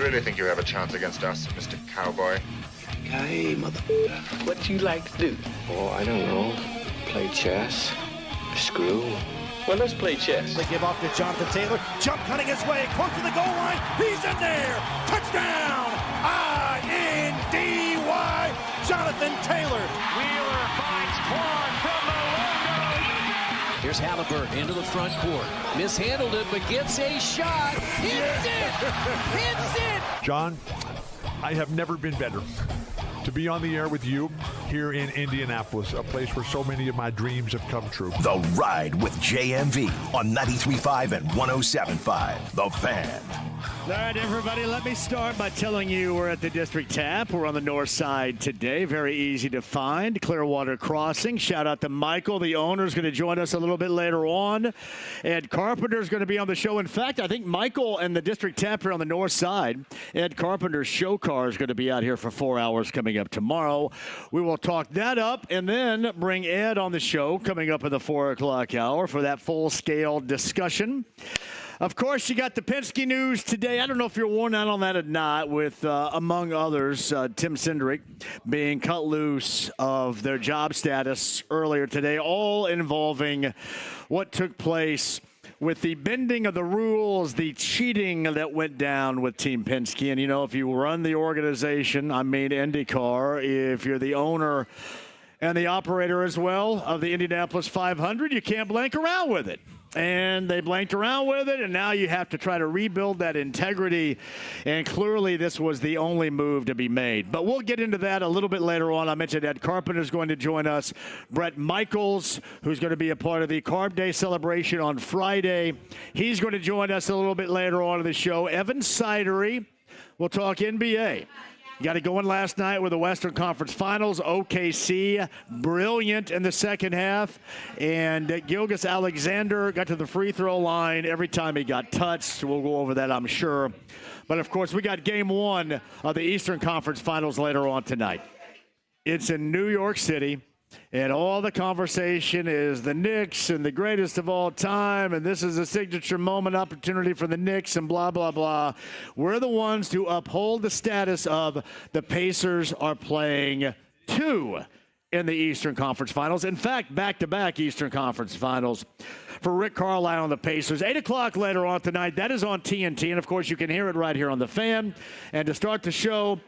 really think you have a chance against us, Mr. Cowboy? Hey, motherfucker, what you like to do? Oh, I don't know. Play chess. Screw. Well, let's play chess. They give off to Jonathan Taylor. Jump cutting his way close to the goal line. He's in there. Touchdown. I-N-D-Y. Jonathan Taylor. Wheeler finds Quan from the logo. Here's Halliburton into the front court. Mishandled it, but gets a shot. Hits it. Hits it. John, I have never been better to be on the air with you here in Indianapolis, a place where so many of my dreams have come true. The Ride with JMV on 93.5 and 107.5. The Fan. All right, everybody, let me start by telling you we're at the District Tap. We're on the north side today. Very easy to find. Clearwater Crossing. Shout out to Michael. The owner is going to join us a little bit later on. Ed Carpenter is going to be on the show. In fact, I think Michael and the District Tap here on the north side. Ed Carpenter's show car is going to be out here for 4 hours coming up tomorrow. We will talk that up and then bring Ed on the show coming up at the 4 o'clock hour for that full-scale discussion. Of course, you got the Penske news today. I don't know if you're worn out on that or not with, among others, Tim Cindric being cut loose of their job status earlier today, all involving what took place with the bending of the rules, the cheating that went down with Team Penske. And, you know, if you run the organization, I mean IndyCar, if you're the owner and the operator as well of the Indianapolis 500, you can't blank around with it. And they blanked around with it, and now you have to try to rebuild that integrity. And clearly this was the only move to be made. But we'll get into that a little bit later on. I mentioned Ed Carpenter is going to join us. Bret Michaels, who's going to be a part of the Carb Day celebration on Friday, he's going to join us a little bit later on in the show. Evan Sidery will talk NBA. Got it going last night with the Western Conference Finals. OKC, brilliant in the second half. And Gilgeous-Alexander got to the free throw line every time he got touched. We'll go over that, I'm sure. But, of course, we got game one of the Eastern Conference Finals later on tonight. It's in New York City. And all the conversation is the Knicks and the greatest of all time, and this is a signature moment opportunity for the Knicks and blah, blah, blah. We're the ones to uphold the status of the Pacers are playing two in the Eastern Conference Finals. In fact, back-to-back Eastern Conference Finals for Rick Carlisle and the Pacers. 8 o'clock later on tonight. That is on TNT, and, of course, you can hear it right here on The Fan. And to start the show,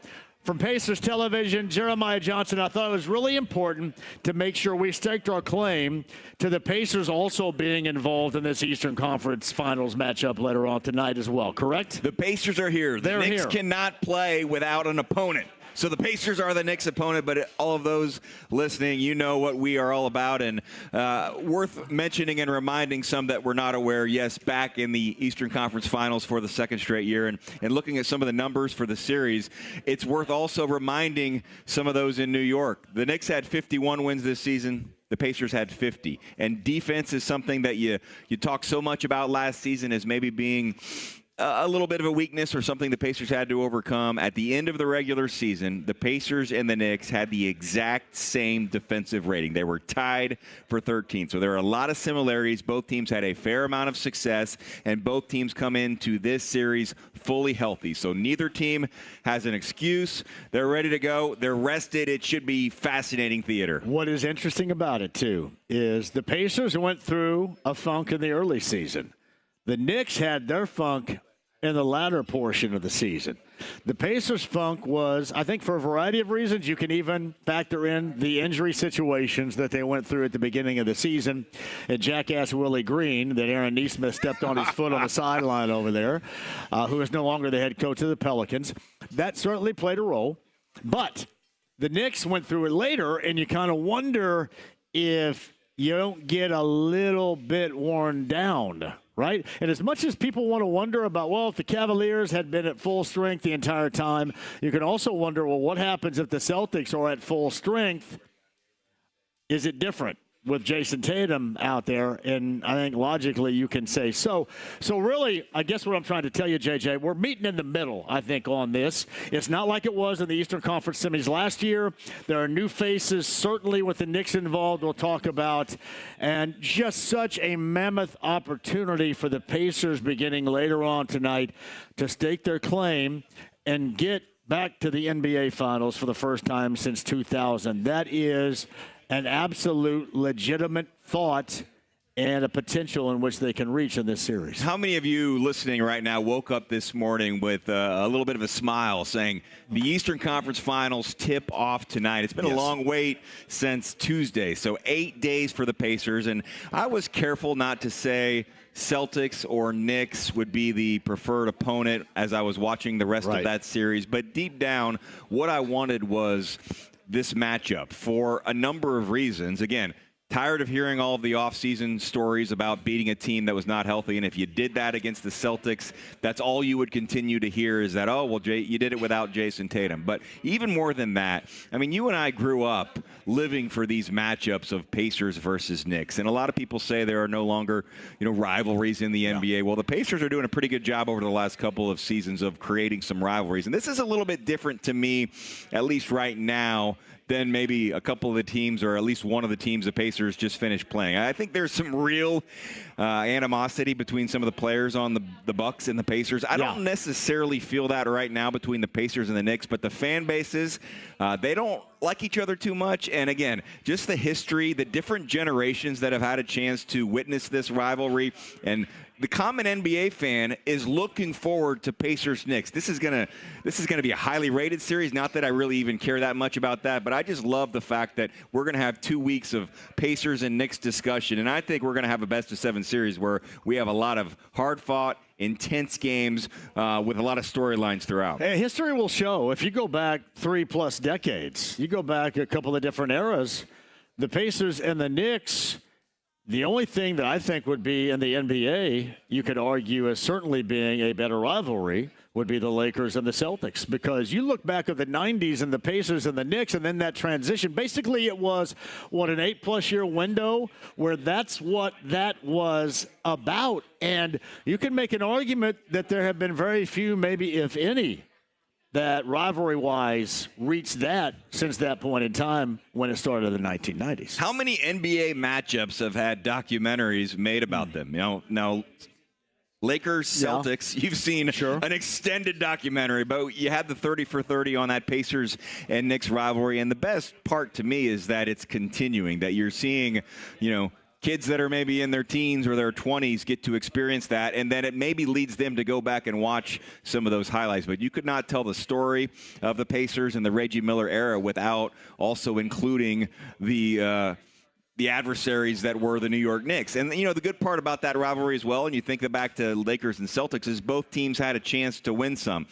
from Pacers Television, Jeremiah Johnson, I thought it was really important to make sure we staked our claim to the Pacers also being involved in this Eastern Conference Finals matchup later on tonight as well, correct? The Pacers are here. The Knicks cannot play without an opponent. So the Pacers are the Knicks' opponent, but all of those listening, you know what we are all about. And worth mentioning and reminding some that were not aware, yes, back in the Eastern Conference Finals for the second straight year. And looking at some of the numbers for the series, it's worth also reminding some of those in New York. The Knicks had 51 wins this season. The Pacers had 50. And defense is something that you talked so much about last season as maybe being a little bit of a weakness or something the Pacers had to overcome. At the end of the regular season, the Pacers and the Knicks had the exact same defensive rating. They were tied for 13th. So there are a lot of similarities. Both teams had a fair amount of success, and both teams come into this series fully healthy. So neither team has an excuse. They're ready to go. They're rested. It should be fascinating theater. What is interesting about it, too, is the Pacers went through a funk in the early season. The Knicks had their funk in the latter portion of the season. The Pacers' funk was, I think, for a variety of reasons. You can even factor in the injury situations that they went through at the beginning of the season. And jackass Willie Green, that Aaron Nesmith stepped on his foot on the sideline over there, who is no longer the head coach of the Pelicans. That certainly played a role. But the Knicks went through it later, and you kind of wonder if you don't get a little bit worn down, right? And as much as people want to wonder about, well, if the Cavaliers had been at full strength the entire time, you can also wonder, well, what happens if the Celtics are at full strength? Is it different? with Jason Tatum out there, and I think logically you can say so. So really, I guess what I'm trying to tell you, JJ, we're meeting in the middle, I think, on this. It's not like it was in the Eastern Conference semis last year. There are new faces, certainly with the Knicks involved, we'll talk about, and just such a mammoth opportunity for the Pacers beginning later on tonight to stake their claim and get back to the NBA Finals for the first time since 2000. That is an absolute legitimate thought and a potential in which they can reach in this series. How many of you listening right now woke up this morning with a little bit of a smile saying the Eastern Conference Finals tip off tonight? It's been a long wait since Tuesday, so 8 days for the Pacers. And I was careful not to say Celtics or Knicks would be the preferred opponent as I was watching the rest of that series. But deep down, what I wanted was this matchup for a number of reasons. Again, tired of hearing all of the offseason stories about beating a team that was not healthy. And if you did that against the Celtics, that's all you would continue to hear is that, oh, well, Jay, you did it without Jason Tatum. But even more than that, I mean, you and I grew up living for these matchups of Pacers versus Knicks. And a lot of people say there are no longer, rivalries in the NBA. Well, the Pacers are doing a pretty good job over the last couple of seasons of creating some rivalries. And this is a little bit different to me, at least right now, than maybe a couple of the teams or at least one of the teams the Pacers just finished playing. I think there's some real animosity between some of the players on the Bucks and the Pacers. I don't necessarily feel that right now between the Pacers and the Knicks, but the fan bases, they don't like each other too much. And again, just the history, the different generations that have had a chance to witness this rivalry, and the common NBA fan is looking forward to Pacers-Knicks. This is gonna be a highly rated series. Not that I really even care that much about that, but I just love the fact that we're gonna have 2 weeks of Pacers and Knicks discussion, and I think we're gonna have a best-of-7 series where we have a lot of hard-fought, intense games with a lot of storylines throughout. Hey, history will show. If you go back 3+ decades, you go back a couple of different eras, the Pacers and the Knicks. The only thing that I think would be in the NBA, you could argue as certainly being a better rivalry, would be the Lakers and the Celtics. Because you look back at the 90s and the Pacers and the Knicks and then that transition, basically it was, an 8+ year window where that's what that was about. And you can make an argument that there have been very few, maybe if any, that rivalry-wise reached that since that point in time when it started in the 1990s. How many NBA matchups have had documentaries made about them? Now Lakers, Celtics, you've seen an extended documentary, but you had the 30 for 30 on that Pacers and Knicks rivalry. And the best part to me is that it's continuing, that you're seeing, kids that are maybe in their teens or their 20s get to experience that, and then it maybe leads them to go back and watch some of those highlights. But you could not tell the story of the Pacers and the Reggie Miller era without also including the adversaries that were the New York Knicks. And, the good part about that rivalry as well, and you think back to Lakers and Celtics, is both teams had a chance to win some.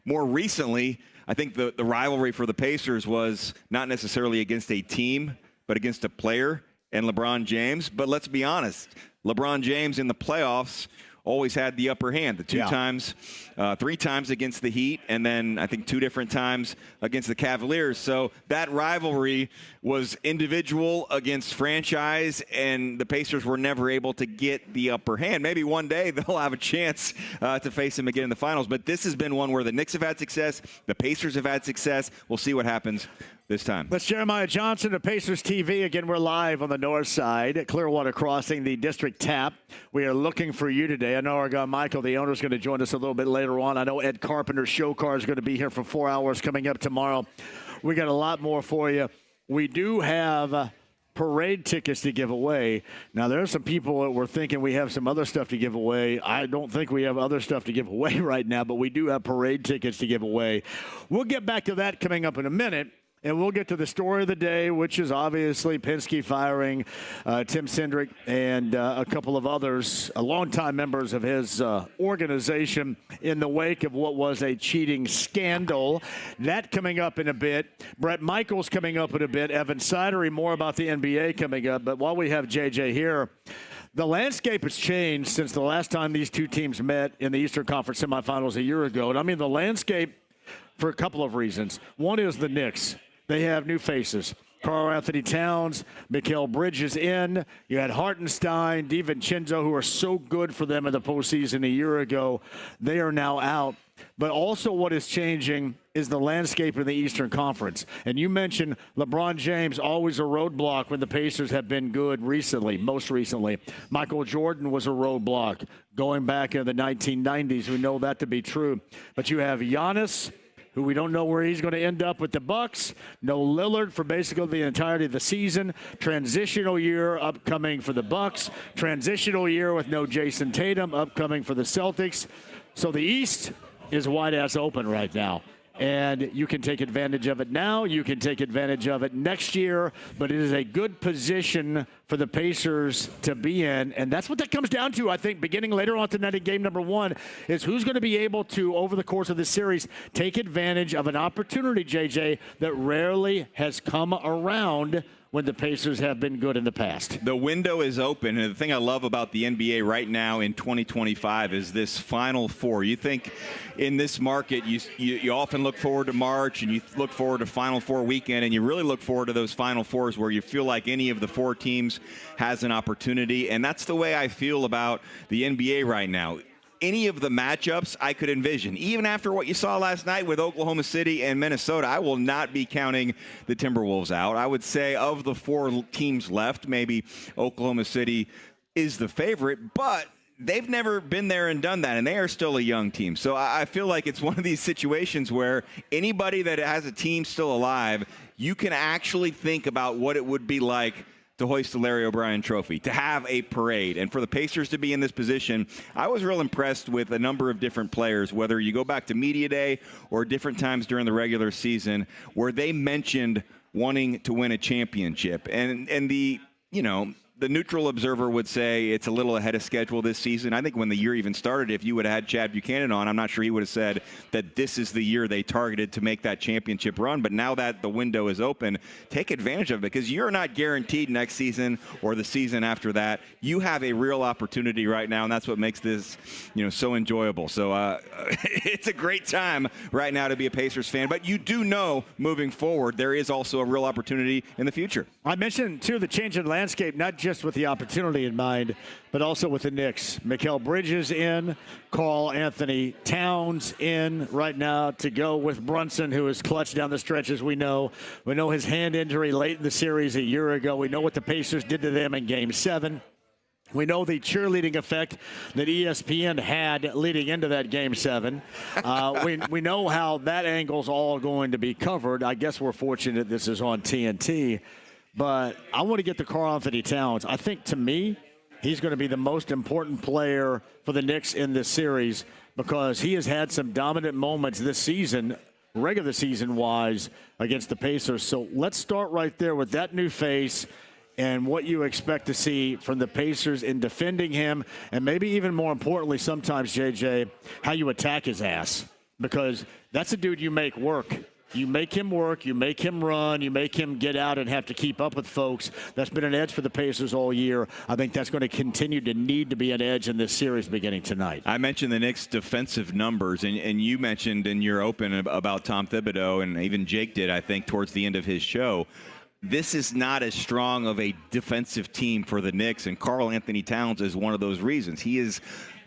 More recently, I think the rivalry for the Pacers was not necessarily against a team, but against a player and LeBron James. But let's be honest, LeBron James in the playoffs always had the upper hand. The 3 times against the Heat, and then I think 2 different times against the Cavaliers. So that rivalry was individual against franchise, and the Pacers were never able to get the upper hand. Maybe one day they'll have a chance to face him again in the finals, but this has been one where the Knicks have had success, the Pacers have had success. We'll see what happens this time. That's Jeremiah Johnson of Pacers TV. Again, we're live on the north side at Clearwater Crossing, the district tap. We are looking for you today. I know our guy Michael, the owner, is going to join us a little bit later on. I know Ed Carpenter, show car, is going to be here for 4 hours coming up tomorrow. We got a lot more for you. We do have parade tickets to give away. Now, there are some people that were thinking we have some other stuff to give away. I don't think we have other stuff to give away right now, but we do have parade tickets to give away. We'll get back to that coming up in a minute. And we'll get to the story of the day, which is obviously Penske firing Tim Cindric and a couple of others, longtime members of his organization, in the wake of what was a cheating scandal. That coming up in a bit. Bret Michaels coming up in a bit. Evan Sidery, more about the NBA coming up. But while we have JJ here, the landscape has changed since the last time these two teams met in the Eastern Conference semifinals a year ago. And I mean the landscape for a couple of reasons. One is the Knicks. They have new faces. Karl Anthony Towns, Mikal Bridges in. You had Hartenstein, DiVincenzo, who are so good for them in the postseason a year ago. They are now out. But also what is changing is the landscape in the Eastern Conference. And you mentioned LeBron James, always a roadblock when the Pacers have been good recently, most recently. Michael Jordan was a roadblock going back in the 1990s. We know that to be true. But you have Giannis, who we don't know where he's going to end up with the Bucks. No Lillard for basically the entirety of the season. Transitional year upcoming for the Bucks. Transitional year with no Jason Tatum upcoming for the Celtics. So the East is wide-ass open right now. And you can take advantage of it now. You can take advantage of it next year. But it is a good position for the Pacers to be in. And that's what that comes down to, I think, beginning later on tonight in game number 1, is who's going to be able to, over the course of this series, take advantage of an opportunity, JJ, that rarely has come around when the Pacers have been good in the past. The window is open, and the thing I love about the NBA right now in 2025 is this Final Four. You think in this market, you often look forward to March, and you look forward to Final Four weekend, and you really look forward to those Final Fours where you feel like any of the 4 teams has an opportunity, and that's the way I feel about the NBA right now. Any of the matchups I could envision. Even after what you saw last night with Oklahoma City and Minnesota, I will not be counting the Timberwolves out. I would say of the 4 teams left, maybe Oklahoma City is the favorite, but they've never been there and done that, and they are still a young team. So I feel like it's one of these situations where anybody that has a team still alive, you can actually think about what it would be like to hoist the Larry O'Brien trophy, to have a parade. And for the Pacers to be in this position, I was real impressed with a number of different players, whether you go back to Media Day or different times during the regular season, where they mentioned wanting to win a championship. And the, the neutral observer would say it's a little ahead of schedule this season. I think when the year even started, if you would have had Chad Buchanan on, I'm not sure he would have said that this is the year they targeted to make that championship run. But now that the window is open, take advantage of it, because you're not guaranteed next season or the season after that. You have a real opportunity right now, and that's what makes this, so enjoyable. So it's a great time right now to be a Pacers fan. But you do know moving forward, there is also a real opportunity in the future. I mentioned, too, the change in landscape, not just with the opportunity in mind, but also with the Knicks. Mikal Bridges in, Karl Anthony Towns in right now to go with Brunson, who is clutch down the stretch, as we know. We know his hand injury late in the series a year ago. We know what the Pacers did to them in Game 7. We know the cheerleading effect that ESPN had leading into that Game 7. We know how that angle's all going to be covered. I guess we're fortunate this is on TNT. But I want to get to Karl Anthony Towns. I think, to me, he's going to be the most important player for the Knicks in this series, because he has had some dominant moments this season, regular season-wise, against the Pacers. So let's start right there with that new face and what you expect to see from the Pacers in defending him, and maybe even more importantly sometimes, JJ, how you attack his ass, because that's a dude you make work. You make him work, you make him run, you make him get out and have to keep up with folks. That's been an edge for the Pacers all year. I think that's going to continue to need to be an edge in this series beginning tonight. I mentioned the Knicks' defensive numbers, and you mentioned in your open about Tom Thibodeau, and even Jake did, I think, towards the end of his show. This is not as strong of a defensive team for the Knicks, and Karl Anthony Towns is one of those reasons. He is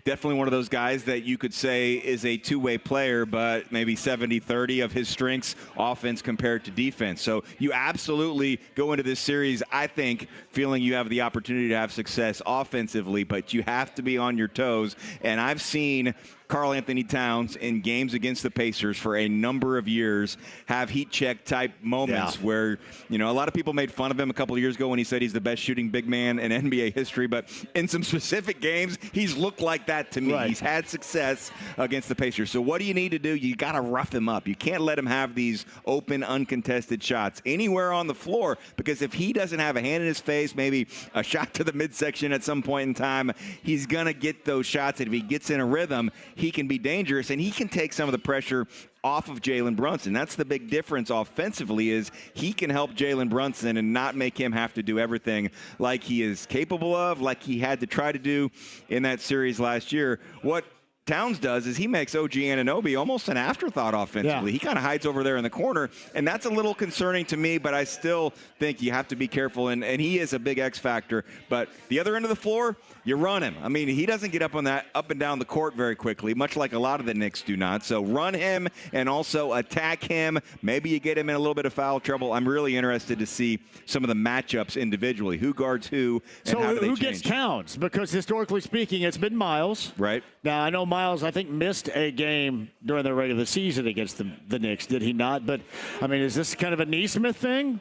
definitely one of those guys that you could say is a two-way player, but maybe 70-30 of his strengths, offense compared to defense. So you absolutely go into this series, I think, feeling you have the opportunity to have success offensively, but you have to be on your toes. And I've seen Karl Anthony Towns in games against the Pacers for a number of years have heat check type moments where, a lot of people made fun of him a couple of years ago when he said he's the best shooting big man in NBA history, but in some specific games, he's looked like that to me. Right. He's had success against the Pacers. So what do you need to do? You got to rough him up. You can't let him have these open, uncontested shots anywhere on the floor, because if he doesn't have a hand in his face, maybe a shot to the midsection at some point in time, he's going to get those shots. And if he gets in a rhythm, he can be dangerous, and he can take some of the pressure off of Jalen Brunson. That's the big difference offensively, is he can help Jalen Brunson and not make him have to do everything like he is capable of, like he had to try to do in that series last year. What Towns does is he makes OG Anunoby almost an afterthought offensively. Yeah. He kind of hides over there in the corner, and that's a little concerning to me, but I still think you have to be careful, and he is a big X factor. But the other end of the floor, you run him. I mean, he doesn't get up and down the court very quickly, much like a lot of the Knicks do not. So run him and also attack him. Maybe you get him in a little bit of foul trouble. I'm really interested to see some of the matchups individually, who guards who, and how do they who change. gets Towns? Because historically speaking, it's been Miles. Right. Now, I know Miles, I think, missed a game during the regular season against the Knicks, did he not? But, I mean, is this kind of a Nesmith thing?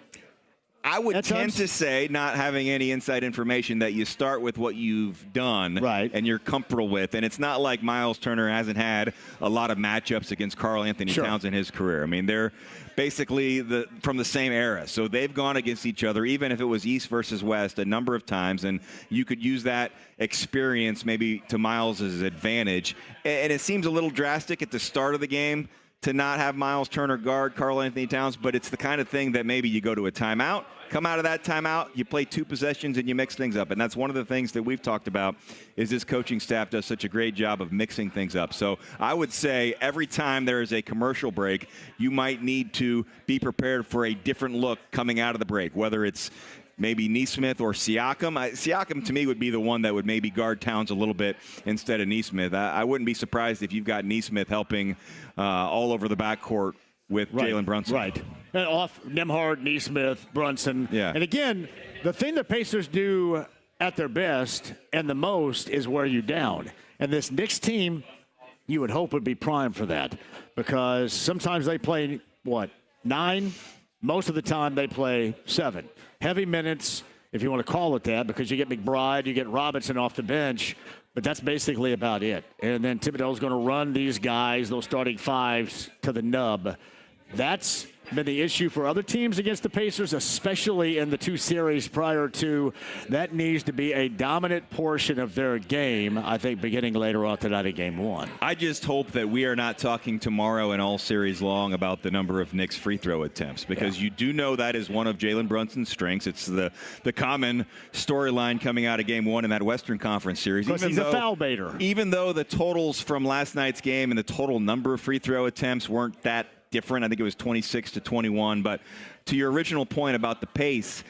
I would tend to say, not having any inside information, that you start with what you've done and you're comfortable with. And it's not like Miles Turner hasn't had a lot of matchups against Karl Anthony Towns in his career. I mean, they're basically from the same era. So they've gone against each other, even if it was East versus West, a number of times. And you could use that experience maybe to Miles' advantage. And it seems a little drastic at the start of the game to not have Miles Turner guard Karl Anthony Towns, but it's the kind of thing that maybe you go to a timeout, come out of that timeout, you play 2 possessions, and you mix things up. And that's one of the things that we've talked about is this coaching staff does such a great job of mixing things up. So I would say every time there is a commercial break, you might need to be prepared for a different look coming out of the break, whether it's maybe Nesmith or Siakam. Siakam, to me, would be the one that would maybe guard Towns a little bit instead of Nesmith. I wouldn't be surprised if you've got Nesmith helping all over the backcourt with Jalen Brunson. Right. And off Nembhard, Nesmith, Brunson. Yeah. And again, the thing the Pacers do at their best and the most is wear you down. And this Knicks team, you would hope would be primed for that, because sometimes they play, 9? Most of the time they play 7. Heavy minutes, if you want to call it that, because you get McBride, you get Robinson off the bench, but that's basically about it. And then Thibodeau's going to run these guys, those starting 5s, to the nub. That's been the issue for other teams against the Pacers, especially in the 2 series prior to. That needs to be a dominant portion of their game, I think, beginning later on tonight in Game 1. I just hope that we are not talking tomorrow and all series long about the number of Knicks free throw attempts, because you do know that is one of Jalen Brunson's strengths. It's the common storyline coming out of Game 1 in that Western Conference series. Because he's a foul baiter. Even though the totals from last night's game and the total number of free throw attempts weren't that different. I think it was 26-21. But to your original point about the pace,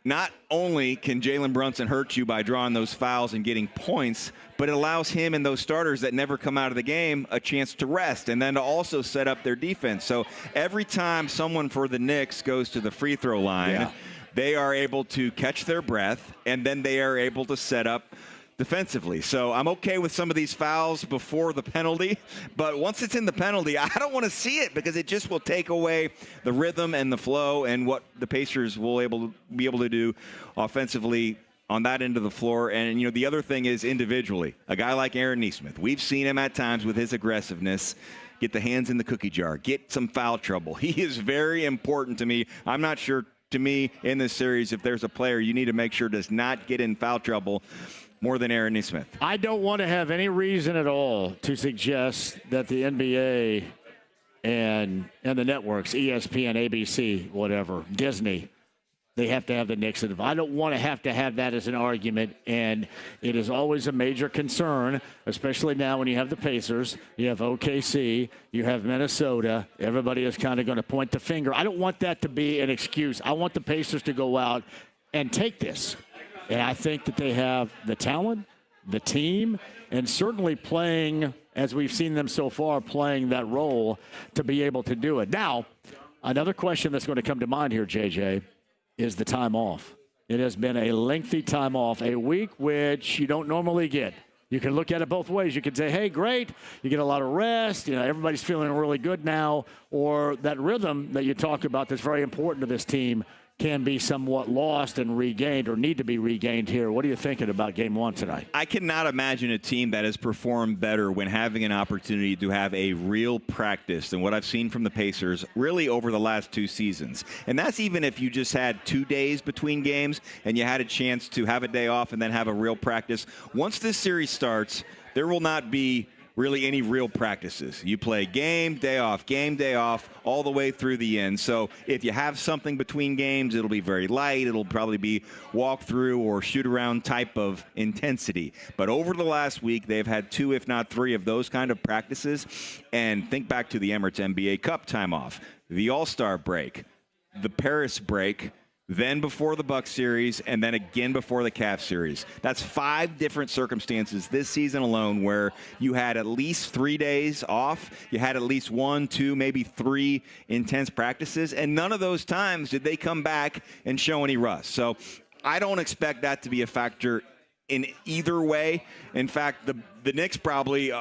not only can Jalen Brunson hurt you by drawing those fouls and getting points, but it allows him and those starters that never come out of the game a chance to rest and then to also set up their defense. So every time someone for the Knicks goes to the free throw line, they are able to catch their breath, and then they are able to set up defensively. So I'm okay with some of these fouls before the penalty, but once it's in the penalty, I don't want to see it, because it just will take away the rhythm and the flow and what the Pacers will be able to do offensively on that end of the floor. And, the other thing is individually, a guy like Aaron Nesmith, we've seen him at times with his aggressiveness get the hands in the cookie jar, get some foul trouble. He is very important to me. I'm not sure, to me, in this series, if there's a player you need to make sure does not get in foul trouble more than Aaron Nesmith. I don't want to have any reason at all to suggest that the NBA and the networks, ESPN, ABC, whatever, Disney, they have to have the Knicks. I don't want to have that as an argument, and it is always a major concern, especially now when you have the Pacers, you have OKC, you have Minnesota. Everybody is kind of going to point the finger. I don't want that to be an excuse. I want the Pacers to go out and take this. And I think that they have the talent, the team, and certainly playing, as we've seen them so far, playing that role to be able to do it. Now, another question that's going to come to mind here, JJ, is the time off. It has been a lengthy time off, a week which you don't normally get. You can look at it both ways. You can say, hey, great, you get a lot of rest, everybody's feeling really good now, or that rhythm that you talked about that's very important to this team can be somewhat lost and regained, or need to be regained here. What are you thinking about Game 1 tonight? I cannot imagine a team that has performed better when having an opportunity to have a real practice than what I've seen from the Pacers really over the last 2 seasons. And that's even if you just had 2 days between games and you had a chance to have a day off and then have a real practice. Once this series starts, there will not be really any real practices. You play game, day off, all the way through the end. So if you have something between games, it'll be very light. It'll probably be walk-through or shoot-around type of intensity. But over the last week, they've had 2, if not 3, of those kind of practices. And think back to the Emirates NBA Cup time off, the All-Star break, the Paris break, then before the Bucks series, and then again before the Cavs series. That's 5 different circumstances this season alone where you had at least 3 days off. You had at least 1, 2, maybe 3 intense practices, and none of those times did they come back and show any rust. So I don't expect that to be a factor in either way. In fact, the Knicks probably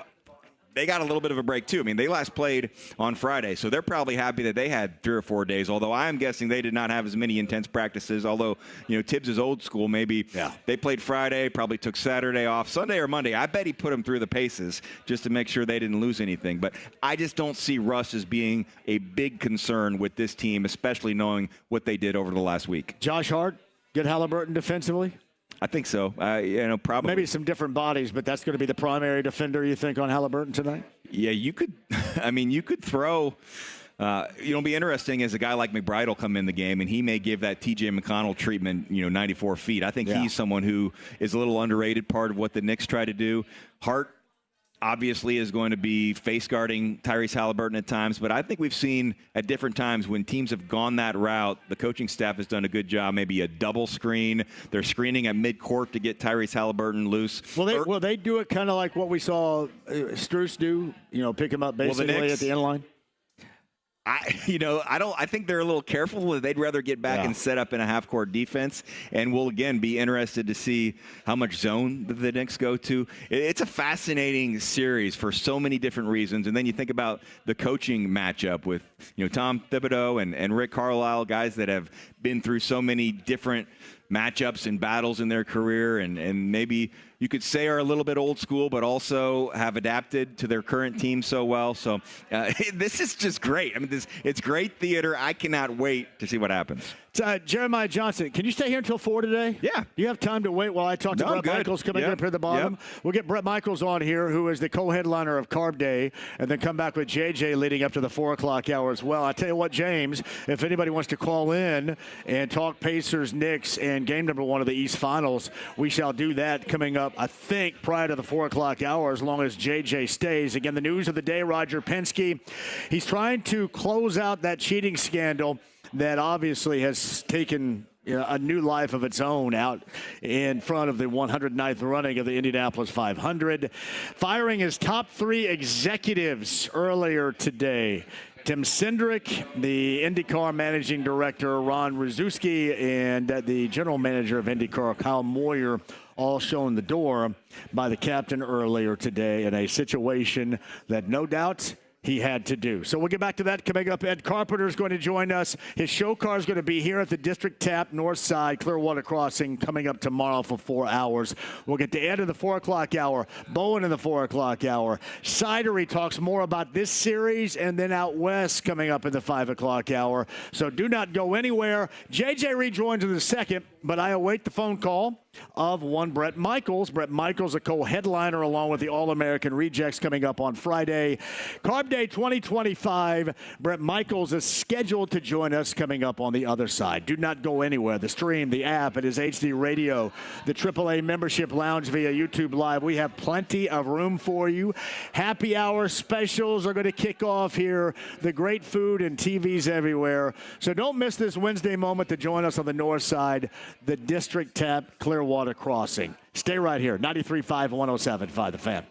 they got a little bit of a break, too. I mean, they last played on Friday, so they're probably happy that they had 3 or 4 days, although I am guessing they did not have as many intense practices, although, Tibbs is old school. Maybe they played Friday, probably took Saturday off. Sunday or Monday, I bet he put them through the paces just to make sure they didn't lose anything. But I just don't see rust as being a big concern with this team, especially knowing what they did over the last week. Josh Hart, get Halliburton defensively? I think so. Probably. Maybe some different bodies, but that's going to be the primary defender, you think, on Halliburton tonight? Yeah, you could. You could throw. It'll be interesting as a guy like McBride will come in the game, and he may give that T.J. McConnell treatment, 94 feet. I think he's someone who is a little underrated part of what the Knicks try to do. Hart obviously is going to be face guarding Tyrese Halliburton at times, but I think we've seen at different times when teams have gone that route, the coaching staff has done a good job, maybe a double screen. They're screening at midcourt to get Tyrese Halliburton loose. Will they do it kind of like what we saw Strus do, pick him up basically at the end line? I think they're a little careful. They'd rather get back and set up in a half-court defense, and we'll, again, be interested to see how much zone the Knicks go to. It's a fascinating series for so many different reasons, and then you think about the coaching matchup with, Tom Thibodeau and Rick Carlisle, guys that have been through so many different matchups and battles in their career, and maybe you could say are a little bit old school, but also have adapted to their current team so well. So this is just great. It's great theater. I cannot wait to see what happens. Jeremiah Johnson, can you stay here until 4 today? Yeah. Do you have time to wait while I talk to Bret Michaels coming up here at the bottom? Yep. We'll get Bret Michaels on here, who is the co-headliner of Carb Day, and then come back with JJ leading up to the 4 o'clock hour as well. I tell you what, James, if anybody wants to call in and talk Pacers-Knicks and game number 1 of the East Finals, we shall do that coming up, I think, prior to the 4 o'clock hour, as long as JJ stays. Again, the news of the day, Roger Penske. He's trying to close out that cheating scandal that obviously has taken a new life of its own out in front of the 109th running of the Indianapolis 500. Firing his top 3 executives earlier today. Tim Cindric, the IndyCar managing director, Ron Ruzewski, and the general manager of IndyCar, Kyle Moyer, all shown the door by the captain earlier today in a situation that no doubt he had to do. So we'll get back to that coming up. Ed Carpenter is going to join us. His show car is going to be here at the District Tap North Side Clearwater Crossing coming up tomorrow for 4 hours. We'll get to Ed in the 4 o'clock hour, Bowen in the 4 o'clock hour. Sidery talks more about this series, and then out west coming up in the 5 o'clock hour. So do not go anywhere. JJ rejoins in a second, but I await the phone call of one Bret Michaels. Bret Michaels, a co-headliner along with the All-American Rejects coming up on Friday. Carb Day 2025, Bret Michaels is scheduled to join us coming up on the other side. Do not go anywhere. The stream, the app, it is HD Radio, the AAA membership lounge via YouTube Live. We have plenty of room for you. Happy hour specials are going to kick off here. The great food and TVs everywhere. So don't miss this Wednesday moment to join us on the north side, the District Tap Clearwater Crossing. Stay right here. 93.5, 107.5, The Fan.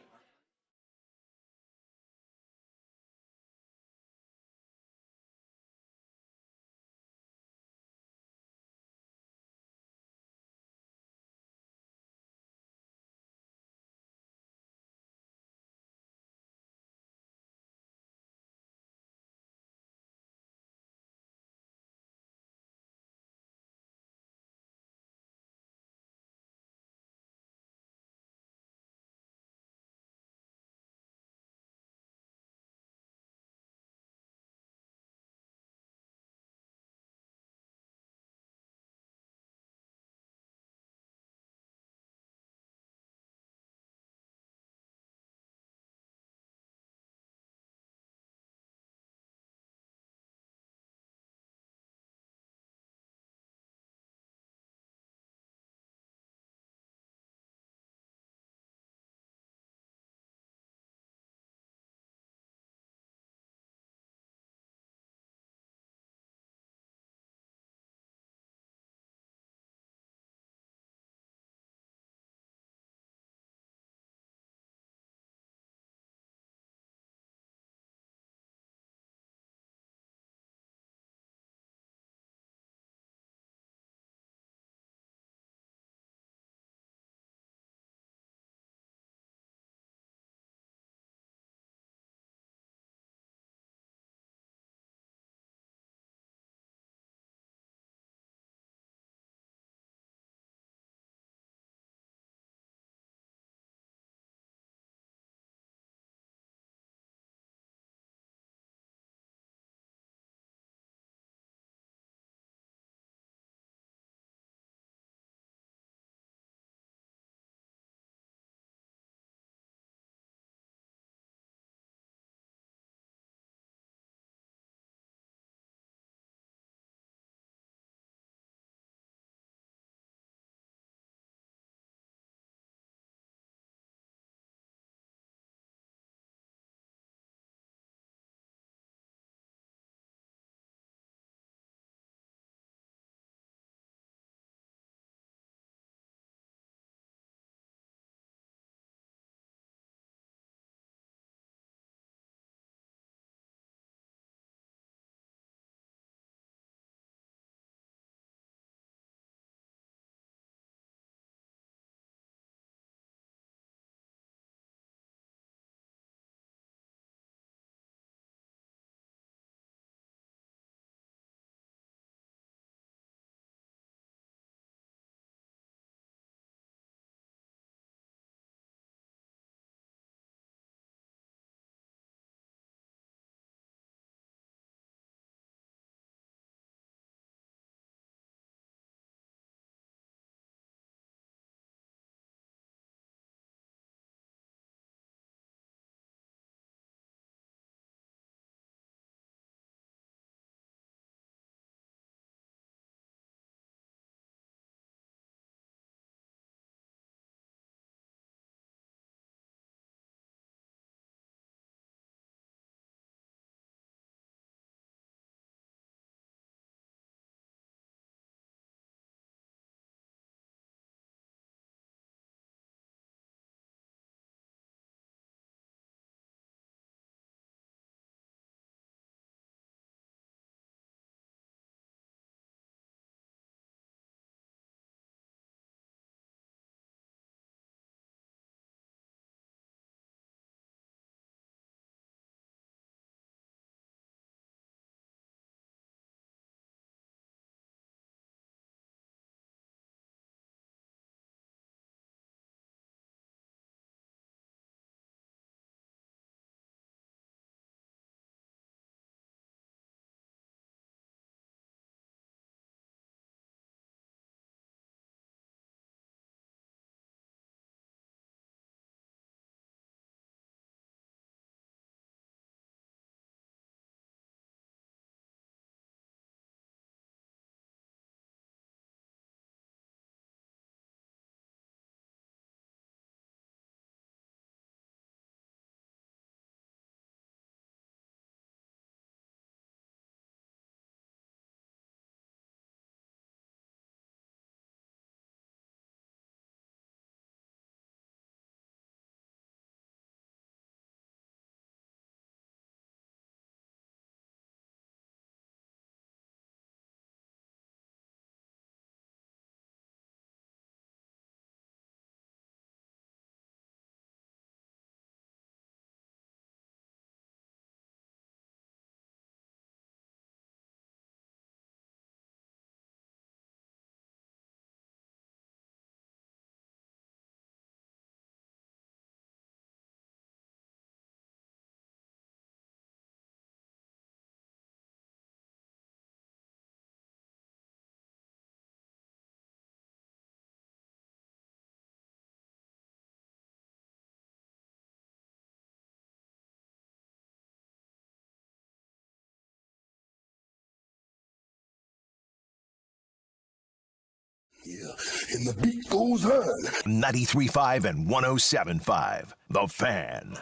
and the beat goes on. 93.5 and 107.5, The Fan.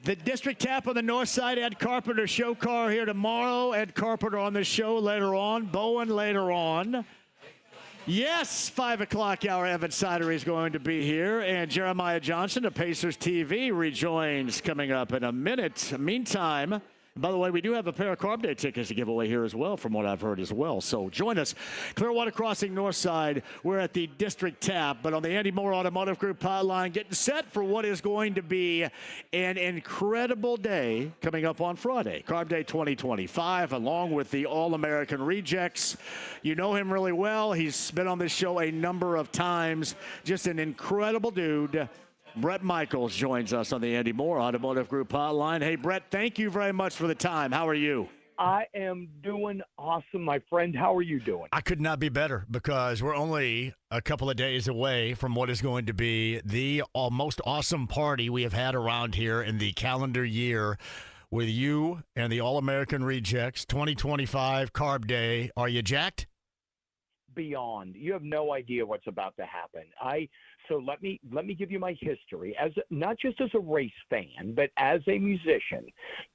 The District Tap on the north side, Ed Carpenter show car here tomorrow. Ed Carpenter on the show later on. Bowen later on. Yes, 5 o'clock hour, Evan Sidery is going to be here. And Jeremiah Johnson of Pacers TV rejoins coming up in a minute. Meantime, by the way, we do have a pair of Carb Day tickets to give away here as well, from what I've heard as well. So join us. Clearwater Crossing North Side. We're at the District Tap, but on the Andy Moore Automotive Group hotline, getting set for what is going to be an incredible day coming up on Friday. Carb Day 2025, along with the All-American Rejects. You know him really well. He's been on this show a number of times. Just an incredible dude. Bret Michaels joins us on the Andy Moore Automotive Group hotline. Hey, Bret, thank you very much for the time. How are you? I am doing awesome, my friend. How are you doing? I could not be better because we're only a couple of days away from what is going to be the most awesome party we have had around here in the calendar year with you and the All-American Rejects 2025 Carb Day. Are you jacked? Beyond. You have no idea what's about to happen. So let me give you my history as not just as a race fan, but as a musician,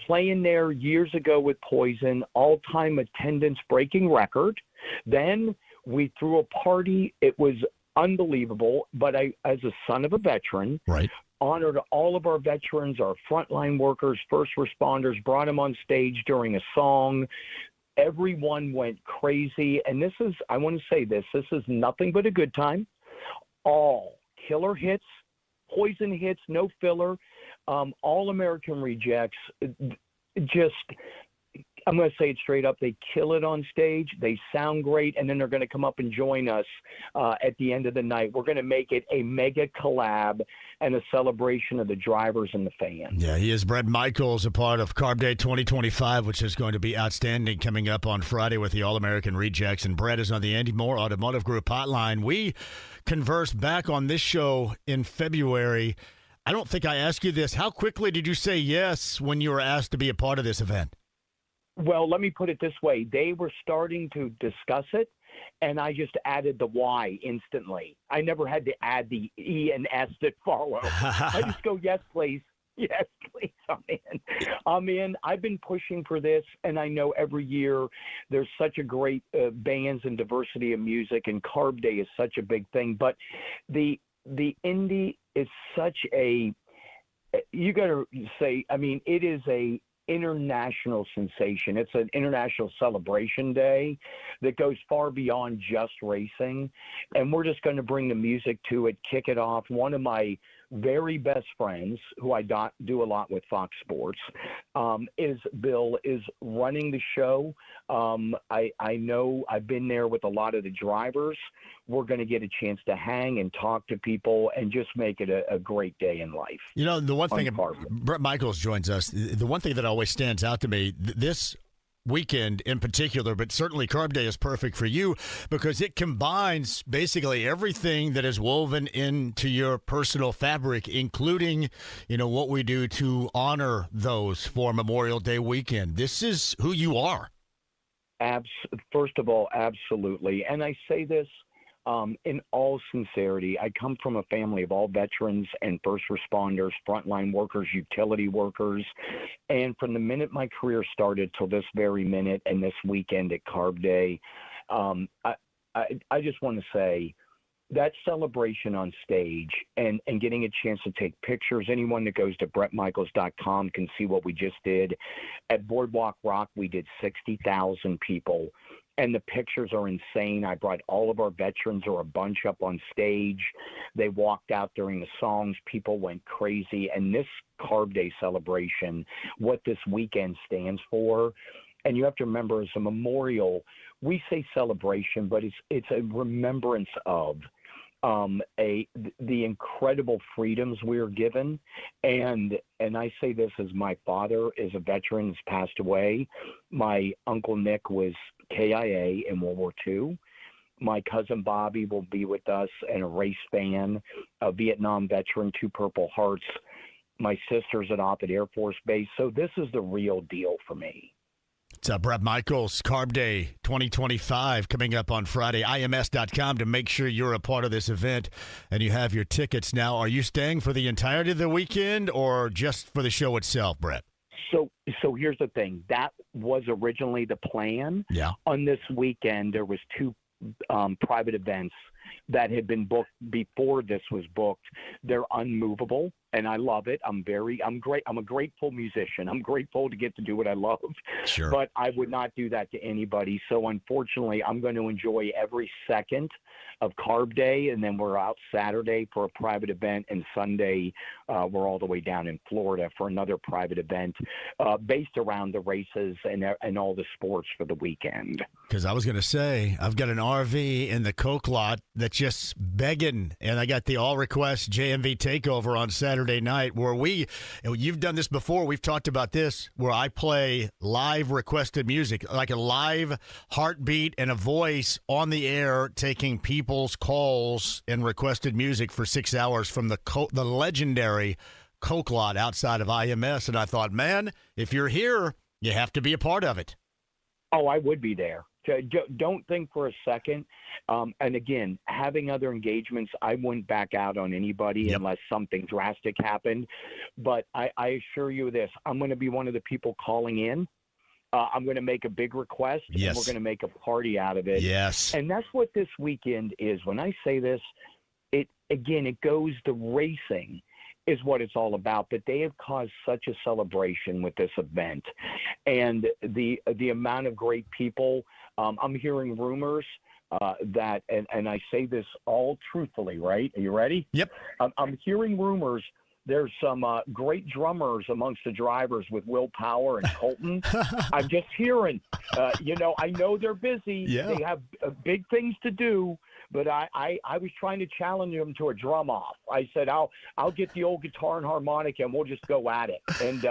playing there years ago with Poison, all-time attendance breaking record. Then we threw a party. It was unbelievable. But I, as a son of a veteran, right, honored all of our veterans, our frontline workers, first responders, brought them on stage during a song. Everyone went crazy. And this is, I want to say this is nothing but a good time. All killer hits, Poison hits, no filler, All-American Rejects. Just, I'm going to say it straight up. They kill it on stage. They sound great. And then they're going to come up and join us at the end of the night. We're going to make it a mega collab and a celebration of the drivers and the fans. Yeah, he is Bret Michaels, a part of Carb Day 2025, which is going to be outstanding coming up on Friday with the All-American Rejects. And Bret is on the Andy Moore Automotive Group hotline. We conversed back on this show in February. I don't think I asked you this. How quickly did you say yes when you were asked to be a part of this event? Well, let me put it this way. They were starting to discuss it, and I just added the Y instantly. I never had to add the E and S that follow. I just go, yes, please. Yes, please. I'm in. I've been pushing for this, and I know every year there's such a great bands and diversity of music, and Carb Day is such a big thing. But the indie is such a – you got to say, I mean, it is a international sensation. It's an international celebration day that goes far beyond just racing, and we're just going to bring the music to it, kick it off. One of my very best friends, who I do a lot with Fox Sports, is Bill, is running the show. I know I've been there with a lot of the drivers. We're going to get a chance to hang and talk to people and just make it a great day in life. You know, the one thing, Bret Michaels joins us, the one thing that always stands out to me, this weekend in particular, but certainly Carb Day is perfect for you because it combines basically everything that is woven into your personal fabric, including, you know, what we do to honor those for Memorial Day weekend. This is who you are. First of all, absolutely. And I say this in all sincerity. I come from a family of all veterans and first responders, frontline workers, utility workers. And from the minute my career started till this very minute and this weekend at Carb Day, I just want to say that celebration on stage and getting a chance to take pictures. Anyone that goes to BretMichaels.com can see what we just did. At Boardwalk Rock, we did 60,000 people. And the pictures are insane. I brought all of our veterans or a bunch up on stage. They walked out during the songs. People went crazy. And this Carb Day celebration, what this weekend stands for, and you have to remember as a memorial, we say celebration, but it's a remembrance of the incredible freedoms we are given. And I say this as my father is a veteran, has passed away. My Uncle Nick was KIA in World War II. My cousin Bobby will be with us and a race fan, a Vietnam veteran, 2 Purple Hearts. My sister's at Offutt Air Force Base. So this is the real deal for me. It's Bret Michaels, Carb Day 2025 coming up on Friday. IMS.com to make sure you're a part of this event and you have your tickets. Now, are you staying for the entirety of the weekend or just for the show itself, Bret? So here's the thing. That was originally the plan. Yeah. On this weekend, there was two private events that had been booked before this was booked. They're unmovable, and I love it. I'm a grateful musician. I'm grateful to get to do what I love. Sure. But I would not do that to anybody. So unfortunately, I'm going to enjoy every second of Carb Day, and then we're out Saturday for a private event, and Sunday we're all the way down in Florida for another private event based around the races and all the sports for the weekend. Because I was going to say, I've got an RV in the Coke lot that's just begging, and I got the all-request JMV takeover on Saturday night where you've done this before, we've talked about this, where I play live requested music, like a live heartbeat and a voice on the air taking people's calls and requested music for 6 hours from the legendary Coke lot outside of IMS. And I thought, man, if you're here, you have to be a part of it. Oh, I would be there. Don't think for a second. And again, having other engagements, I wouldn't back out on anybody unless something drastic happened. But I assure you this, I'm going to be one of the people calling in. I'm going to make a big request, and we're going to make a party out of it. Yes. And that's what this weekend is. When I say this, the racing is what it's all about, but they have caused such a celebration with this event and the amount of great people. I'm hearing rumors that, and I say this all truthfully, right? Are you ready? Yep. I'm hearing rumors. There's some great drummers amongst the drivers with Will Power and Colton. I'm just hearing, I know they're busy. Yeah. They have big things to do. But I was trying to challenge them to a drum off. I said, I'll get the old guitar and harmonica, and we'll just go at it. And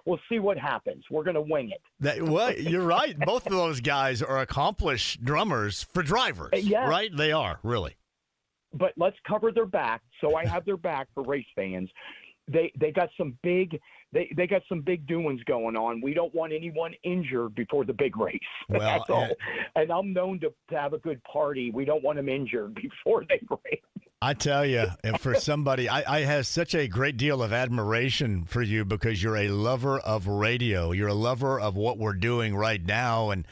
we'll see what happens. We're going to wing it. Well, you're right. Both of those guys are accomplished drummers for drivers, right? They are, really. But let's cover their back. So I have their back for race fans. They got some big they got some big doings going on. We don't want anyone injured before the big race. Well, that's all. And I'm known to have a good party. We don't want them injured before they race. I tell you, and for somebody, I have such a great deal of admiration for you because you're a lover of radio. You're a lover of what we're doing right now, and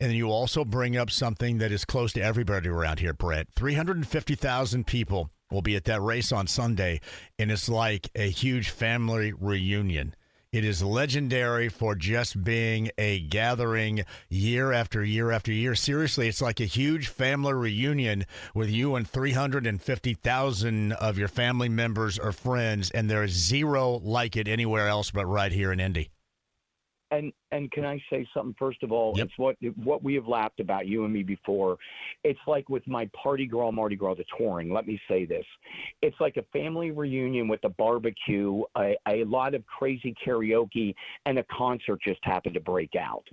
you also bring up something that is close to everybody around here, Bret. 350,000 people will be at that race on Sunday, and it's like a huge family reunion. It is legendary for just being a gathering year after year after year. Seriously, it's like a huge family reunion with you and 350,000 of your family members or friends, and there is zero like it anywhere else but right here in Indy. And can I say something first of all? Yep. It's what we have laughed about, you and me, before. It's like with my Mardi Gras, the touring. Let me say this: it's like a family reunion with a barbecue, a lot of crazy karaoke, and a concert just happened to break out.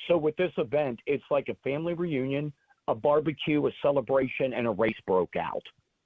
So with this event, it's like a family reunion, a barbecue, a celebration, and a race broke out.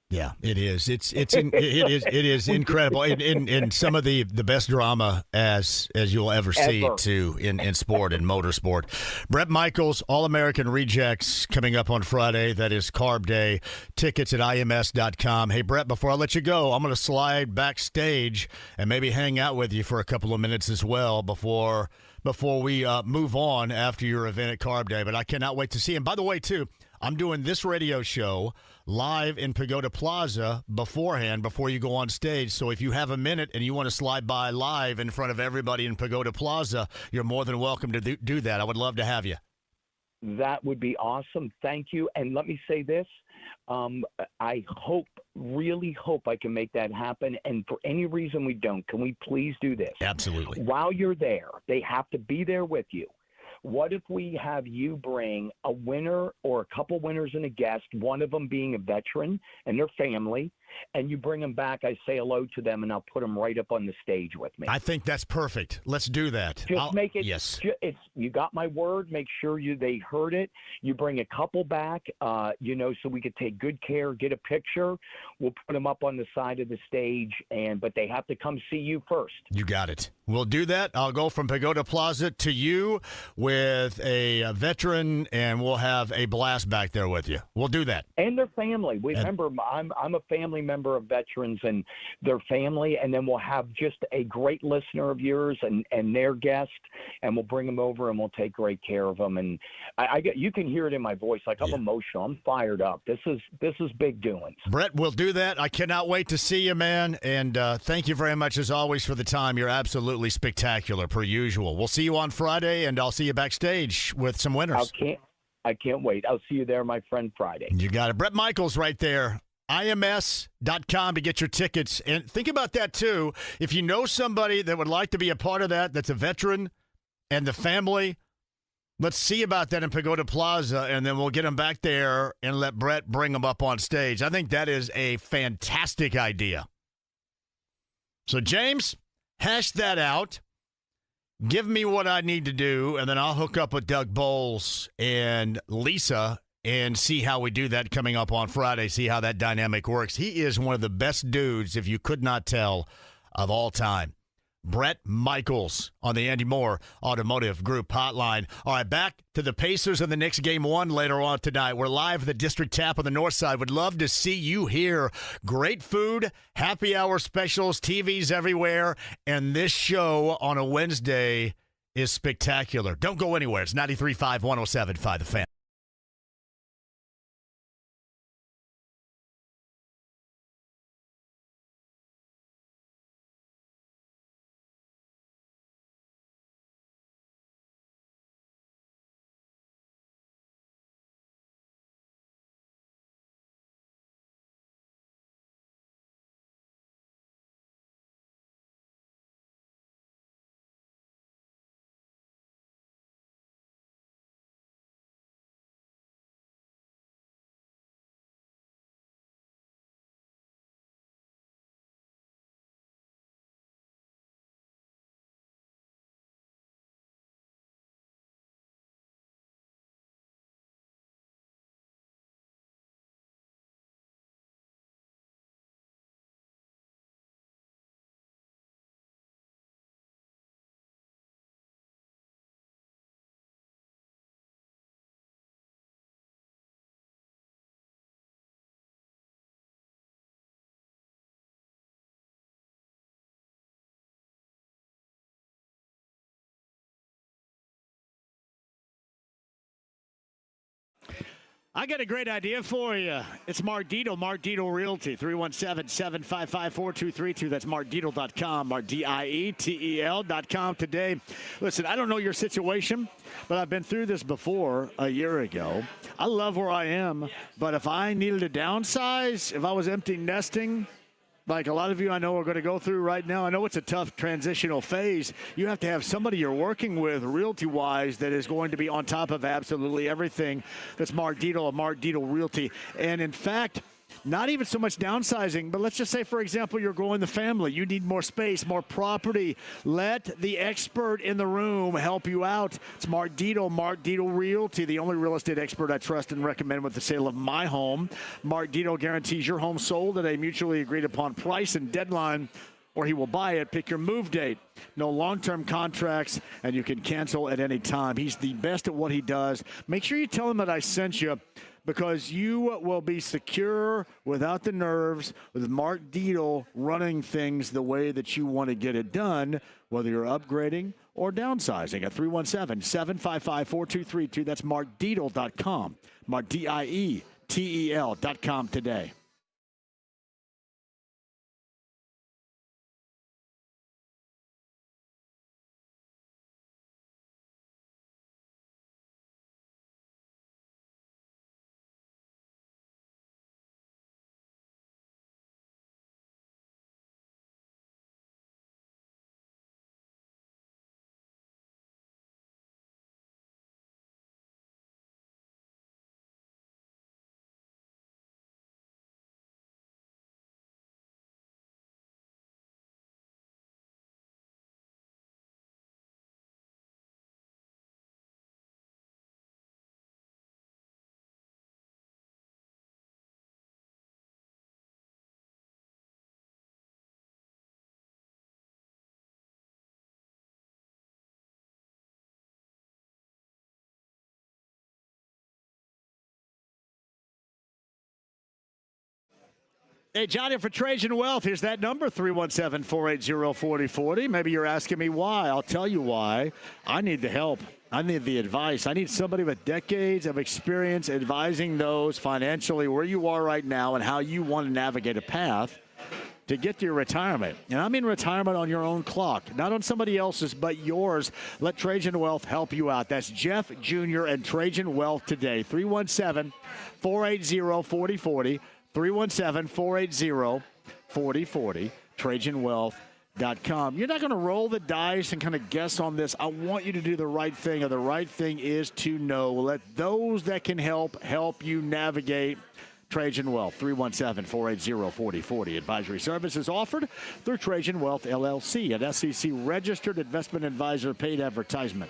Yeah, it is. It is incredible, and some of the best drama as you'll ever see too in sport and motorsport. Bret Michaels, All-American Rejects coming up on Friday. That is Carb Day. Tickets at IMS.com. Hey Bret, before I let you go, I'm going to slide backstage and maybe hang out with you for a couple of minutes as well before we move on after your event at Carb Day. But I cannot wait to see. And by the way, too, I'm doing this radio show live in Pagoda Plaza beforehand, before you go on stage. So if you have a minute and you want to slide by live in front of everybody in Pagoda Plaza, you're more than welcome to do that. I would love to have you. That would be awesome. Thank you. And let me say this. I really hope I can make that happen. And for any reason we don't, can we please do this? Absolutely. While you're there, they have to be there with you. What if we have you bring a winner or a couple winners and a guest, one of them being a veteran and their family, and you bring them back. I say hello to them, and I'll put them right up on the stage with me. I think that's perfect. Let's do that. Just make it. Yes. You got my word. Make sure they heard it. You bring a couple back, so we could take good care, get a picture. We'll put them up on the side of the stage, but they have to come see you first. You got it. We'll do that. I'll go from Pagoda Plaza to you with a veteran, and we'll have a blast back there with you. We'll do that. And their family. Remember, I'm a family member of veterans and their family, and then we'll have just a great listener of yours and their guest, and we'll bring them over and we'll take great care of them. And you can hear it in my voice, like I'm emotional. I'm fired up. This is big doings. Bret, we'll do that. I cannot wait to see you, man. And thank you very much, as always, for the time. You're absolutely spectacular, per usual. We'll see you on Friday, and I'll see you backstage with some winners. I can't wait. I'll see you there, my friend, Friday. You got it. Bret Michaels right there. IMS.com to get your tickets. And think about that, too. If you know somebody that would like to be a part of that's a veteran, and the family, let's see about that in Pagoda Plaza, and then we'll get them back there and let Bret bring them up on stage. I think that is a fantastic idea. So, James, hash that out. Give me what I need to do, and then I'll hook up with Doug Bowles and Lisa and see how we do that coming up on Friday, see how that dynamic works. He is one of the best dudes, if you could not tell, of all time. Bret Michaels on the Andy Moore Automotive Group hotline. All right, back to the Pacers and the Knicks game 1 later on tonight. We're live at the District Tap on the north side. Would love to see you here. Great food, happy hour specials, TVs everywhere, and this show on a Wednesday is spectacular. Don't go anywhere. It's 93.5, 107.5 The Fan. I got a great idea for you. It's Mark Dietel, Mark Dietel Realty, 317-755-4232. That's markdietel.com, markdietel.com today. Listen, I don't know your situation, but I've been through this before a year ago. I love where I am, but if I needed to downsize, if I was empty nesting, like a lot of you I know are going to go through right now. I know it's a tough transitional phase. You have to have somebody you're working with realty-wise that is going to be on top of absolutely everything. That's Mark Dietel of Mark Dietel Realty. And, in fact, not even so much downsizing, but let's just say, for example, you're growing the family. You need more space, more property. Let the expert in the room help you out. It's Mark Dietel Realty, the only real estate expert I trust and recommend with the sale of my home. Mark Dietel guarantees your home sold at a mutually agreed upon price and deadline, or he will buy it. Pick your move date. No long-term contracts, and you can cancel at any time. He's the best at what he does. Make sure you tell him that I sent you, because you will be secure without the nerves with Mark Dietel running things the way that you want to get it done, whether you're upgrading or downsizing at 317-755-4232. That's markdietel.com. markdietel.com today. Hey, Johnny, for Trajan Wealth, here's that number, 317-480-4040. Maybe you're asking me why. I'll tell you why. I need the help. I need the advice. I need somebody with decades of experience advising those financially where you are right now and how you want to navigate a path to get to your retirement. And I mean retirement on your own clock, not on somebody else's, but yours. Let Trajan Wealth help you out. That's Jeff Jr. and Trajan Wealth today. 317-480-4040. 317-480-4040. TrajanWealth.com. You're not going to roll the dice and kind of guess on this. I want you to do the right thing, and the right thing is to know. Let those that can help you navigate Trajan Wealth. 317-480-4040. Advisory services offered through Trajan Wealth, LLC, an SEC-registered investment advisor, paid advertisement.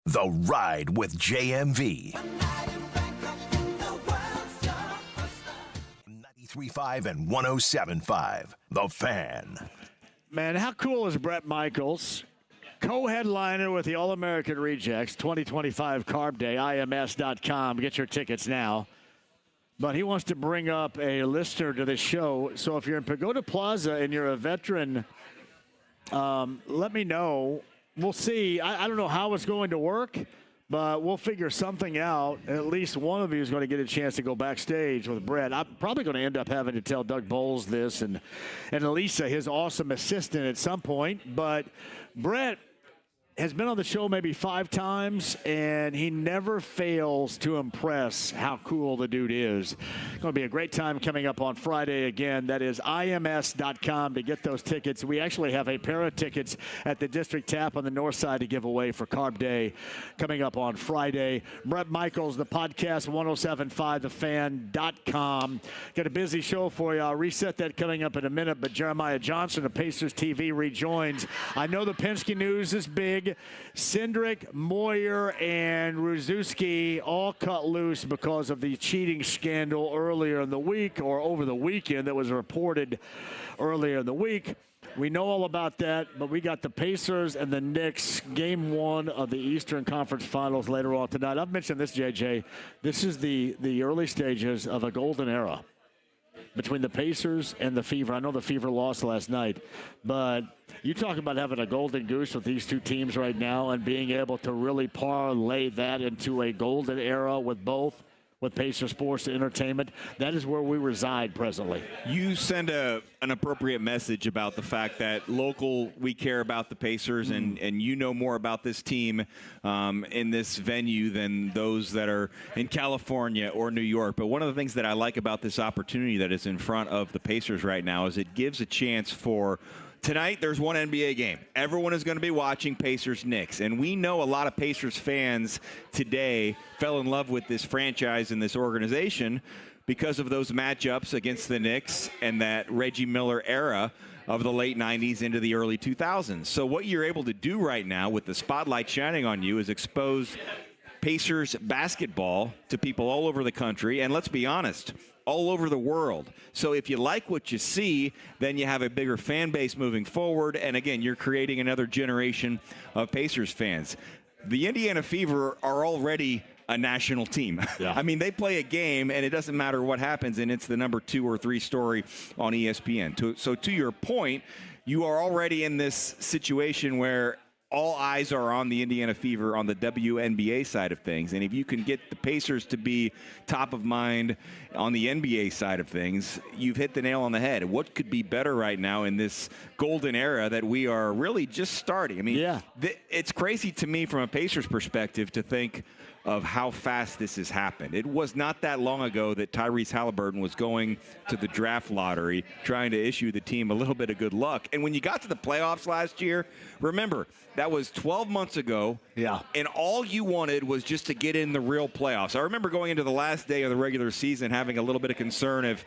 The Ride with JMV. 93.5 and 107.5. The Fan. Man, how cool is Bret Michaels? Co-headliner with the All-American Rejects 2025 Carb Day, IMS.com. Get your tickets now. But he wants to bring up a listener to the show. So if you're in Pagoda Plaza and you're a veteran, let me know. We'll see. I don't know how it's going to work, but we'll figure something out. At least one of you is going to get a chance to go backstage with Bret. I'm probably going to end up having to tell Doug Bowles this and Elisa, his awesome assistant, at some point. But Bret has been on the show maybe 5 times, and he never fails to impress how cool the dude is. It's going to be a great time coming up on Friday again. That is IMS.com to get those tickets. We actually have a pair of tickets at the District Tap on the north side to give away for Carb Day coming up on Friday. Bret Michaels, the podcast, 1075thefan.com. Got a busy show for you. I'll reset that coming up in a minute, but Jeremiah Johnson of Pacers TV rejoins. I know the Penske news is big. Cindric, Moyer, and Ruzewski all cut loose because of the cheating scandal earlier in the week, or over the weekend, that was reported earlier in the week. We know all about that, but we got the Pacers and the Knicks, Game 1 of the Eastern Conference Finals later on tonight. I've mentioned this, JJ. This is the early stages of a golden era. between the Pacers and the Fever. I know the Fever lost last night, but you talk about having a golden goose with these two teams right now and being able to really parlay that into a golden era with both, with Pacers Sports Entertainment. That is where we reside presently. You send an appropriate message about the fact that local, we care about the Pacers, and you know more about this team in this venue than those that are in California or New York. But one of the things that I like about this opportunity that is in front of the Pacers right now is it gives a chance for tonight. There's one NBA game. Everyone is going to be watching Pacers-Knicks. And we know a lot of Pacers fans today fell in love with this franchise and this organization because of those matchups against the Knicks and that Reggie Miller era of the late 90s into the early 2000s. So what you're able to do right now with the spotlight shining on you is expose Pacers basketball to people all over the country. And let's be honest, all over the world. So if you like what you see, then you have a bigger fan base moving forward. And again, you're creating another generation of Pacers fans. The Indiana Fever are already a national team. Yeah. I mean, they play a game, and it doesn't matter what happens, and it's the number 2 or 3 story on ESPN. So to your point, you are already in this situation where all eyes are on the Indiana Fever on the WNBA side of things. And if you can get the Pacers to be top of mind on the NBA side of things, you've hit the nail on the head. What could be better right now in this golden era that we are really just starting? I mean, it's crazy to me from a Pacers perspective to think of how fast this has happened. It was not that long ago that Tyrese Halliburton was going to the draft lottery trying to issue the team a little bit of good luck. And when you got to the playoffs last year, remember, that was 12 months ago. Yeah. And all you wanted was just to get in the real playoffs. I remember going into the last day of the regular season having a little bit of concern if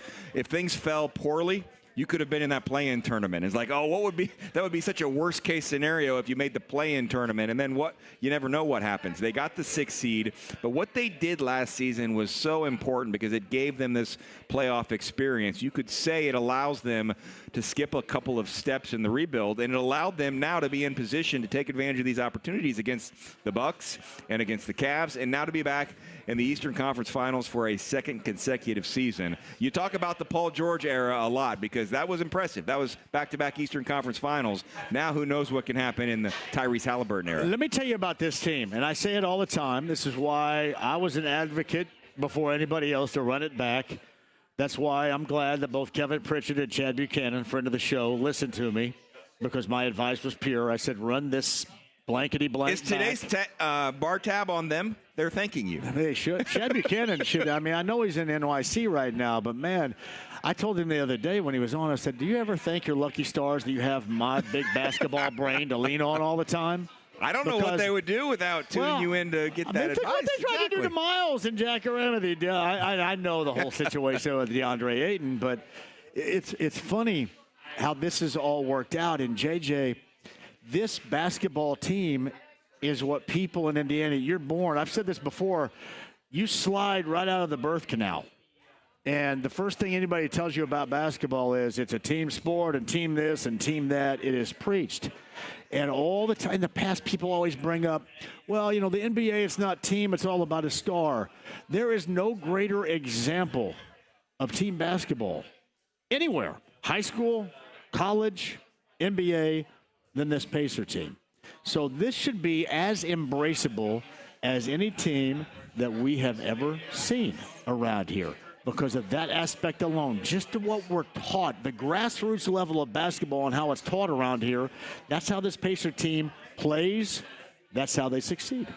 things fell poorly, you could have been in that play-in tournament. It's like, oh, that would be such a worst-case scenario if you made the play-in tournament. And then what? You never know what happens. They got the 6th seed, but what they did last season was so important because it gave them this playoff experience. You could say it allows them to skip a couple of steps in the rebuild, and it allowed them now to be in position to take advantage of these opportunities against the Bucks and against the Cavs, and now to be back in the Eastern Conference Finals for a second consecutive season. You talk about the Paul George era a lot because that was impressive. That was back-to-back Eastern Conference Finals. Now who knows what can happen in the Tyrese Halliburton era. Let me tell you about this team, and I say it all the time. This is why I was an advocate before anybody else to run it back. That's why I'm glad that both Kevin Pritchard and Chad Buchanan, friend of the show, listened to me because my advice was pure. I said, run this blankety-blank. Is today's bar tab on them? They're thanking you. They should. Chad Buchanan should. I mean, I know he's in NYC right now, but, man, I told him the other day when he was on, I said, do you ever thank your lucky stars that you have my big basketball brain to lean on all the time? I don't know what they would do without tuning you in to get that advice. What they tried to do to Miles and Jack Aramedy. I know the whole situation with DeAndre Ayton, but it's funny how this has all worked out. And, JJ, this basketball team is what people in Indiana, you're born. I've said this before. You slide right out of the birth canal. And the first thing anybody tells you about basketball is it's a team sport and team this and team that. It is preached. And all the time in the past, people always bring up, well, you know, the NBA, it's not team, it's all about a star. There is no greater example of team basketball anywhere, high school, college, NBA, than this Pacer team. So this should be as embraceable as any team that we have ever seen around here. Because of that aspect alone, just to what we're taught, the grassroots level of basketball and how it's taught around here, that's how this Pacer team plays. That's how they succeed.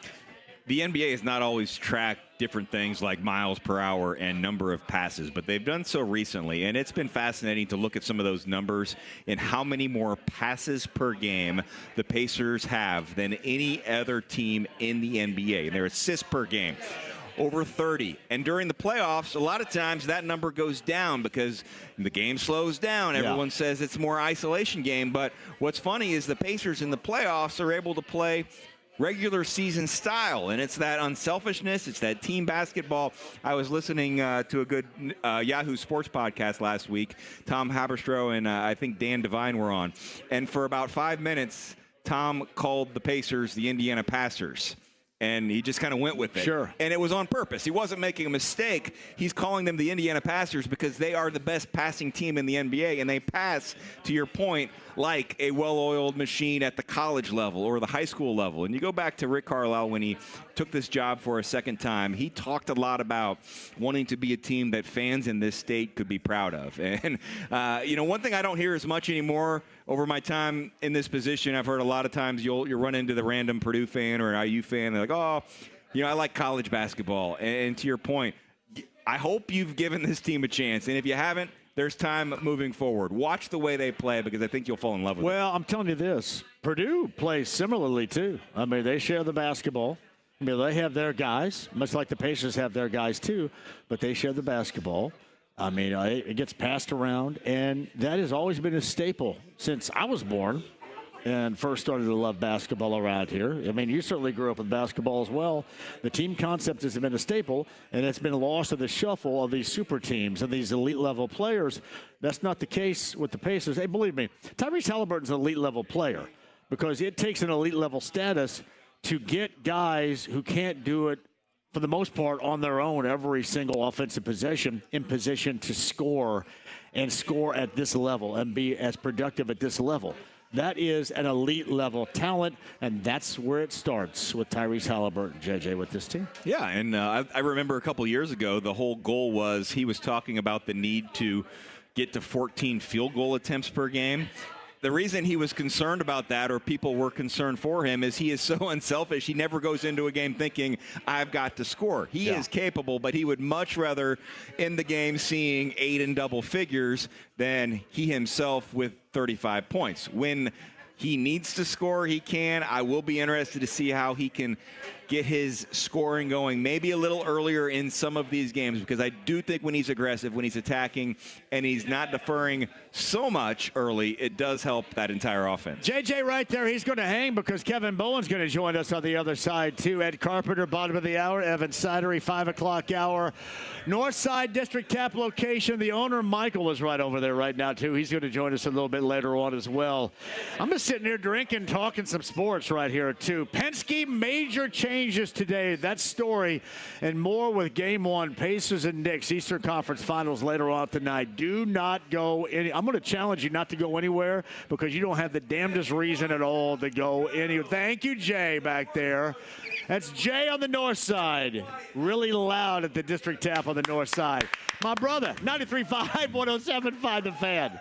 The NBA has not always tracked different things like miles per hour and number of passes, but they've done so recently, and it's been fascinating to look at some of those numbers and how many more passes per game the Pacers have than any other team in the NBA. And their assists per game, over 30. And during the playoffs, a lot of times that number goes down because the game slows down. Everyone says it's more isolation game. But what's funny is the Pacers in the playoffs are able to play regular season style, and it's that unselfishness, it's that team basketball. I was listening to a good Yahoo Sports podcast last week. Tom Haberstroh and I think Dan Devine were on. And for about 5 minutes, Tom called the Pacers the Indiana Passers. and he just kind of went with it. Sure. And it was on purpose. He wasn't making a mistake. He's calling them the Indiana Passers because they are the best passing team in the NBA, and they pass, to your point, like a well-oiled machine at the college level or the high school level. And you go back to Rick Carlisle when he took this job for a second time, he talked a lot about wanting to be a team that fans in this state could be proud of. And, one thing I don't hear as much anymore over my time in this position, I've heard a lot of times you'll run into the random Purdue fan or an IU fan. They're like, oh, I like college basketball. And to your point, I hope you've given this team a chance. And if you haven't, there's time moving forward. Watch the way they play because I think you'll fall in love with it. Well, I'm telling you this. Purdue plays similarly, too. I mean, they share the basketball. I mean, they have their guys, much like the Pacers have their guys, too, but they share the basketball. I mean, it gets passed around, and that has always been a staple since I was born and first started to love basketball around here. I mean, you certainly grew up with basketball as well. The team concept has been a staple, and it's been lost in the shuffle of these super teams and these elite-level players. That's not the case with the Pacers. Hey, believe me, Tyrese Halliburton's an elite-level player because it takes an elite-level status to get guys who can't do it for the most part on their own every single offensive possession in position to score and score at this level and be as productive at this level. That is an elite level talent, and that's where it starts with Tyrese Halliburton, JJ, with this team. Yeah, and I remember a couple years ago, the whole goal was he was talking about the need to get to 14 field goal attempts per game. The reason he was concerned about that, or people were concerned for him, is he is so unselfish. He never goes into a game thinking, I've got to score. He is capable, but he would much rather end the game seeing 8 in double figures than he himself with 35 points. When he needs to score, he can. I will be interested to see how he can get his scoring going maybe a little earlier in some of these games, because I do think when he's aggressive, when he's attacking, and he's not deferring so much early, it does help that entire offense. JJ right there, he's going to hang because Kevin Bowen's going to join us on the other side too. Ed Carpenter, bottom of the hour. Evan Sidery, 5 o'clock hour. North Side District Tap location. The owner, Michael, is right over there right now too. He's going to join us a little bit later on as well. I'm just sitting here drinking, talking some sports right here too. Penske, major changes today. That story and more with Game 1, Pacers and Knicks, Eastern Conference Finals later on tonight. Do not go any. I'm going to challenge you not to go anywhere because you don't have the damnedest reason at all to go anywhere. Thank you, Jay, back there. That's Jay on the north side. Really loud at the District Tap on the north side. My brother, 93.5, 107.5 The Fan.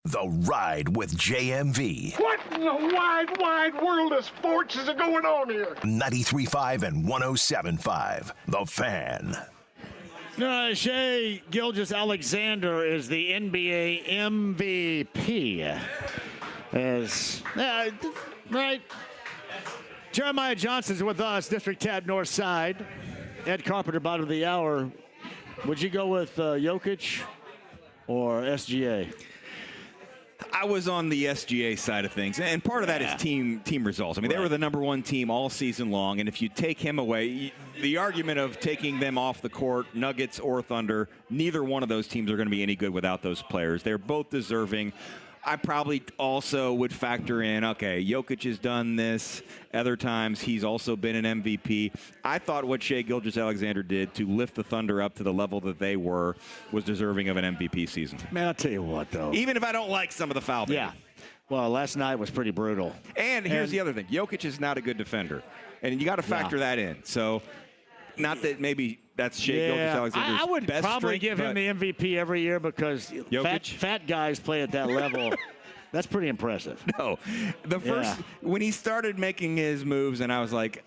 The Ride with JMV. What in the wide, wide world of sports is going on here? 93.5 and 107.5. The Fan. Shai Gilgeous-Alexander is the NBA MVP. Right. Jeremiah Johnson's with us, District Tab North Side. Ed Carpenter, bottom of the hour. Would you go with Jokic or SGA? I was on the SGA side of things, and part of that is team results. I mean, they were the number one team all season long, and if you take him away, the argument of taking them off the court, Nuggets or Thunder, neither one of those teams are going to be any good without those players. They're both deserving. I probably also would factor in, okay, Jokic has done this. Other times he's also been an MVP. I thought what Shai Gilgeous-Alexander did to lift the Thunder up to the level that they were was deserving of an MVP season. Man, I'll tell you what, though. Even if I don't like some of the foul. Yeah. Well, last night was pretty brutal. And here's the other thing. Jokic is not a good defender. And you got to factor that in. So not that maybe that's Shai Gilgeous-Alexander's I would best probably strength, give him the MVP every year because fat guys play at that level. That's pretty impressive. No. When he started making his moves, and I was like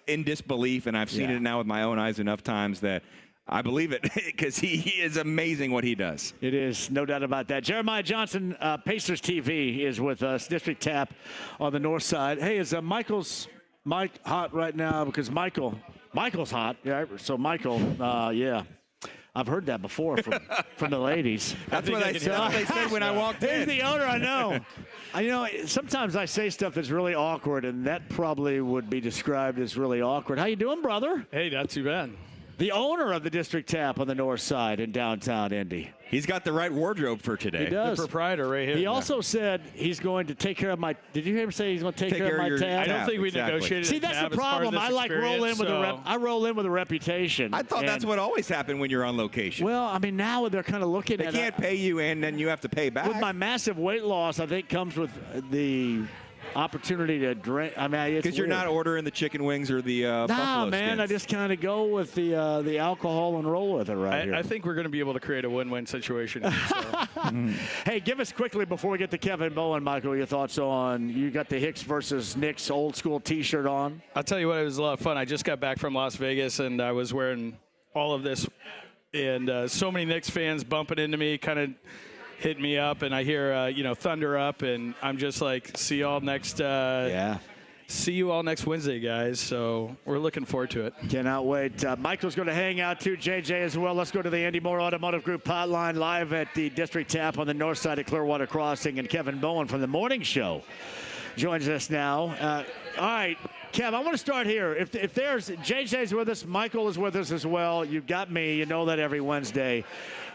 in disbelief, and I've seen it now with my own eyes enough times that I believe it because he is amazing what he does. It is, no doubt about that. Jeremiah Johnson, Pacers TV, is with us. District Tap on the north side. Hey, is Mike hot right now? Because Michael's hot. Yeah, so Michael, I've heard that before from the ladies. That's what they said when I walked in. He's the owner, I know. Sometimes I say stuff that's really awkward, and that probably would be described as really awkward. How you doing, brother? Hey, not too bad. The owner of the District Tap on the north side in downtown Indy. He's got the right wardrobe for today. He does. The proprietor right here. He also said he's going to take care of my. Did you hear him say he's going to take care of my tab? I don't think we negotiated. See, that's the problem. I roll in with a reputation. I thought that's what always happened when you're on location. Well, I mean, now they're kind of looking at. They can't pay you, and then you have to pay back. With my massive weight loss, I think comes with the opportunity to drink. I mean, because you're not ordering the chicken wings or the buffalo man. skins. I just kind of go with the alcohol and roll with it here. I think we're going to be able to create a win-win situation. So. Hey, give us quickly before we get to Kevin Bowen, Michael, your thoughts on you got the Hicks versus Knicks old school T-shirt on. I'll tell you what, it was a lot of fun. I just got back from Las Vegas and I was wearing all of this, and so many Knicks fans bumping into me, kind of hit me up, and I hear Thunder up, and I'm just like, see you all next Wednesday, guys. So we're looking forward to it. Cannot wait. Michael's going to hang out too, JJ as well. Let's go to the Andy Moore Automotive Group hotline live at the District Tap on the north side of Clearwater Crossing, and Kevin Bowen from the morning show joins us now. All right, Kev, I want to start here. If there's JJ's with us, Michael is with us as well. You've got me. You know that every Wednesday.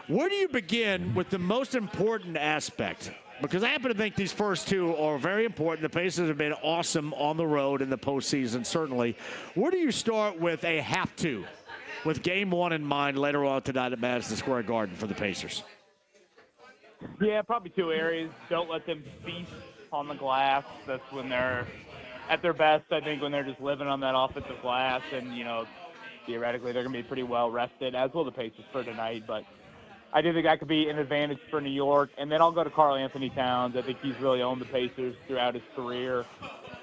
Where do you begin with the most important aspect? Because I happen to think these first two are very important. The Pacers have been awesome on the road in the postseason, certainly. Where do you start with a have to, with game one in mind later on tonight at Madison Square Garden for the Pacers? Yeah, probably two areas. Don't let them feast on the glass. That's when they're at their best, I think, when they're just living on that offensive glass. And, theoretically, they're going to be pretty well rested, as will the Pacers for tonight. But I do think that could be an advantage for New York. And then I'll go to Karl Anthony Towns. I think he's really owned the Pacers throughout his career.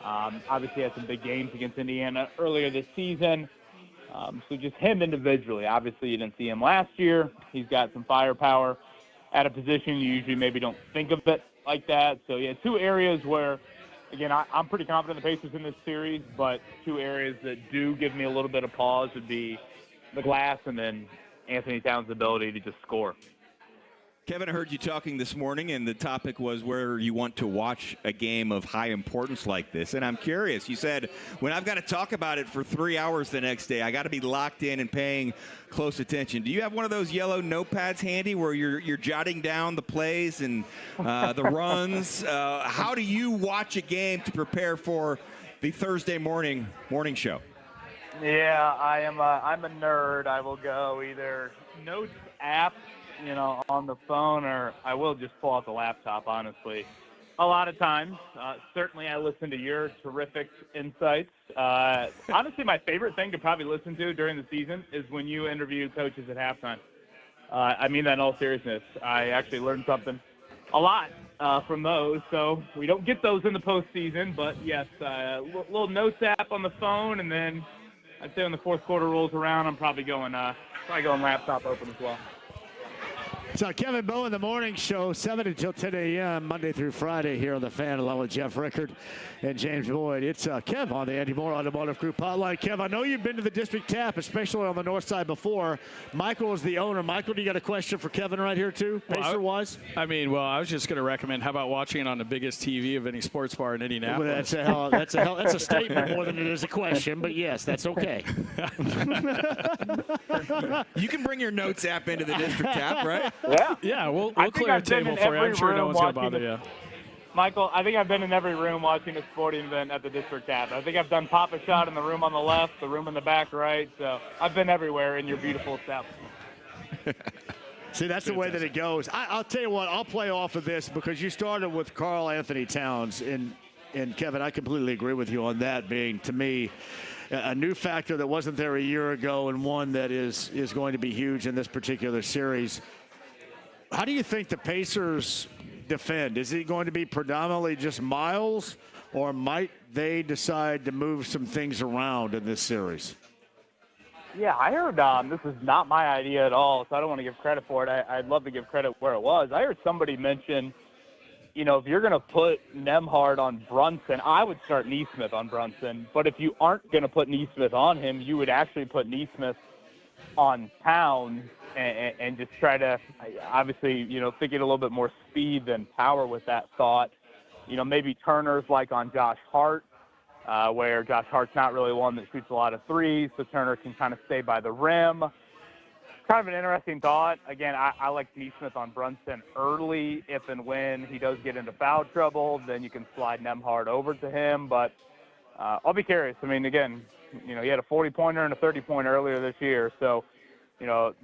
Obviously had some big games against Indiana earlier this season. So just him individually. Obviously, you didn't see him last year. He's got some firepower at a position you usually maybe don't think of it like that. So, yeah, two areas where, again, I'm pretty confident the Pacers in this series, but two areas that do give me a little bit of pause would be the glass and then Anthony Towns' ability to just score. Kevin, I heard you talking this morning, and the topic was where you want to watch a game of high importance like this. And I'm curious. You said, when I've got to talk about it for 3 hours the next day, I got to be locked in and paying close attention. Do you have one of those yellow notepads handy where you're jotting down the plays and the runs? How do you watch a game to prepare for the Thursday morning show? Yeah, I'm a nerd. I will go either notes app, on the phone, or I will just pull out the laptop, honestly. A lot of times. Certainly I listen to your terrific insights. Honestly, my favorite thing to probably listen to during the season is when you interview coaches at halftime. I mean that in all seriousness. I actually learned something a lot from those. So we don't get those in the postseason. But, yes, a little notes app on the phone, and then I'd say when the fourth quarter rolls around, I'm probably going laptop open as well. So Kevin Bowen, the morning show, 7 until 10 a.m., Monday through Friday here on The Fan, along with Jeff Rickard and James Boyd. It's Kev on the Andy Moore Automotive Group hotline. Kev, I know you've been to the District Tap, especially on the north side before. Michael is the owner. Michael, do you got a question for Kevin right here, too, Pacer-wise? I was just going to recommend, how about watching it on the biggest TV of any sports bar in Indianapolis? Well, that's a statement more than it is a question, but yes, that's okay. You can bring your notes app into the District Tap, right? Yeah, we'll clear a table for you. I'm sure no one's going to bother you. Michael, I think I've been in every room watching a sporting event at the District Tap. I think I've done Pop-A-Shot in the room on the left, the room in the back right. So I've been everywhere in your beautiful South. See, that's the way that it goes. I'll tell you what, I'll play off of this because you started with Karl Anthony Towns. And Kevin, I completely agree with you on that being, to me, a new factor that wasn't there a year ago and one that is going to be huge in this particular series. How do you think the Pacers defend? Is it going to be predominantly just Miles, or might they decide to move some things around in this series? Yeah, I heard this is not my idea at all, so I don't want to give credit for it. I'd love to give credit where it was. I heard somebody mention, if you're going to put Nembhard on Brunson, I would start Nesmith on Brunson. But if you aren't going to put Nesmith on him, you would actually put Nesmith on Towns and just try to, obviously, thinking a little bit more speed than power with that thought. Maybe Turner's like on Josh Hart, where Josh Hart's not really one that shoots a lot of threes, so Turner can kind of stay by the rim. Kind of an interesting thought. Again, I like Nesmith on Brunson early. If and when he does get into foul trouble, then you can slide Nembhard over to him. But I'll be curious. I mean, again, he had a 40-pointer and a 30-pointer earlier this year. So,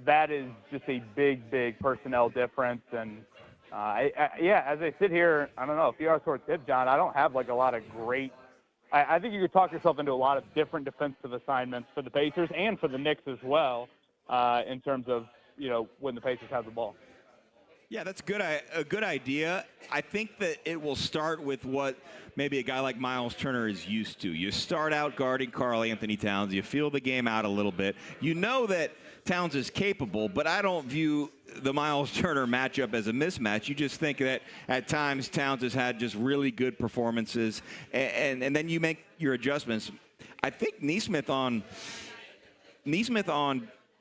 that is just a big, big personnel difference. And, as I sit here, I don't know, a few hours towards tip, John, I don't have, a lot of great – I think you could talk yourself into a lot of different defensive assignments for the Pacers and for the Knicks as well. In terms of, when the Pacers have the ball. Yeah, that's a good idea. I think that it will start with what maybe a guy like Miles Turner is used to. You start out guarding Karl Anthony Towns. You feel the game out a little bit. You know that Towns is capable, but I don't view the Miles Turner matchup as a mismatch. You just think that at times Towns has had just really good performances, and then you make your adjustments. I think Nesmith on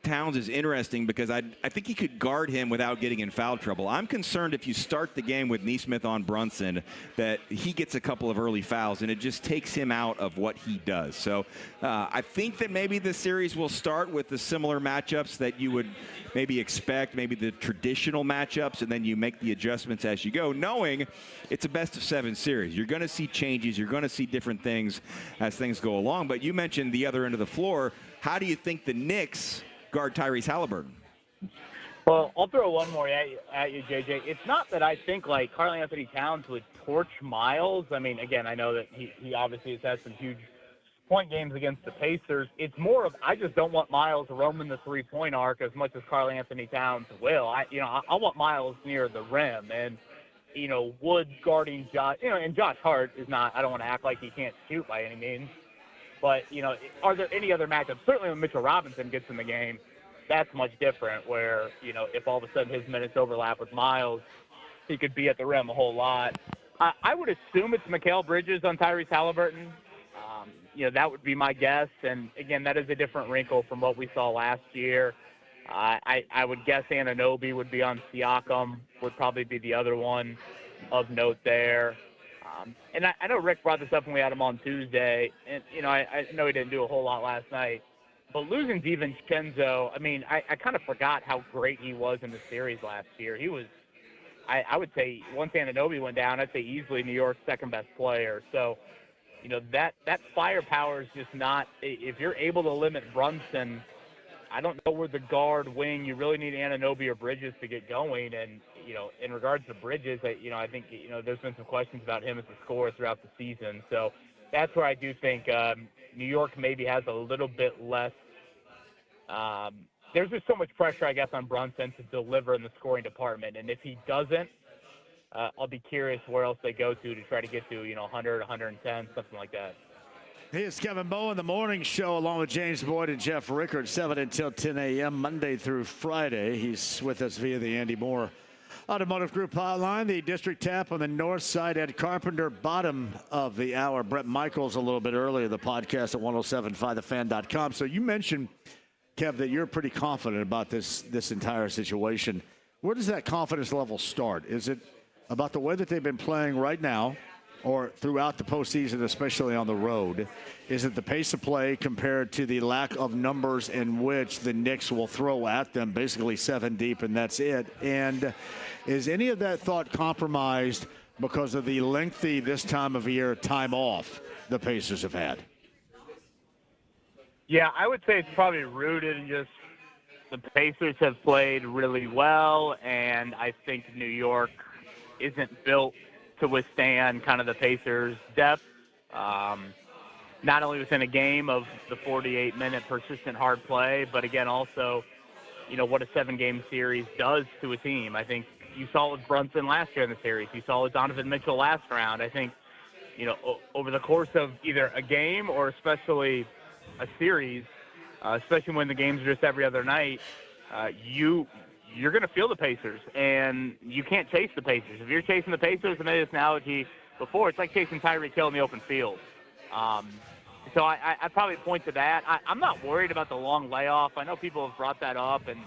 Towns is interesting because I think he could guard him without getting in foul trouble. I'm concerned if you start the game with Nesmith on Brunson that he gets a couple of early fouls and it just takes him out of what he does. So I think that maybe the series will start with the similar matchups that you would maybe expect, maybe the traditional matchups, and then you make the adjustments as you go, knowing it's a best-of-7 series. You're going to see changes. You're going to see different things as things go along. But you mentioned the other end of the floor. How do you think the Knicks guard Tyrese Halliburton? Well, I'll throw one more at you, JJ. It's not that I think Karl Anthony Towns would torch Miles. I mean, again, I know that he obviously has had some huge point games against the Pacers. It's more of I just don't want Miles roaming the three-point arc as much as Karl Anthony Towns will. I want Miles near the rim, and Wood guarding Josh. And Josh Hart is not. I don't want to act like he can't shoot by any means. But, are there any other matchups? Certainly when Mitchell Robinson gets in the game, that's much different where, if all of a sudden his minutes overlap with Miles, he could be at the rim a whole lot. I would assume it's Mikal Bridges on Tyrese Halliburton. That would be my guess. And, again, that is a different wrinkle from what we saw last year. I would guess Anunoby would be on Siakam, would probably be the other one of note there. And I know Rick brought this up when we had him on Tuesday, and, I know he didn't do a whole lot last night. But losing DiVincenzo, I mean, I kind of forgot how great he was in the series last year. He was, I would say, once Anunoby went down, I'd say easily New York's second-best player. So, that firepower is just not – if you're able to limit Brunson, I don't know where the guard wing, you really need Anunoby or Bridges to get going. And, in regards to Bridges, I think, there's been some questions about him as a scorer throughout the season. So that's where I do think New York maybe has a little bit less there's just so much pressure, I guess, on Brunson to deliver in the scoring department. And if he doesn't, I'll be curious where else they go to try to get to, 100, 110, something like that. Here's Kevin Bowen, the morning show, along with James Boyd and Jeff Rickard, 7 until 10 a.m., Monday through Friday. He's with us via the Andy Moore Automotive Group hotline. The district tap on the north side, Ed Carpenter, bottom of the hour. Bret Michaels a little bit earlier, the podcast at 1075thefan.com. So you mentioned, Kev, that you're pretty confident about this entire situation. Where does that confidence level start? Is it about the way that they've been playing right now, or throughout the postseason, especially on the road? Is it the pace of play compared to the lack of numbers in which the Knicks will throw at them, basically 7 deep, and that's it? And is any of that thought compromised because of the lengthy, this time of year, time off the Pacers have had? Yeah, I would say it's probably rooted in just the Pacers have played really well, and I think New York isn't built to withstand kind of the Pacers' depth, not only within a game of the 48-minute persistent hard play, but again also, what a 7-game series does to a team. I think you saw it with Brunson last year in the series. You saw it with Donovan Mitchell last round. I think, over the course of either a game or especially a series, especially when the games are just every other night, you're going to feel the Pacers, and you can't chase the Pacers. If you're chasing the Pacers, I made this analogy before, it's like chasing Tyreek Hill in the open field. So I'd probably point to that. I'm not worried about the long layoff. I know people have brought that up, and,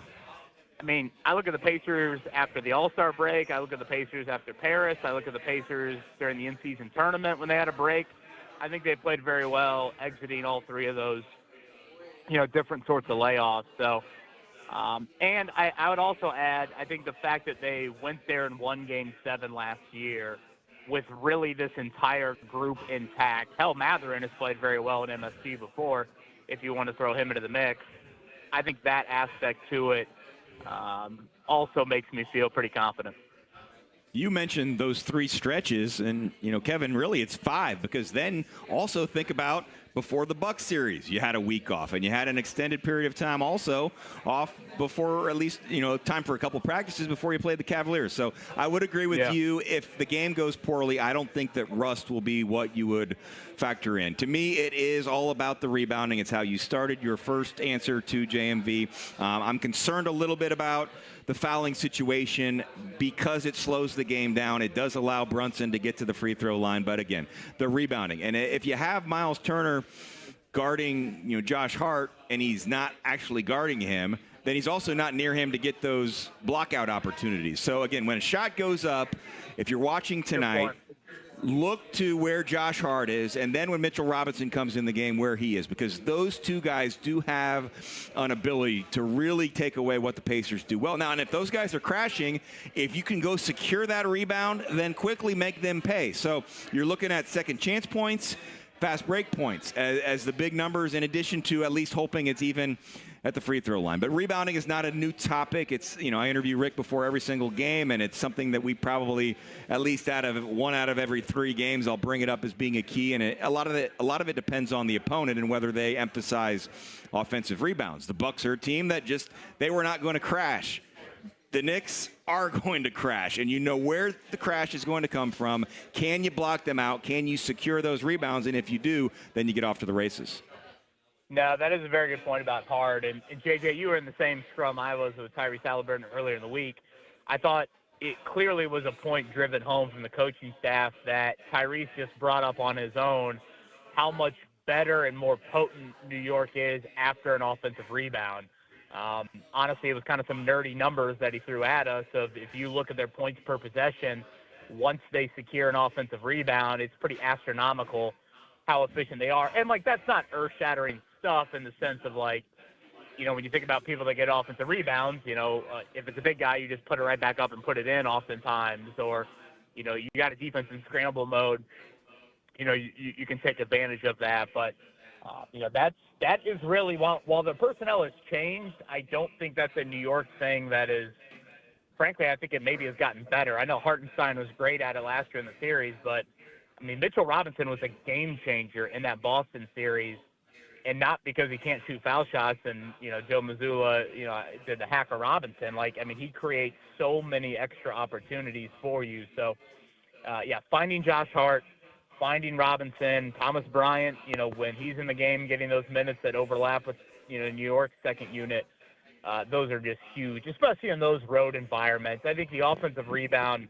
I look at the Pacers after the All-Star break. I look at the Pacers after Paris. I look at the Pacers during the in-season tournament when they had a break. I think they played very well exiting all three of those, different sorts of layoffs. So, and I would also add, I think the fact that they went there and won Game 7 last year with really this entire group intact. Hell, Matherin has played very well in MSG before, if you want to throw him into the mix. I think that aspect to it also makes me feel pretty confident. You mentioned those 3 stretches, and, Kevin, really it's 5, because then also think about before the Bucks series, you had a week off, and you had an extended period of time also off before, at least, time for a couple practices before you played the Cavaliers. So I would agree with you. If the game goes poorly, I don't think that rust will be what you would factor in. To me, it is all about the rebounding. It's how you started your first answer to JMV. I'm concerned a little bit about the fouling situation because it slows the game down. It does allow Brunson to get to the free throw line, but again, the rebounding. And if you have Miles Turner guarding, Josh Hart, and he's not actually guarding him, then he's also not near him to get those blockout opportunities. So again, when a shot goes up, if you're watching tonight, look to where Josh Hart is, and then when Mitchell Robinson comes in the game, where he is, because those two guys do have an ability to really take away what the Pacers do well. Now, and if those guys are crashing, if you can go secure that rebound, then quickly make them pay. So you're looking at second chance points, fast break points as the big numbers, in addition to at least hoping it's even at the free throw line. But rebounding is not a new topic. It's, I interview Rick before every single game, and it's something that we probably, at least one out of every 3 games, I'll bring it up as being a key. And a lot of it depends on the opponent and whether they emphasize offensive rebounds. The Bucks are a team that they were not going to crash. The Knicks are going to crash, and you know where the crash is going to come from. Can you block them out? Can you secure those rebounds? And if you do, then you get off to the races. No, that is a very good point about Hard. And JJ, you were in the same scrum I was with Tyrese Halliburton earlier in the week. I thought it clearly was a point driven home from the coaching staff that Tyrese just brought up on his own how much better and more potent New York is after an offensive rebound. Honestly, it was kind of some nerdy numbers that he threw at us. So if you look at their points per possession, once they secure an offensive rebound, it's pretty astronomical how efficient they are. And, that's not earth-shattering stuff in the sense of, when you think about people that get offensive rebounds, if it's a big guy, you just put it right back up and put it in oftentimes. Or, you got a defense in scramble mode, you can take advantage of that. But, that is really, while the personnel has changed, I don't think that's a New York thing that is, frankly, I think it maybe has gotten better. I know Hartenstein was great at it last year in the series, but, Mitchell Robinson was a game changer in that Boston series. and not because he can't shoot foul shots and, Joe Mazzulla, did the Hacker Robinson. He creates so many extra opportunities for you. So, finding Josh Hart, finding Robinson, Thomas Bryant, when he's in the game, getting those minutes that overlap with, New York's second unit, those are just huge, especially in those road environments. I think the offensive rebound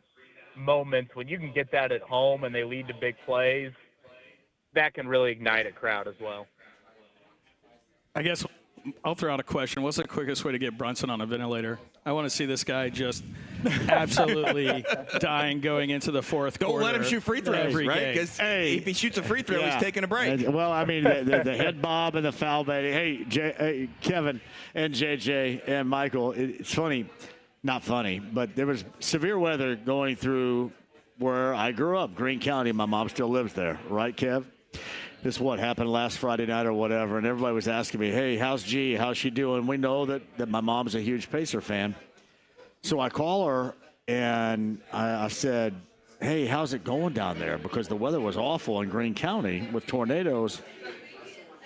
moments, when you can get that at home and they lead to big plays, that can really ignite a crowd as well. I guess I'll throw out a question. What's the quickest way to get Brunson on a ventilator? I want to see this guy just absolutely dying going into the fourth quarter. Don't let him shoot free throws, right? Because if he shoots a free throw, he's taking a break. The head bob and the foul baiting. Hey, Kevin and JJ and Michael, it's funny. Not funny, but there was severe weather going through where I grew up, Greene County. My mom still lives there, right, Kev? This what happened last Friday night or whatever, and everybody was asking me, hey, how's G? How's she doing? We know that my mom's a huge Pacer fan. So I call her, and I said, hey, how's it going down there? Because the weather was awful in Greene County with tornadoes.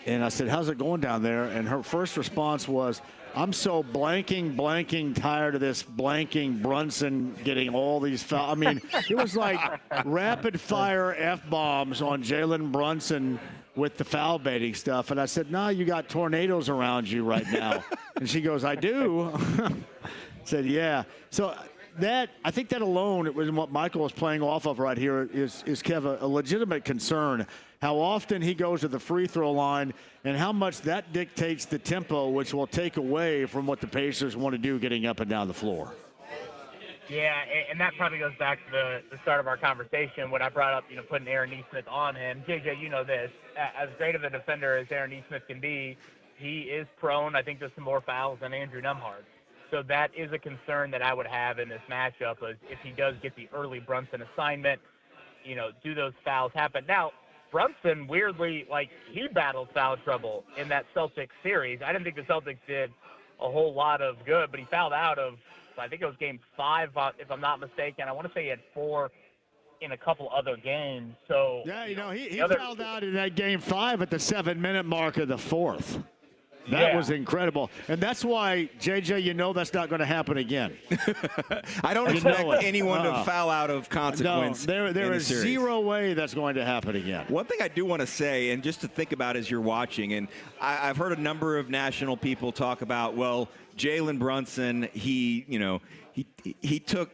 And I said, how's it going down there? And her first response was, I'm so blanking tired of this blanking Brunson getting all these fouls. It was like rapid-fire F-bombs on Jalen Brunson with the foul baiting stuff. And I said, no, you got tornadoes around you right now. And she goes, I do. I said, yeah. So I think that alone, it was what Michael is playing off of right here, is Kev, a legitimate concern. How often he goes to the free throw line and how much that dictates the tempo, which will take away from what the Pacers want to do getting up and down the floor. Yeah, and that probably goes back to the start of our conversation when I brought up, putting Aaron Nesmith on him. JJ, you know this. As great of a defender as Aaron Nesmith can be, he is prone, I think, to some more fouls than Andrew Nembhard. So that is a concern that I would have in this matchup, is if he does get the early Brunson assignment, do those fouls happen? Now, Brunson, weirdly, he battled foul trouble in that Celtics series. I didn't think the Celtics did a whole lot of good, but he fouled out of, I think it was game 5, if I'm not mistaken. I want to say he had 4 in a couple other games. So yeah, he fouled out in that game 5 at the 7-minute mark of the fourth. That was incredible. And that's why, JJ, that's not going to happen again. I don't expect anyone to foul out of consequence. No, there is zero way that's going to happen again. One thing I do want to say, and just to think about as you're watching, and I've heard a number of national people talk about, well, Jalen Brunson, he took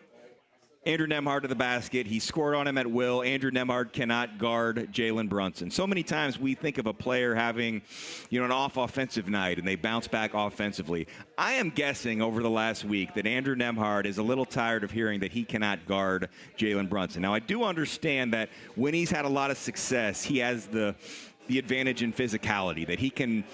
Andrew Nembhard to the basket. He scored on him at will. Andrew Nembhard cannot guard Jalen Brunson. So many times we think of a player having, an off offensive night and they bounce back offensively. I am guessing over the last week that Andrew Nembhard is a little tired of hearing that he cannot guard Jalen Brunson. Now, I do understand that when he's had a lot of success, he has the advantage in physicality, that he can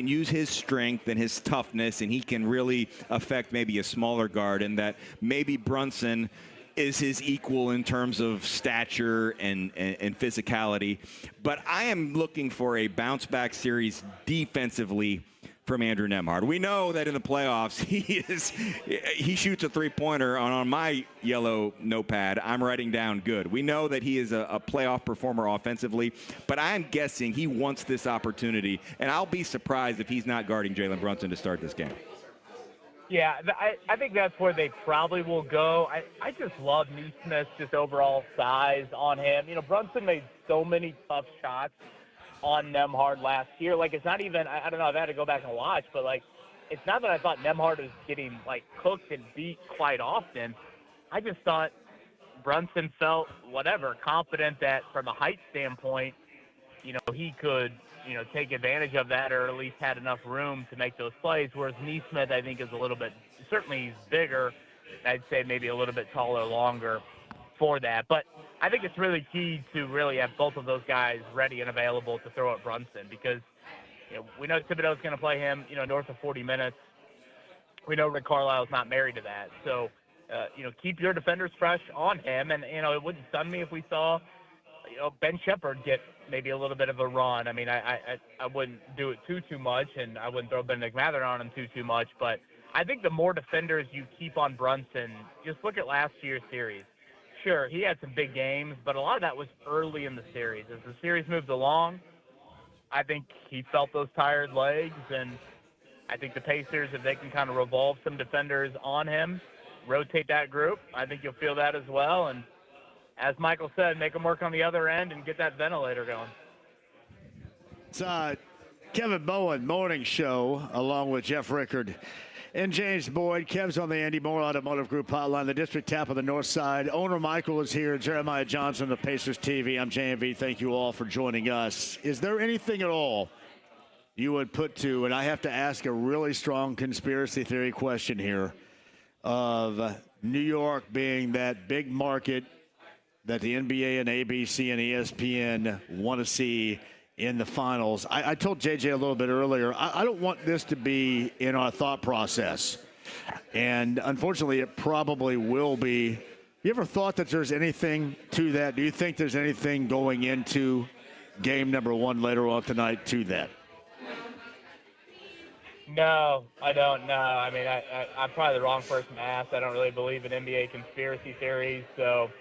use his strength and his toughness, and he can really affect maybe a smaller guard, and that maybe Brunson is his equal in terms of stature and physicality. But I am looking for a bounce-back series defensively from Andrew Nembhard. We know that in the playoffs, he shoots a three-pointer on my yellow notepad. I'm writing down good. We know that he is a playoff performer offensively, but I'm guessing he wants this opportunity, and I'll be surprised if he's not guarding Jalen Brunson to start this game. Yeah, I think that's where they probably will go. I just love Nesmith's just overall size on him. Brunson made so many tough shots on Nembhard last year. It's not even, I don't know, I've had to go back and watch, but, it's not that I thought Nembhard was getting, cooked and beat quite often. I just thought Brunson felt, confident that from a height standpoint, he could, take advantage of that, or at least had enough room to make those plays, whereas Nesmith, I think, is a little bit, certainly he's bigger. I'd say maybe a little bit taller, longer for that. But I think it's really key to really have both of those guys ready and available to throw at Brunson, because we know Thibodeau's going to play him, north of 40 minutes. We know Rick Carlisle's not married to that. So, keep your defenders fresh on him. And, it wouldn't stun me if we saw, Ben Shepherd get maybe a little bit of a run. I wouldn't do it too much, and I wouldn't throw Benedict Mather on him too much. But I think the more defenders you keep on Brunson, just look at last year's series. Sure, he had some big games, but a lot of that was early in the series. As the series moved along, I think he felt those tired legs, and I think the Pacers, if they can kind of revolve some defenders on him, rotate that group, I think you'll feel that as well. And as Michael said, make them work on the other end and get that ventilator going. It's Kevin Bowen morning show along with Jeff Rickard and James Boyd. Kev's on the Andy Moore Automotive Group hotline, the district tap of the north side. Owner Michael is here. Jeremiah Johnson of Pacers TV. I'm JMV. Thank you all for joining us. Is there anything at all you would put to, and I have to ask a really strong conspiracy theory question here, of New York being that big market that the NBA and ABC and ESPN want to see in the finals? I told JJ a little bit earlier, I don't want this to be in our thought process. And unfortunately, it probably will be. You ever thought that there's anything to that? Do you think there's anything going into game number one later on tonight to that? No, I don't know. I mean, I'm probably the wrong person to ask. I don't really believe in NBA conspiracy theories. So,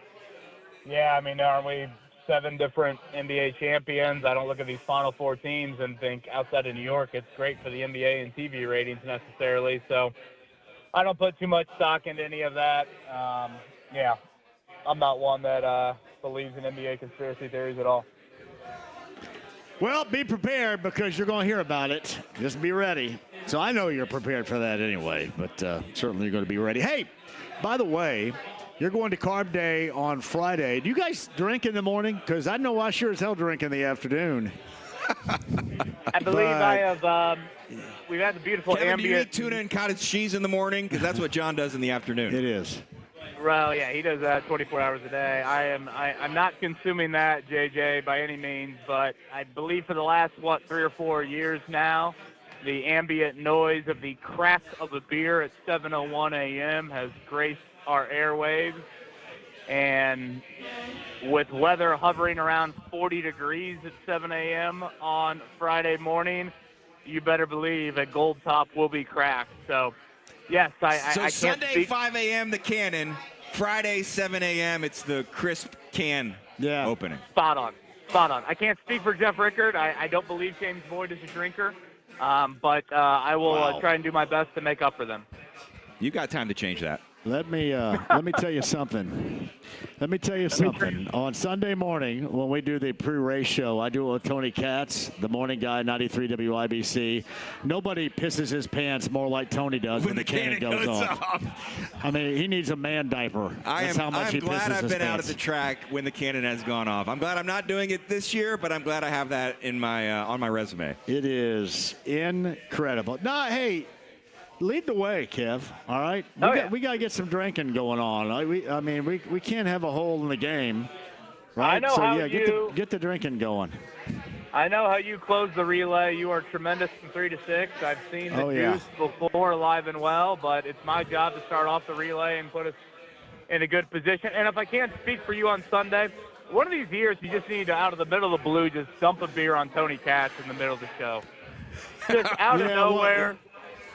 yeah, I mean, aren't we 7 different NBA champions? I don't look at these Final Four teams and think outside of New York it's great for the NBA and TV ratings necessarily. So I don't put too much stock into any of that. Yeah, I'm not one that believes in NBA conspiracy theories at all. Well, be prepared because you're going to hear about it. Just be ready. So I know you're prepared for that anyway, but certainly you're going to be ready. Hey, by the way, you're going to Carb Day on Friday. Do you guys drink in the morning? Because I know I sure as hell drink in the afternoon. I believe I have. We've had the beautiful Kevin, ambient. do you eat tuna and cottage cheese in the morning? Because that's what John does in the afternoon. It is. Well, yeah, he does that 24 hours a day. I'm not consuming that, JJ, by any means, but I believe for the last, 3 or 4 years now, the ambient noise of the crack of a beer at 7:01 a.m. has graced our airwaves. And with weather hovering around 40 degrees at 7 a.m. on Friday morning, you better believe a gold top will be cracked. So, yes, I can't Sunday, speak. 5 a.m., the cannon. Friday, 7 a.m., it's the crisp can opening. Spot on. I can't speak for Jeff Rickard. I don't believe James Boyd is a drinker, but I will try and do my best to make up for them. You got time to change that. Let me tell you something. On Sunday morning, when we do the pre-race show, I do it with Tony Katz, the morning guy, 93 WIBC. Nobody pisses his pants more like Tony does when the cannon goes off. I mean, he needs a man diaper. That's how much he pisses his pants. I'm glad I've been out at the track when the cannon has gone off. I'm glad I'm not doing it this year, but I'm glad I have that in my on my resume. It is incredible. No, hey. Lead the way, Kev. All right, we got to get some drinking going on. We can't have a hole in the game, right? I know how get the drinking going. I know how you close the relay. You are tremendous from 3 to 6. I've seen the deuce before, live and well. But it's my job to start off the relay and put us in a good position. And if I can't speak for you on Sunday, one of these years you just need to, out of the middle of the blue, just dump a beer on Tony Katz in the middle of the show, just out of nowhere.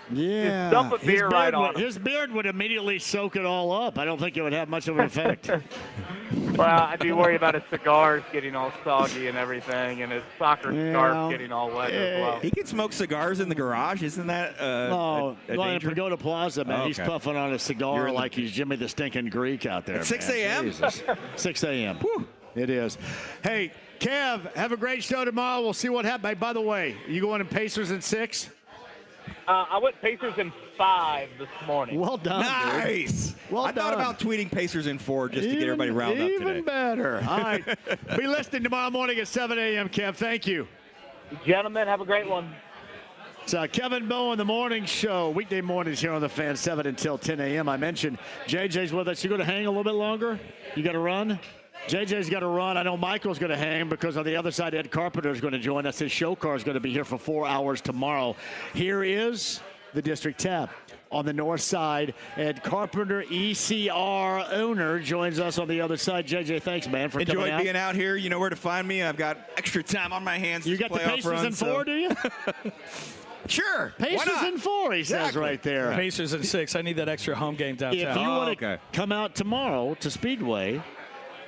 Yeah, just dump a beer right on him. His beard would immediately soak it all up. I don't think it would have much of an effect. Well, I'd be worried about his cigars getting all soggy and everything, and his soccer scarf getting all wet as well. He can smoke cigars in the garage. Isn't that a danger? Pagoda Plaza, man. He's puffing on a cigar like he's Jimmy the Stinking Greek out there. At 6 a.m.? 6 a.m. It is. Hey, Kev, have a great show tomorrow. We'll see what happens. Hey, by the way, you going in Pacers in 6? I went Pacers in 5 this morning. Well done. Nice. Well I thought about tweeting Pacers in 4 just to get everybody riled up today. Even better. All right. Be listening tomorrow morning at 7 a.m., Kev. Thank you. Gentlemen, have a great one. It's Kevin Bowen, the morning show. Weekday mornings here on the Fan, 7 until 10 a.m. I mentioned JJ's with us. You going to hang a little bit longer? You got to run? JJ's got to run. I know Michael's going to hang because on the other side, Ed Carpenter is going to join us. His show car is going to be here for 4 hours tomorrow. Here is the District Tap. On the north side, Ed Carpenter, ECR owner, joins us on the other side. JJ, thanks, man, for coming out. Enjoy being out here. You know where to find me. I've got extra time on my hands. You got the Pacers in 4, do you? Sure. Pacers in 4, he says right there. Pacers in 6. I need that extra home game downtown. If you want to come out tomorrow to Speedway,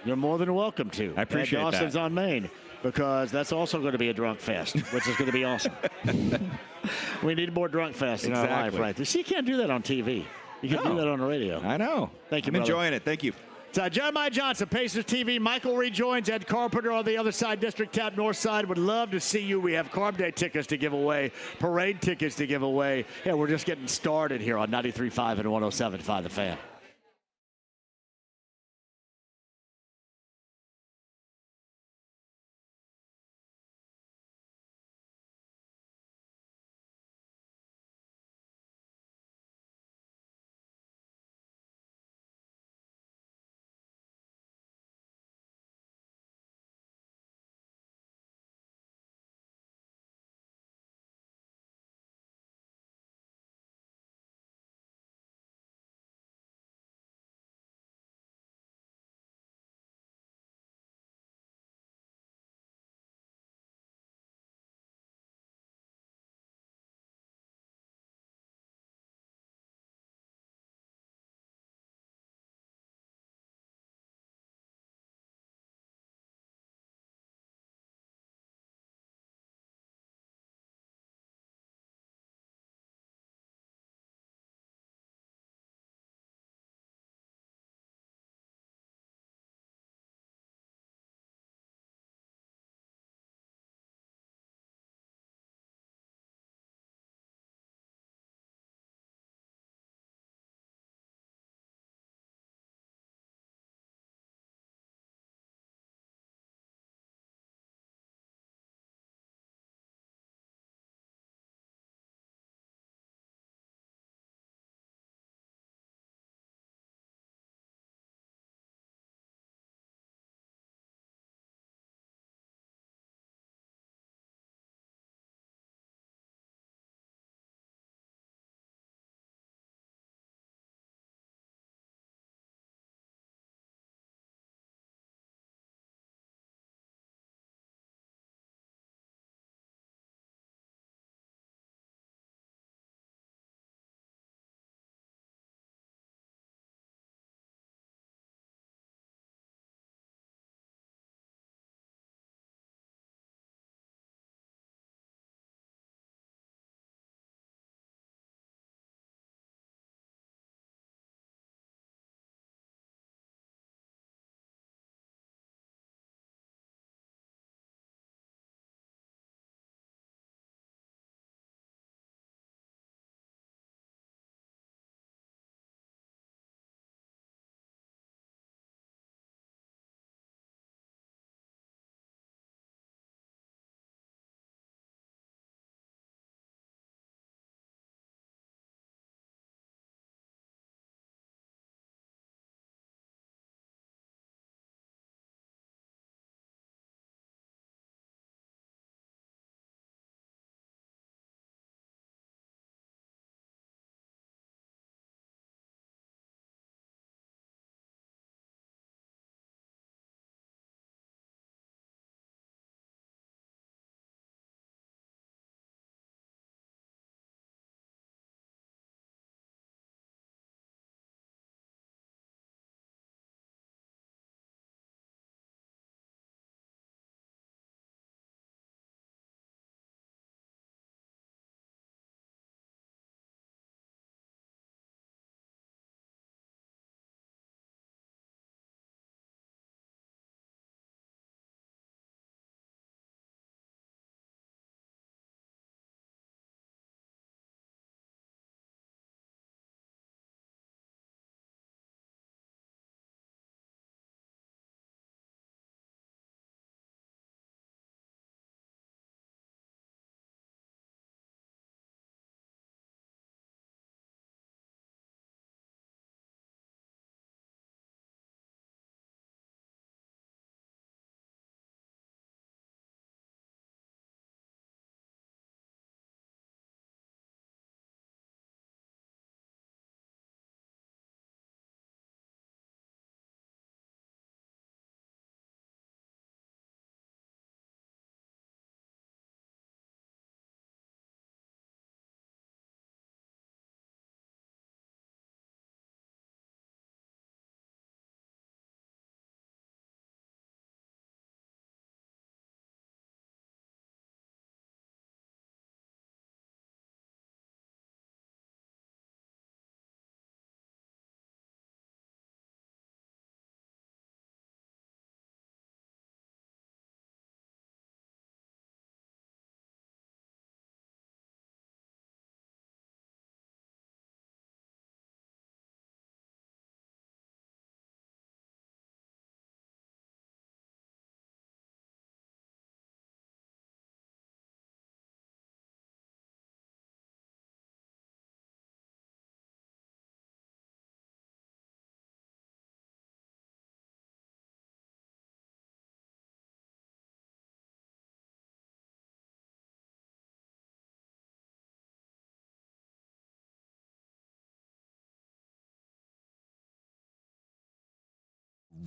you're more than welcome to. I appreciate Dawson's that. on Main. because that's also going to be a drunk fest, which is going to be awesome. We need more drunk fests in our life right there. See, you can't do that on TV. You can do that on the radio. I know. Thank you, I'm enjoying it. Thank you. Jeremiah Johnson, Pacers TV. Michael rejoins. Ed Carpenter on the other side, District Tap North Side. Would love to see you. We have Carb Day tickets to give away, parade tickets to give away. Yeah, we're just getting started here on 93.5 and 107.5 The Fan.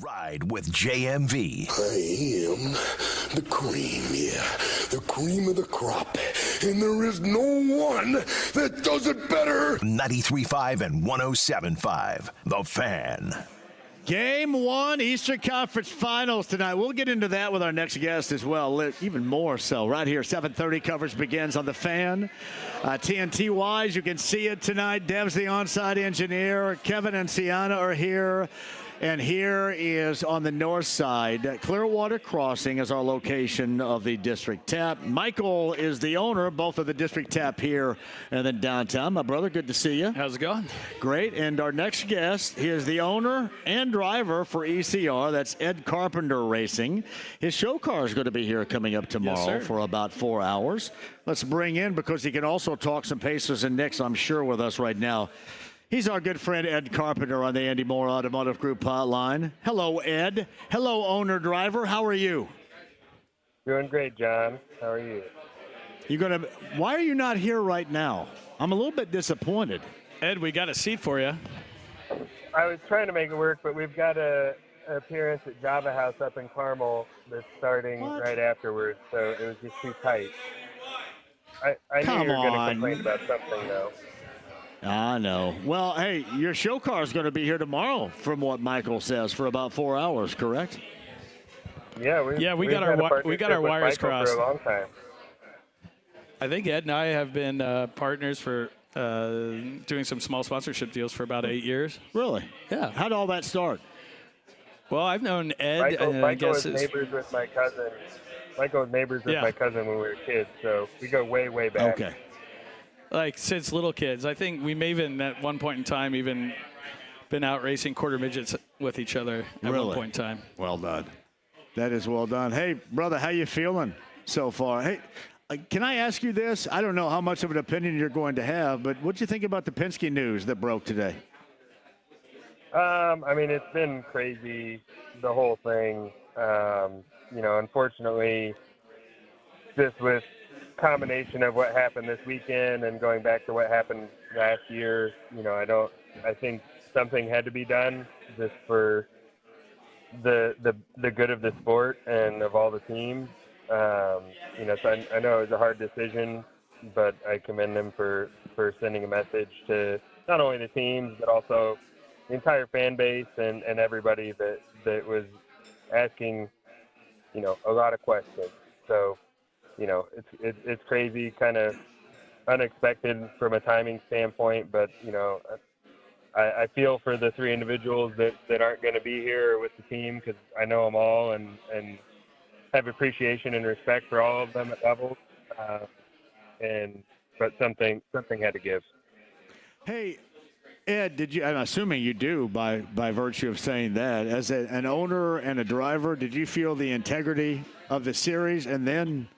Ride with JMV. I am the cream, yeah. The cream of the crop. And there is no one that does it better. 93.5 and 107.5. The Fan. Game 1, Eastern Conference Finals tonight. We'll get into that with our next guest as well, even more so. Right here, 7:30 coverage begins on The Fan. TNT-wise, you can see it tonight. Dev's the on-site engineer. Kevin and Sienna are here. And here is on the north side, Clearwater Crossing is our location of the District Tap. Michael is the owner, both of the District Tap here and then downtown. My brother, good to see you. How's it going? Great. And our next guest, he is the owner and driver for ECR. That's Ed Carpenter Racing. His show car is going to be here coming up tomorrow for about 4 hours. Let's bring in, because he can also talk some Pacers and Knicks, I'm sure, with us right now. He's our good friend Ed Carpenter on the Andy Moore Automotive Group hotline. Hello, Ed. Hello, owner-driver. How are you? Doing great, John. How are you? Why are you not here right now? I'm a little bit disappointed. Ed, we got a seat for you. I was trying to make it work, but we've got an appearance at Java House up in Carmel that's starting right afterwards, so it was just too tight. I knew you were going to complain about something, though. I know. Well, hey, your show car is going to be here tomorrow, from what Michael says, for about 4 hours, correct? Yeah, we got our wires crossed for a long time. I think Ed and I have been partners for doing some small sponsorship deals for about 8 years. Really? Yeah. How did all that start? Well, I've known Ed. Michael was neighbors with my cousin. Michael was neighbors with my cousin when we were kids, so we go way, way back. Okay. Like since little kids. I think we may even at one point in time even been out racing quarter midgets with each other at one point in time. Well done. That is well done. Hey, brother, how you feeling so far? Hey, can I ask you this? I don't know how much of an opinion you're going to have, but what do you think about the Penske news that broke today? I mean, it's been crazy, the whole thing. Unfortunately, just with combination of what happened this weekend and going back to what happened last year, I think something had to be done just for the good of the sport and of all the teams. So I know it was a hard decision, but I commend them for sending a message to not only the teams but also the entire fan base and everybody that was asking, a lot of questions. So it's crazy, kind of unexpected from a timing standpoint, but, I feel for the three individuals that aren't going to be here with the team, because I know them all and have appreciation and respect for all of them at levels. But something had to give. Hey, Ed, I'm assuming you do by virtue of saying that. As an owner and a driver, did you feel the integrity of the series and then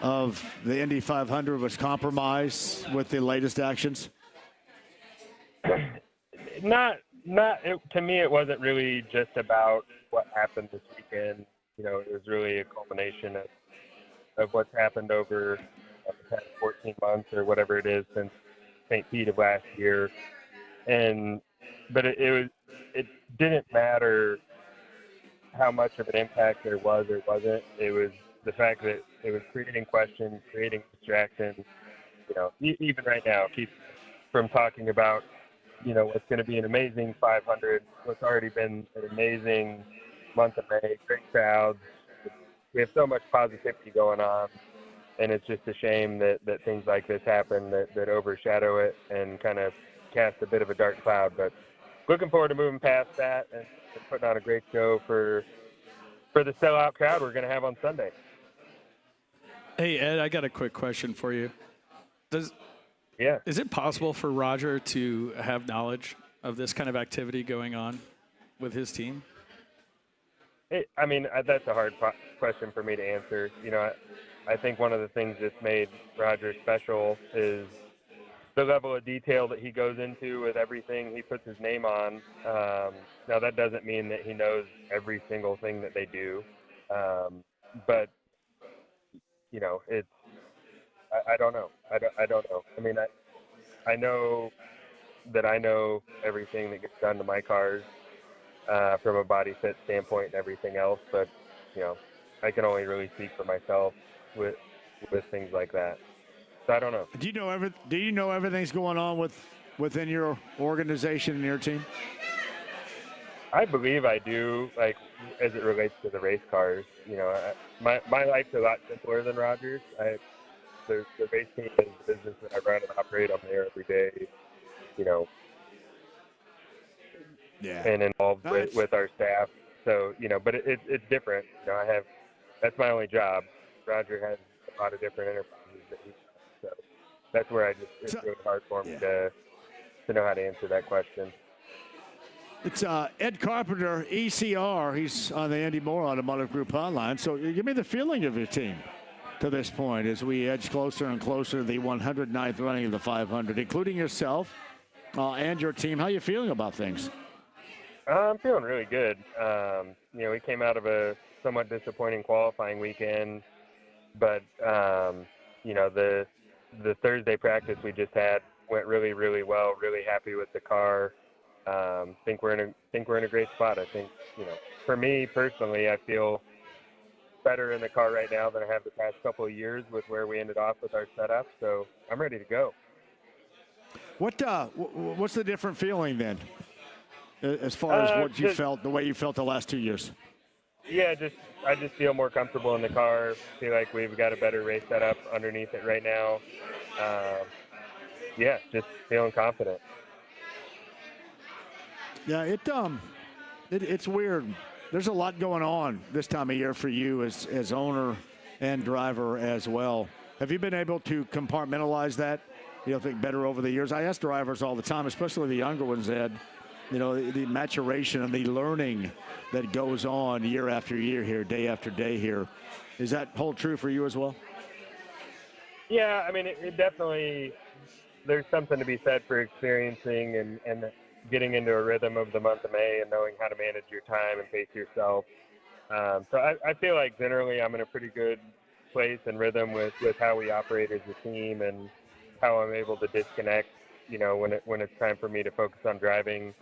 of the Indy 500 was compromised with the latest actions? To me, it wasn't really just about what happened this weekend. It was really a culmination of what's happened over the past 14 months or whatever it is since St. Pete of last year. But it didn't matter how much of an impact there was or wasn't. It was the fact that it was creating questions, creating distractions. Even right now, keep from talking about, what's going to be an amazing 500, what's already been an amazing month of May, great crowds. We have so much positivity going on, and it's just a shame that things like this happen that overshadow it and kind of cast a bit of a dark cloud. But looking forward to moving past that and putting on a great show for the sellout crowd we're going to have on Sunday. Hey, Ed, I got a quick question for you. Is it possible for Roger to have knowledge of this kind of activity going on with his team? That's a hard question for me to answer. I think one of the things that's made Roger special is the level of detail that he goes into with everything he puts his name on. Now, that doesn't mean that he knows every single thing that they do. But, I don't know. I don't know. I know that I know everything that gets done to my cars. from a body fit standpoint and everything else. But, I can only really speak for myself with things like that. So I don't know. Do you know everything's going on within your organization and your team? I believe I do, like, as it relates to the race cars. My life's a lot simpler than Roger's. The race team is the business that I run and operate. I'm there every day, and involved with our staff. So, but it's different. That's my only job. Roger has a lot of different enterprises that he does. So that's where it's really hard for me to know how to answer that question. It's Ed Carpenter, ECR. He's on the Andy Moore Automotive Group hotline. So give me the feeling of your team to this point as we edge closer and closer to the 109th running of the 500, including yourself and your team. How are you feeling about things? I'm feeling really good. We came out of a somewhat disappointing qualifying weekend, but the Thursday practice we just had went really, really well. Really happy with the car. Think we're in a great spot. I think for me personally, I feel better in the car right now than I have the past couple of years with where we ended off with our setup. So I'm ready to go. What's the different feeling then, as far as what you felt, the way you felt the last 2 years? Yeah, I just feel more comfortable in the car. Feel like we've got a better race setup underneath it right now. Just feeling confident. Yeah, it's weird. There's a lot going on this time of year for you as owner and driver as well. Have you been able to compartmentalize that? Think better over the years? I ask drivers all the time, especially the younger ones, Ed, the maturation and the learning that goes on year after year here, day after day here. Is that hold true for you as well? Yeah, I mean, it definitely, there's something to be said for experiencing and getting into a rhythm of the month of May and knowing how to manage your time and pace yourself. So I feel like generally I'm in a pretty good place and rhythm with how we operate as a team and how I'm able to disconnect, when it's time for me to focus on driving.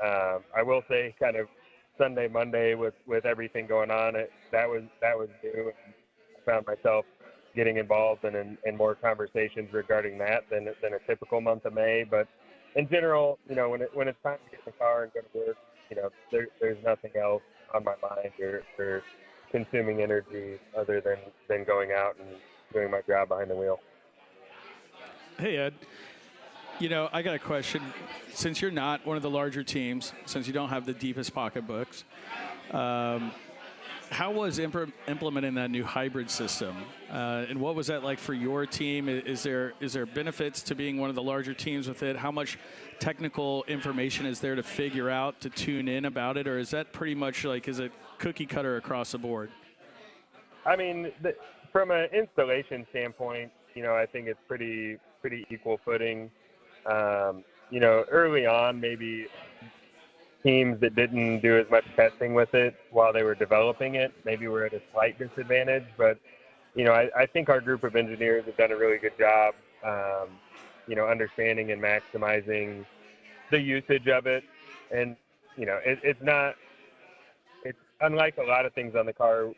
I will say kind of Sunday, Monday with everything going on, that was new. I found myself getting involved in more conversations regarding that than a typical month of May. But in general, when it's time to get in the car and go to work, there's nothing else on my mind or consuming energy other than going out and doing my job behind the wheel. Hey, Ed. I got a question. Since you're not one of the larger teams, since you don't have the deepest pocketbooks, how was implementing that new hybrid system? And what was that like for your team? Is there benefits to being one of the larger teams with it? How much technical information is there to figure out, to tune in about it? Or is that pretty much is it cookie cutter across the board? I mean, from an installation standpoint, I think it's pretty equal footing. Early on, maybe teams that didn't do as much testing with it while they were developing it, maybe were at a slight disadvantage. But, I think our group of engineers have done a really good job, understanding and maximizing the usage of it. And, it's unlike a lot of things on the car,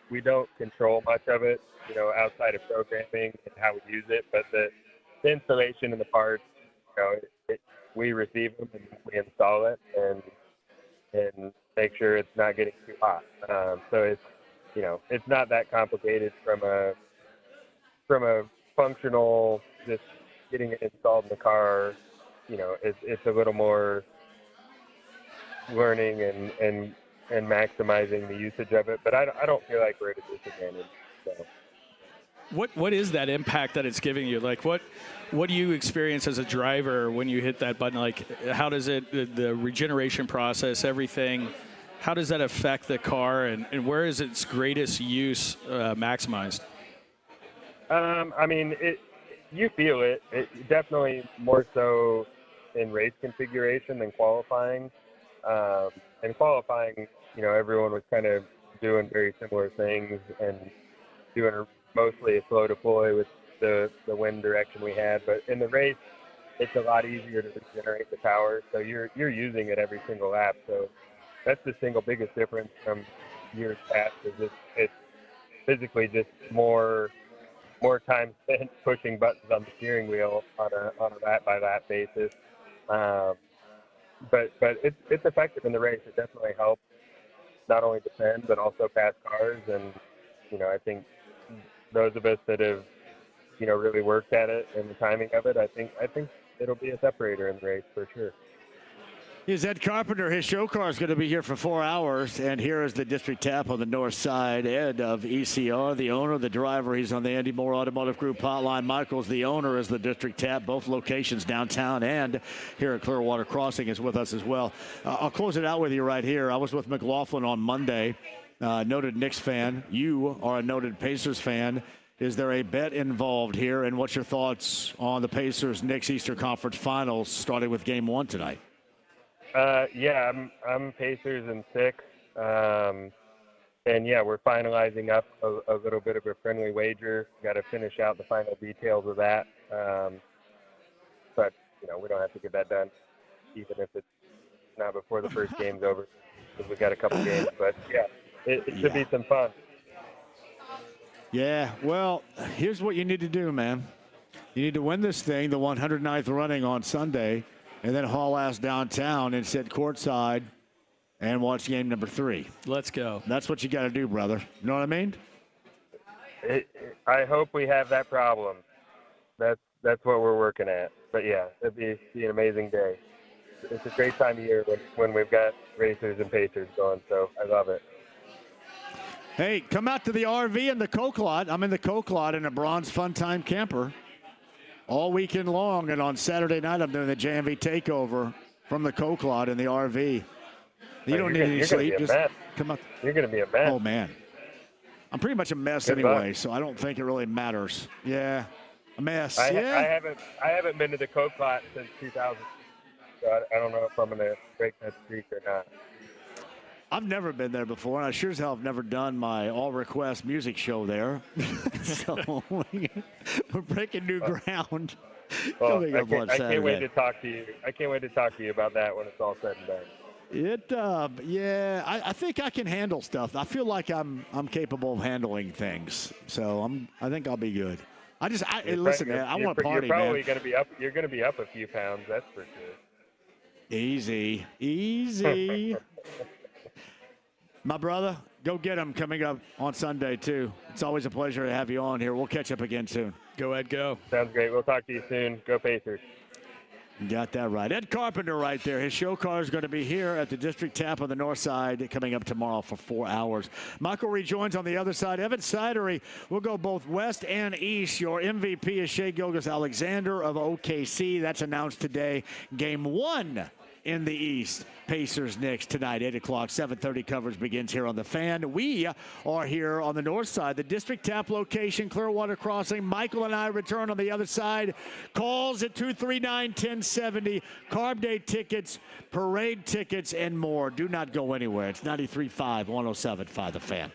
we don't control much of it, outside of programming and how we use it. But the installation and the parts, we receive them and we install it and make sure it's not getting too hot. So it's not that complicated from a functional, just getting it installed in the car. It's a little more learning and maximizing the usage of it. But I don't feel like we're at a disadvantage. So. What is that impact that it's giving you? What do you experience as a driver when you hit that button? How does the regeneration process, everything, how does that affect the car and where is its greatest use maximized? I mean, you feel it. It definitely more so in race configuration than qualifying. And qualifying, everyone was kind of doing very similar things and doing mostly a slow deploy with the wind direction we had. But in the race, it's a lot easier to regenerate the power. So you're using it every single lap. So that's the single biggest difference from years past. Is it's physically just more time spent pushing buttons on the steering wheel on a lap by lap basis. But it's effective in the race. It definitely helps not only defend but also pass cars. And I think those of us that have really worked at it and the timing of it, I think it'll be a separator in the race for sure. Here's Ed Carpenter. His show car is going to be here for 4 hours. And here is the district tap on the north side. Ed of ECR, the owner, the driver. He's on the Andy Moore Automotive Group hotline. Michaels, the owner, is the district tap. Both locations downtown and here at Clearwater Crossing is with us as well. I'll close it out with you right here. I was with McLaughlin on Monday, noted Knicks fan. You are a noted Pacers fan. Is there a bet involved here? And what's your thoughts on the Pacers-Knicks Eastern Conference Finals starting with Game 1 tonight? Yeah, I'm Pacers in 6. And yeah, we're finalizing up a little bit of a friendly wager. Got to finish out the final details of that. But we don't have to get that done, even if it's not before the first game's over, because we got a couple games. But yeah, it should be some fun. Yeah, well, here's what you need to do, man. You need to win this thing, the 109th running on Sunday, and then haul ass downtown and sit courtside and watch game number 3. Let's go. That's what you got to do, brother. You know what I mean? I hope we have that problem. That's what we're working at. But yeah, it'd be an amazing day. It's a great time of year when we've got Racers and Pacers going, so I love it. Hey, come out to the RV and the Coke Lot. I'm in the Coke Lot in a Bronze Fun Time camper all weekend long. And on Saturday night, I'm doing the JMV takeover from the Coke Lot in the RV. You don't need any sleep. Just come out. You're going to be a mess. Oh, man. I'm pretty much a mess anyway, so I don't think it really matters. Yeah, a mess. I haven't been to the Coke Lot since 2000. So I don't know if I'm going to break that streak or not. I've never been there before, and I sure as hell have never done my all-request music show there. So we're breaking new ground. Well, I can't wait to talk to you. I can't wait to talk to you about that when it's all said and done. Yeah, I think I can handle stuff. I feel like I'm capable of handling things, so I think I'll be good. Listen, man, I want to party, man. You're probably You're going to be up a few pounds, that's for sure. Easy. My brother, go get him coming up on Sunday, too. It's always a pleasure to have you on here. We'll catch up again soon. Go, Ed, go. Sounds great. We'll talk to you soon. Go Pacers. You got that right. Ed Carpenter right there. His show car is going to be here at the District Tap on the north side coming up tomorrow for 4 hours. Michael rejoins on the other side. Evan Sidery will go both west and east. Your MVP is Shai Gilgeous-Alexander of OKC. That's announced today. Game 1 in the East. Pacers-Knicks tonight, 8 o'clock, 7:30 coverage begins here on The Fan. We are here on the north side, the District Tap location, Clearwater Crossing. Michael and I return on the other side. Calls at 239-1070. Carb Day tickets, parade tickets, and more. Do not go anywhere. It's 93.5, 107.5 The Fan.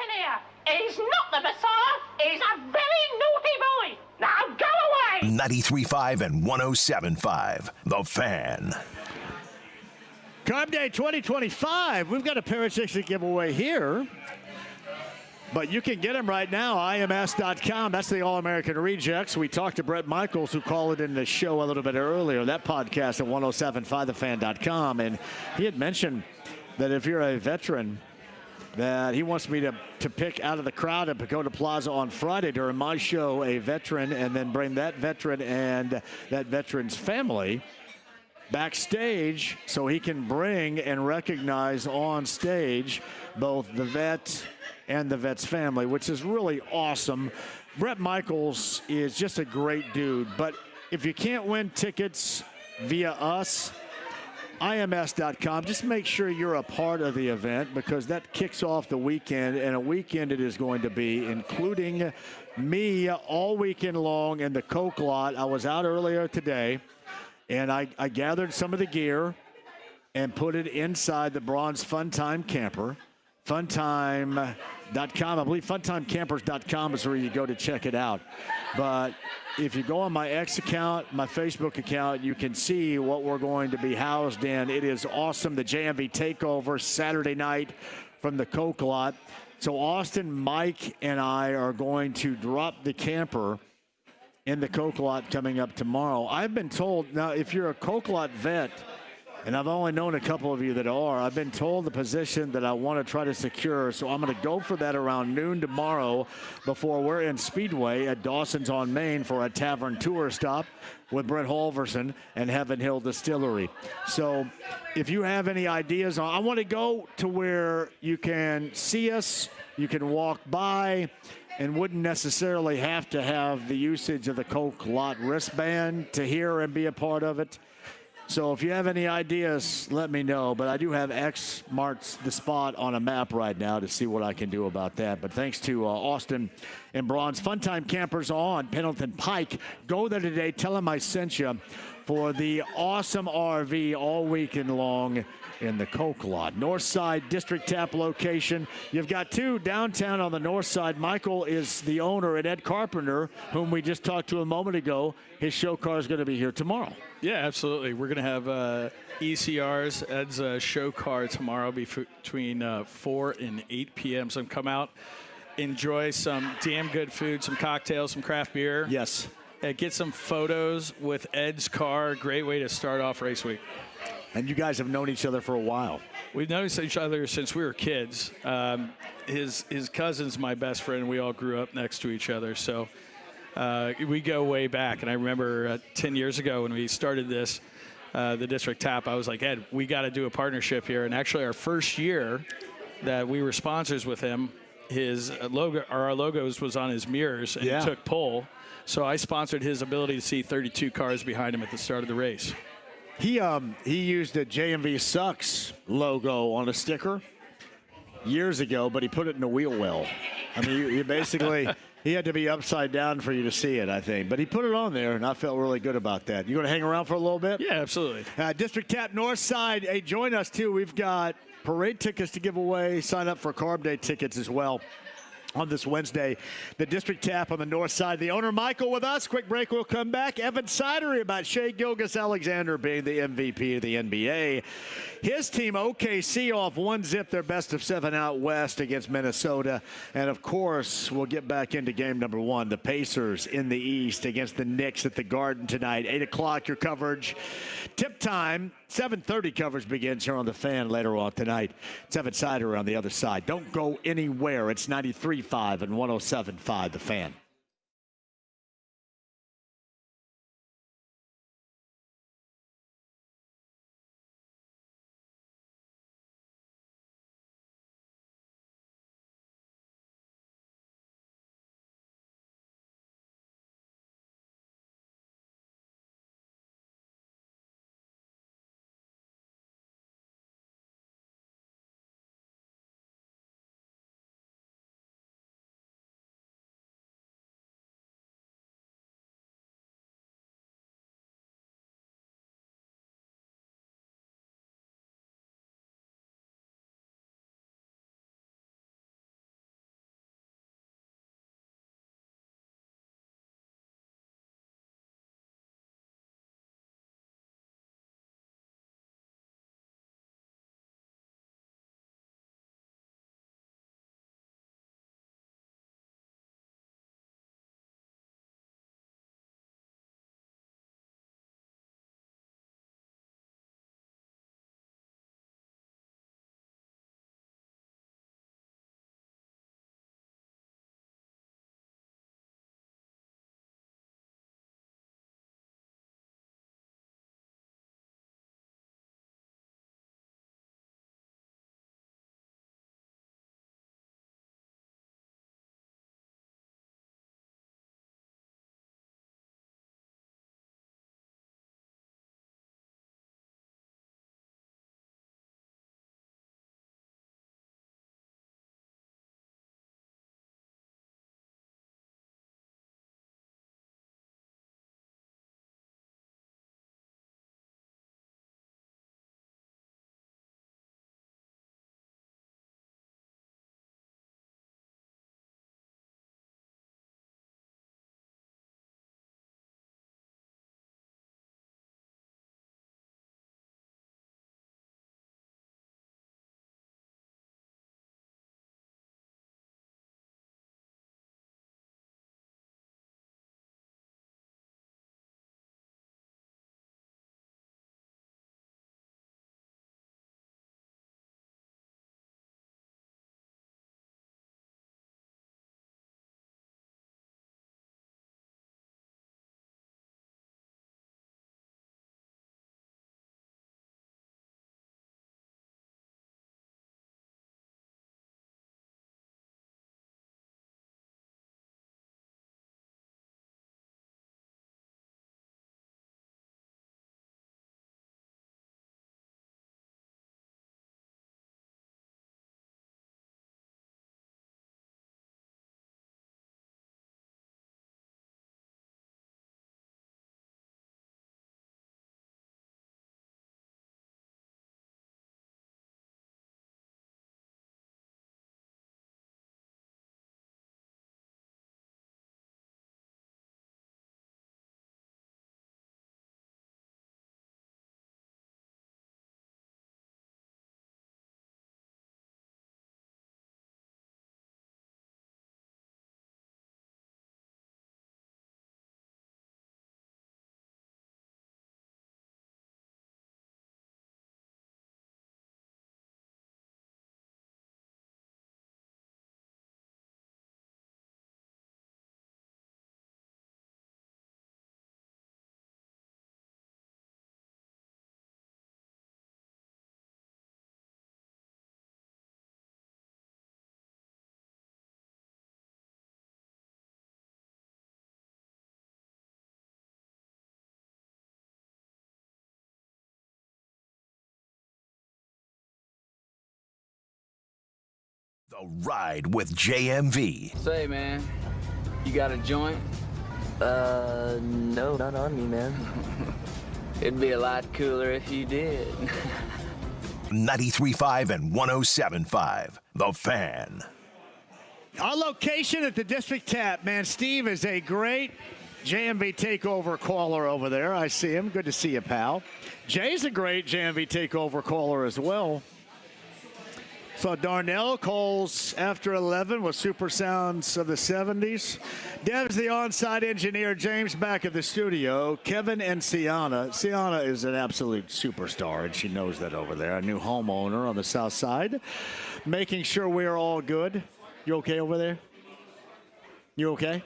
listen here. He's not the Messiah. He's a very naughty boy. Now go away. 93.5 and 107.5. The Fan. Carb Day 2025. We've got a pair of chicks to give away here. But you can get them right now, IMS.com. That's the All-American Rejects. We talked to Bret Michaels, who called it in the show a little bit earlier, that podcast at 1075thefan.com. And he had mentioned that if you're a veteran, that he wants me to pick out of the crowd at Pagoda Plaza on Friday during my show a veteran, and then bring that veteran and that veteran's family backstage so he can bring and recognize on stage both the vet and the vet's family, which is really awesome. Bret Michaels is just a great dude, but if you can't win tickets via us, IMS.com, just make sure you're a part of the event, because that kicks off the weekend, and a weekend it is going to be, including me all weekend long in the Coke lot. I was out earlier today, and I gathered some of the gear and put it inside the Bronze Fun Time Camper. Funtime.com. I believe funtimecampers.com is where you go to check it out. But if you go on my X account, my Facebook account, you can see what we're going to be housed in. It is awesome. The JMV takeover Saturday night from the Coke lot. So Austin, Mike, and I are going to drop the camper in the Coke lot coming up tomorrow. I've been told, now if you're a Coke lot vet, and I've only known a couple of you that are, I've been told the position that I want to try to secure. So I'm going to go for that around noon tomorrow before we're in Speedway at Dawson's on Main for a tavern tour stop with Brett Halverson and Heaven Hill Distillery. So if you have any ideas, I want to go to where you can see us, you can walk by, and wouldn't necessarily have to have the usage of the Coke lot wristband to hear and be a part of it. So if you have any ideas, let me know. But I do have X marks the spot on a map right now to see what I can do about that. But thanks to Austin and Bronze Funtime Campers on Pendleton Pike. Go there today. Tell them I sent you for the awesome RV all weekend long in the Coke lot. North Side District Tap location. You've got two downtown on the north side. Michael is the owner, and Ed Carpenter, whom we just talked to a moment ago, his show car is going to be here tomorrow. Yeah, absolutely. We're going to have ECRs, Ed's show car tomorrow between 4 and 8 p.m. So come out, enjoy some damn good food, some cocktails, some craft beer. Yes. Get some photos with Ed's car. Great way to start off race week. And you guys have known each other for a while. We've known each other since we were kids. His cousin's my best friend. We all grew up next to each other. So we go way back. And I remember 10 years ago when we started this, the District Tap, I was like, Ed, we got to do a partnership here. And actually our first year that we were sponsors with him, his logo, or our logos was on his mirrors, and he took pole. So I sponsored his ability to see 32 cars behind him at the start of the race. He used a JMV Sucks logo on a sticker years ago, but he put it in a wheel well. I mean, you basically, he had to be upside down for you to see it, I think. But he put it on there, and I felt really good about that. You going to hang around for a little bit? Yeah, absolutely. District Tap North Side, hey, join us, too. We've got parade tickets to give away. Sign up for Carb Day tickets as well. On this Wednesday, the District Tap on the north side. The owner, Michael, with us. Quick break, we'll come back. Evan Sidery about Shai Gilgeous-Alexander being the MVP of the NBA. His team, OKC, off 1-0, their best of 7 out west against Minnesota. And, of course, we'll get back into game number 1. The Pacers in the East against the Knicks at the Garden tonight. 8 o'clock, your coverage. Tip time. 7:30 coverage begins here on The Fan later on tonight. It's Evan Sidery on the other side. Don't go anywhere. It's 93.5 and 107.5 The Fan. The Ride with JMV. Say, man, you got a joint? No, not on me, man. It'd be a lot cooler if you did. 93.5 and 107.5. The Fan. Our location at the District Tap, man. Steve is a great JMV takeover caller over there. I see him. Good to see you, pal. Jay's a great JMV takeover caller as well. So Darnell calls after 11 with super sounds of the 70s. Dev's the on-site engineer. James back at the studio. Kevin and Sienna. Sienna is an absolute superstar, and she knows that over there. A new homeowner on the south side. Making sure we're all good. You okay over there? You okay?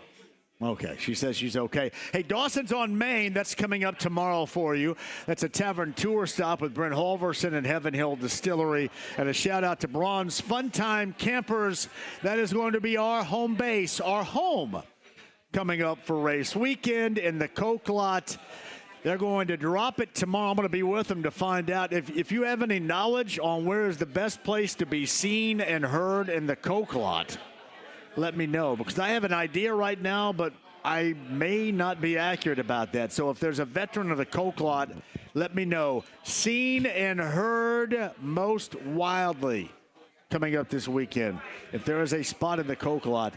Okay, she says she's okay. Hey, Dawson's on Main. That's coming up tomorrow for you. That's a tavern tour stop with Brent Halverson and Heaven Hill Distillery. And a shout-out to Braun's Fun Time Campers. That is going to be our home base, our home, coming up for race weekend in the Coke Lot. They're going to drop it tomorrow. I'm going to be with them to find out. If you have any knowledge on where is the best place to be seen and heard in the Coke Lot, let me know, because I have an idea right now, but I may not be accurate about that. So if there's a veteran of the Coke Lot, let me know. Seen and heard most wildly coming up this weekend. If there is a spot in the Coke Lot,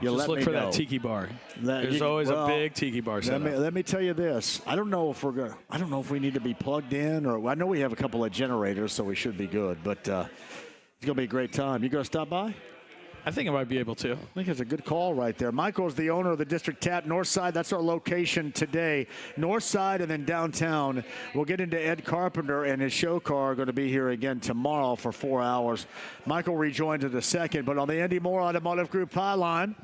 you just let me know. look for that tiki bar. There's always a big tiki bar set up. Let me tell you this. I don't know if we need to be plugged in, or I know we have a couple of generators, so we should be good. But it's going to be a great time. You going to stop by? I think I might be able to. I think it's a good call right there. Michael's the owner of the District Tap North Side. That's our location today. North Side and then downtown. We'll get into Ed Carpenter and his show car going to be here again tomorrow for 4 hours. Michael rejoins in a second. But on the Andy Moore Automotive Group hotline,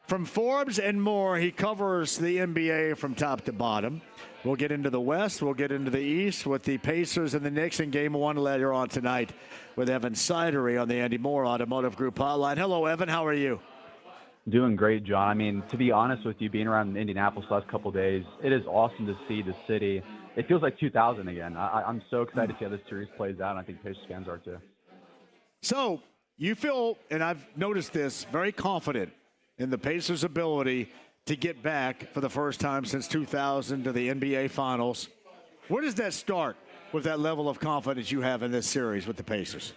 from Forbes and more, he covers the NBA from top to bottom. We'll get into the West. We'll get into the East with the Pacers and the Knicks in Game 1 later on tonight with Evan Sidery on the Andy Moore Automotive Group hotline. Hello, Evan. How are you? Doing great, John. I mean, to be honest with you, being around Indianapolis the last couple of days, it is awesome to see the city. It feels like 2000 again. I'm so excited to see how this series plays out, and I think Pacers fans are too. So you feel, and I've noticed this, very confident in the Pacers' ability to get back for the first time since 2000 to the NBA Finals. Where does that start with that level of confidence you have in this series with the Pacers?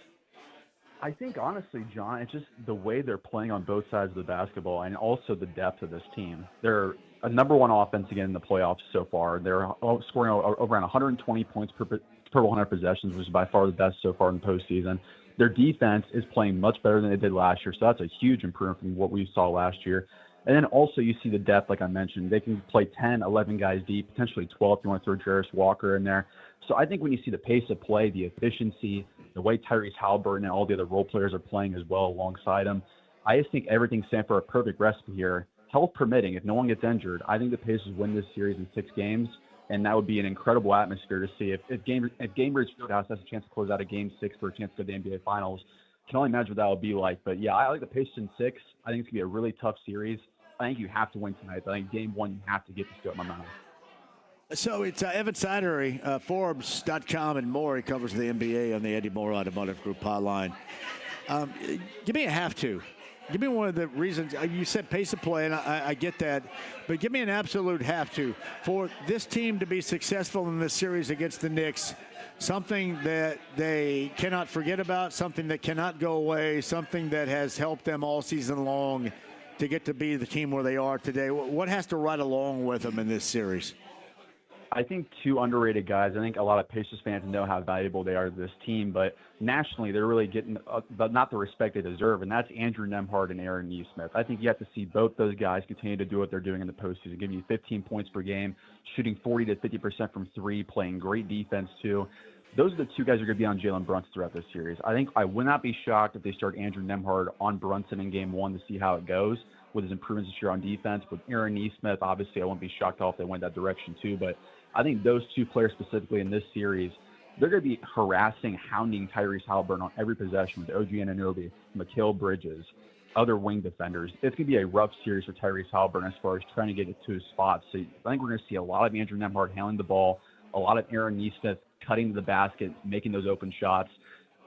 I think, honestly, John, it's just the way they're playing on both sides of the basketball and also the depth of this team. They're a number one offense again in the playoffs so far. They're scoring over 120 points per 100 possessions, which is by far the best so far in the postseason. Their defense is playing much better than they did last year, so that's a huge improvement from what we saw last year. And then also you see the depth, like I mentioned. They can play 10, 11 guys deep, potentially 12 if you want to throw Jarris Walker in there. So I think when you see the pace of play, the efficiency, the way Tyrese Halliburton and all the other role players are playing as well alongside him, I just think everything's set for a perfect recipe here. Health permitting, if no one gets injured, I think the Pacers win this series in 6 games, and that would be an incredible atmosphere to see. If Gainbridge Fieldhouse has a chance to close out a Game 6 for a chance to go to the NBA Finals, I can only imagine what that would be like. But, yeah, I like the Pacers in 6. I think it's going to be a really tough series. I think you have to win tonight. I think Game 1, you have to get this to my mind. So it's Evan Sidery, Forbes.com and more. He covers the NBA on the Eddie Moore Automotive Group hotline. Give me a have to. Give me one of the reasons. You said pace of play, and I get that. But give me an absolute have to. For this team to be successful in this series against the Knicks, something that they cannot forget about, something that cannot go away, something that has helped them all season long to get to be the team where they are today. What has to ride along with them in this series? I think 2 underrated guys. I think a lot of Pacers fans know how valuable they are to this team, but nationally they're really getting not the respect they deserve, and that's Andrew Nembhard and Aaron Nesmith. I think you have to see both those guys continue to do what they're doing in the postseason, giving you 15 points per game, shooting 40 to 50% from 3, playing great defense too. Those are the 2 guys who are going to be on Jalen Brunson throughout this series. I think I would not be shocked if they start Andrew Nembhard on Brunson in Game 1 to see how it goes with his improvements this year on defense. With Aaron Nesmith, obviously I wouldn't be shocked if they went that direction too, but I think those 2 players specifically in this series, they're going to be harassing, hounding Tyrese Halliburton on every possession with OG Anunoby, Mikal Bridges, other wing defenders. It's going to be a rough series for Tyrese Halliburton as far as trying to get it to his spots. So I think we're going to see a lot of Andrew Nembhard handling the ball, a lot of Aaron Nesmith cutting to the basket, making those open shots.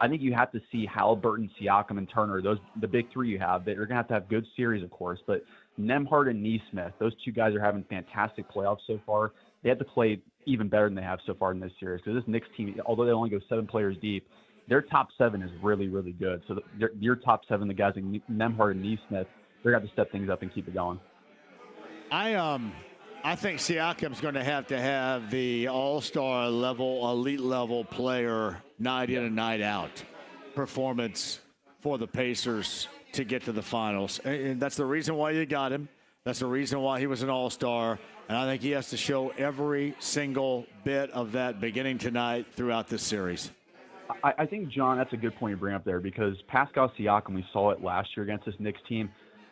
I think you have to see Halliburton, Siakam, and Turner, the big three you have. They're going to have good series, of course. But Nembhard and Nesmith, those two guys are having fantastic playoffs so far. They have to play even better than they have so far in this series. Because this Knicks team, although they only go 7 players deep, their top 7 is really, really good. So your top 7, the guys like Nembhard and Nesmith, they're going to have to step things up and keep it going. I think Siakam's going to have the all-star level, elite level player night in and night out performance for the Pacers to get to the finals. And that's the reason why you got him. That's the reason why he was an all-star. And I think he has to show every single bit of that beginning tonight throughout this series. I think, John, that's a good point you bring up there because Pascal Siakam, we saw it last year against this Knicks team.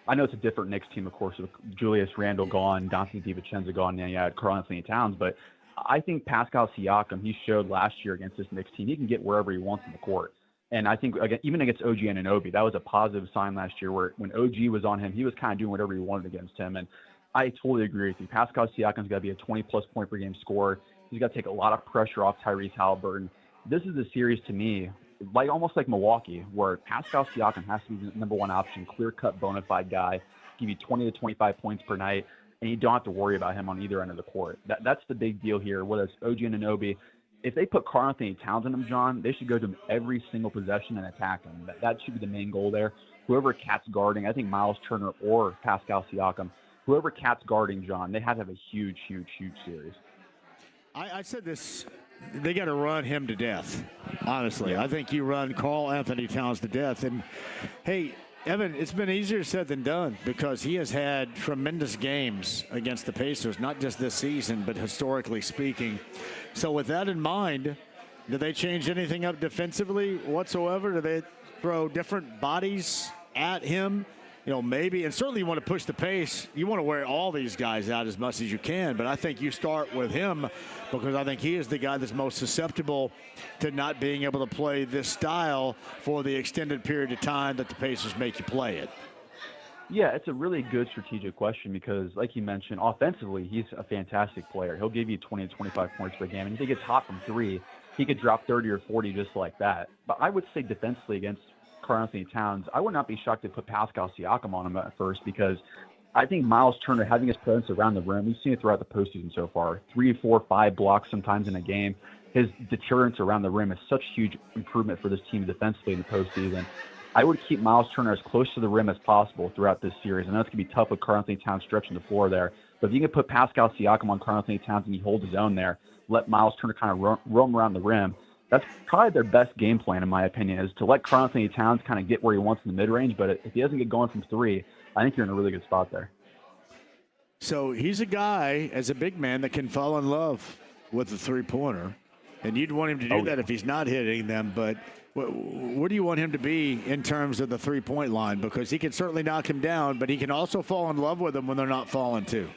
I know it's a different Knicks team, of course, with Julius Randle gone, Dante DiVincenzo gone, and you had Karl-Anthony Towns. But I think Pascal Siakam, he showed last year against this Knicks team, he can get wherever he wants in the court. And I think, again, even against OG Anunoby, that was a positive sign last year where when OG was on him, he was kind of doing whatever he wanted against him. And I totally agree with you. Pascal Siakam's got to be a 20-plus point per game scorer. He's got to take a lot of pressure off Tyrese Halliburton. This is a series to me, almost like Milwaukee, where Pascal Siakam has to be the number one option, clear-cut, bona fide guy, give you 20 to 25 points per night, and you don't have to worry about him on either end of the court. That's the big deal here, whether it's OG Anunoby. If they put Karl-Anthony Towns on him, John, they should go to him every single possession and attack him. That should be the main goal there. Whoever Cat's guarding, I think Miles Turner or Pascal Siakam, whoever Cat's guarding, John, they have to have a huge, huge, huge series. I said this. They got to run him to death, honestly. I think you run Karl-Anthony Towns to death. And, hey, Evan, it's been easier said than done because he has had tremendous games against the Pacers, not just this season, but historically speaking. So with that in mind, do they change anything up defensively whatsoever? Do they throw different bodies at him? You know, maybe, and certainly you want to push the pace. You want to wear all these guys out as much as you can, but I think you start with him because I think he is the guy that's most susceptible to not being able to play this style for the extended period of time that the Pacers make you play it. Yeah, it's a really good strategic question because, like you mentioned, offensively, he's a fantastic player. He'll give you 20 to 25 points per game, and if he gets hot from three, he could drop 30 or 40 just like that. But I would say defensively against Karl-Anthony Towns, I would not be shocked to put Pascal Siakam on him at first because I think Miles Turner having his presence around the rim, we've seen it throughout the postseason so far, 3, 4, 5 blocks sometimes in a game. His deterrence around the rim is such huge improvement for this team defensively in the postseason. I would keep Miles Turner as close to the rim as possible throughout this series. I know it's going to be tough with Karl-Anthony Towns stretching the floor there, but if you can put Pascal Siakam on Karl-Anthony Towns and he holds his own there, let Miles Turner kind of roam around the rim, that's probably their best game plan, in my opinion, is to let Karl-Anthony Towns kind of get where he wants in the mid-range. But if he doesn't get going from three, I think you're in a really good spot there. So he's a guy, as a big man, that can fall in love with the three-pointer. And you'd want him to do that if he's not hitting them. But where do you want him to be in terms of the three-point line? Because he can certainly knock him down, but he can also fall in love with them when they're not falling too.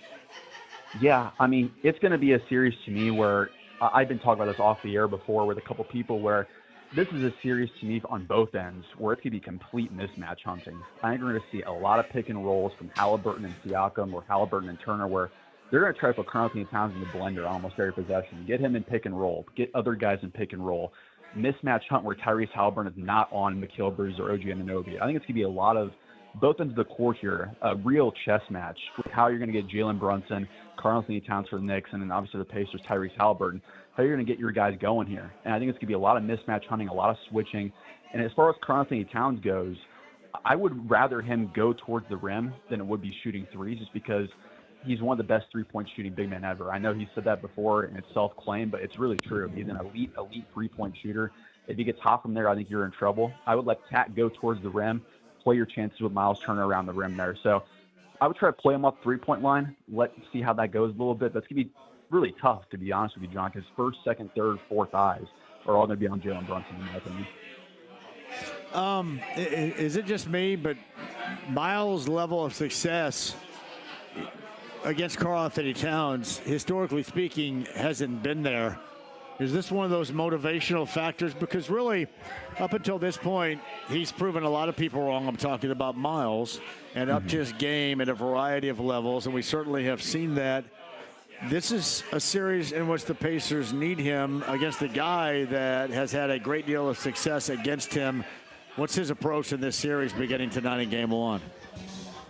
Yeah, I mean, it's going to be a series to me where I've been talking about this off the air before with a couple people where this is a series to me on both ends where it's going to be complete mismatch hunting. I think we're going to see a lot of pick and rolls from Halliburton and Siakam or Halliburton and Turner where they're going to try to put Karl-Anthony Towns in the blender almost every possession, get him in pick and roll, get other guys in pick and roll, mismatch hunt where Tyrese Halliburton is not on Mikal Bridges or OG Anunoby. I think it's going to be a lot of both ends of the court here, a real chess match with how you're going to get Jalen Brunson, Karl-Anthony Towns for the Knicks, and then obviously the Pacers, Tyrese Halliburton, how you're going to get your guys going here. And I think it's going to be a lot of mismatch hunting, a lot of switching. And as far as Karl-Anthony Towns goes, I would rather him go towards the rim than it would be shooting threes just because he's one of the best three-point shooting big men ever. I know he said that before and it's self-claimed, but it's really true. He's an elite three-point shooter. If he gets hot from there, I think you're in trouble. I would let Cat go towards the rim, play your chances with Miles Turner around the rim there. So I would try to play him off three-point line, see how that goes a little bit. That's going to be really tough, to be honest with you, John, because first, second, third, fourth eyes are all going to be on Jalen Brunson, in my opinion. Is it just me, but Miles' level of success against Karl-Anthony Towns, historically speaking, hasn't been there? Is this one of those motivational factors? Because really, up until this point, he's proven a lot of people wrong. I'm talking about Miles, and up to his game at a variety of levels, and we certainly have seen that this is a series in which the Pacers need him against the guy that has had a great deal of success against him. What's his approach in this series beginning tonight in Game 1?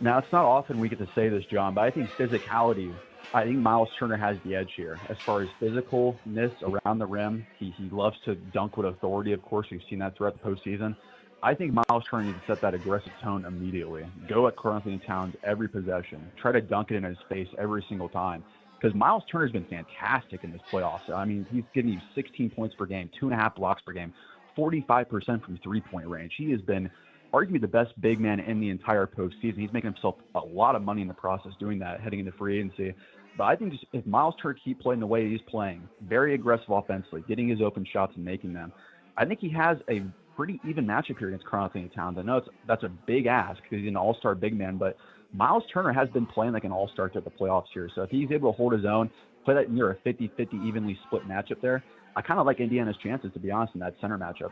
Now, it's not often we get to say this, John, but I think physicality, I think Miles Turner has the edge here. As far as physicalness around the rim, he loves to dunk with authority, of course. We've seen that throughout the postseason. I think Miles Turner needs to set that aggressive tone immediately. Go at Karl-Anthony Towns every possession. Try to dunk it in his face every single time. Because Miles Turner's been fantastic in this playoffs. I mean, he's giving you 16 points per game, 2.5 blocks per game, 45% from three-point range. He has been arguably the best big man in the entire postseason. He's making himself a lot of money in the process doing that, heading into free agency. But I think just if Miles Turner keep playing the way he's playing, very aggressive offensively, getting his open shots and making them, I think he has a pretty even matchup here against Karl-Anthony Towns. I know that's a big ask because he's an all-star big man, but Miles Turner has been playing like an all-star throughout the playoffs here. So if he's able to hold his own, play that near a 50-50 evenly split matchup there, I kind of like Indiana's chances, to be honest, in that center matchup.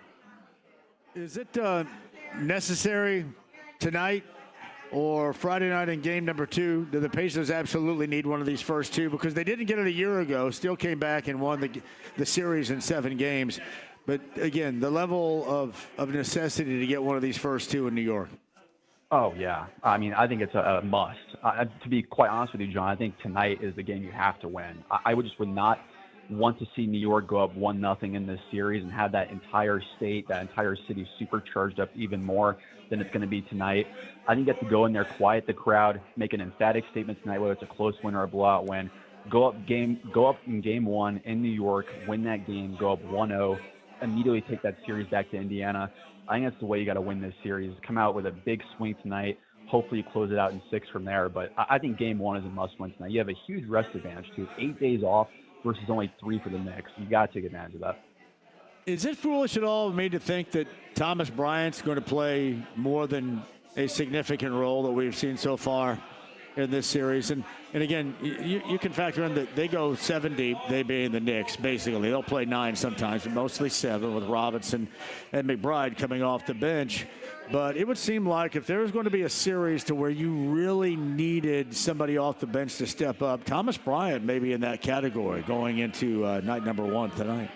Is it necessary tonight or Friday night in game number 2? Do the Pacers absolutely need one of these first two? Because they didn't get it a year ago, still came back and won the series in 7 games. But, again, the level of necessity to get one of these first two in New York. Oh, yeah. I mean, I think it's a must. To be quite honest with you, John, I think tonight is the game you have to win. I would not want to see New York go up 1-0 in this series and have that entire state, that entire city supercharged up even more than it's going to be tonight. I think you have to go in there, quiet the crowd, make an emphatic statement tonight, whether it's a close win or a blowout win. Go up in game 1 in New York, win that game, go up 1-0, immediately take that series back to Indiana. I think that's the way you got to win this series. Come out with a big swing tonight. Hopefully you close it out in 6 from there. But I think game 1 is a must-win tonight. You have a huge rest advantage, too. 8 days off versus only 3 for the Knicks. You got to take advantage of that. Is it foolish at all of me to think that Thomas Bryant's going to play more than a significant role that we've seen so far in this series? And again, you can factor in that they go 7 deep, they being the Knicks, basically. They'll play 9 sometimes, but mostly 7 with Robinson and McBride coming off the bench. But it would seem like if there was going to be a series to where you really needed somebody off the bench to step up, Thomas Bryant may be in that category going into night number 1 tonight.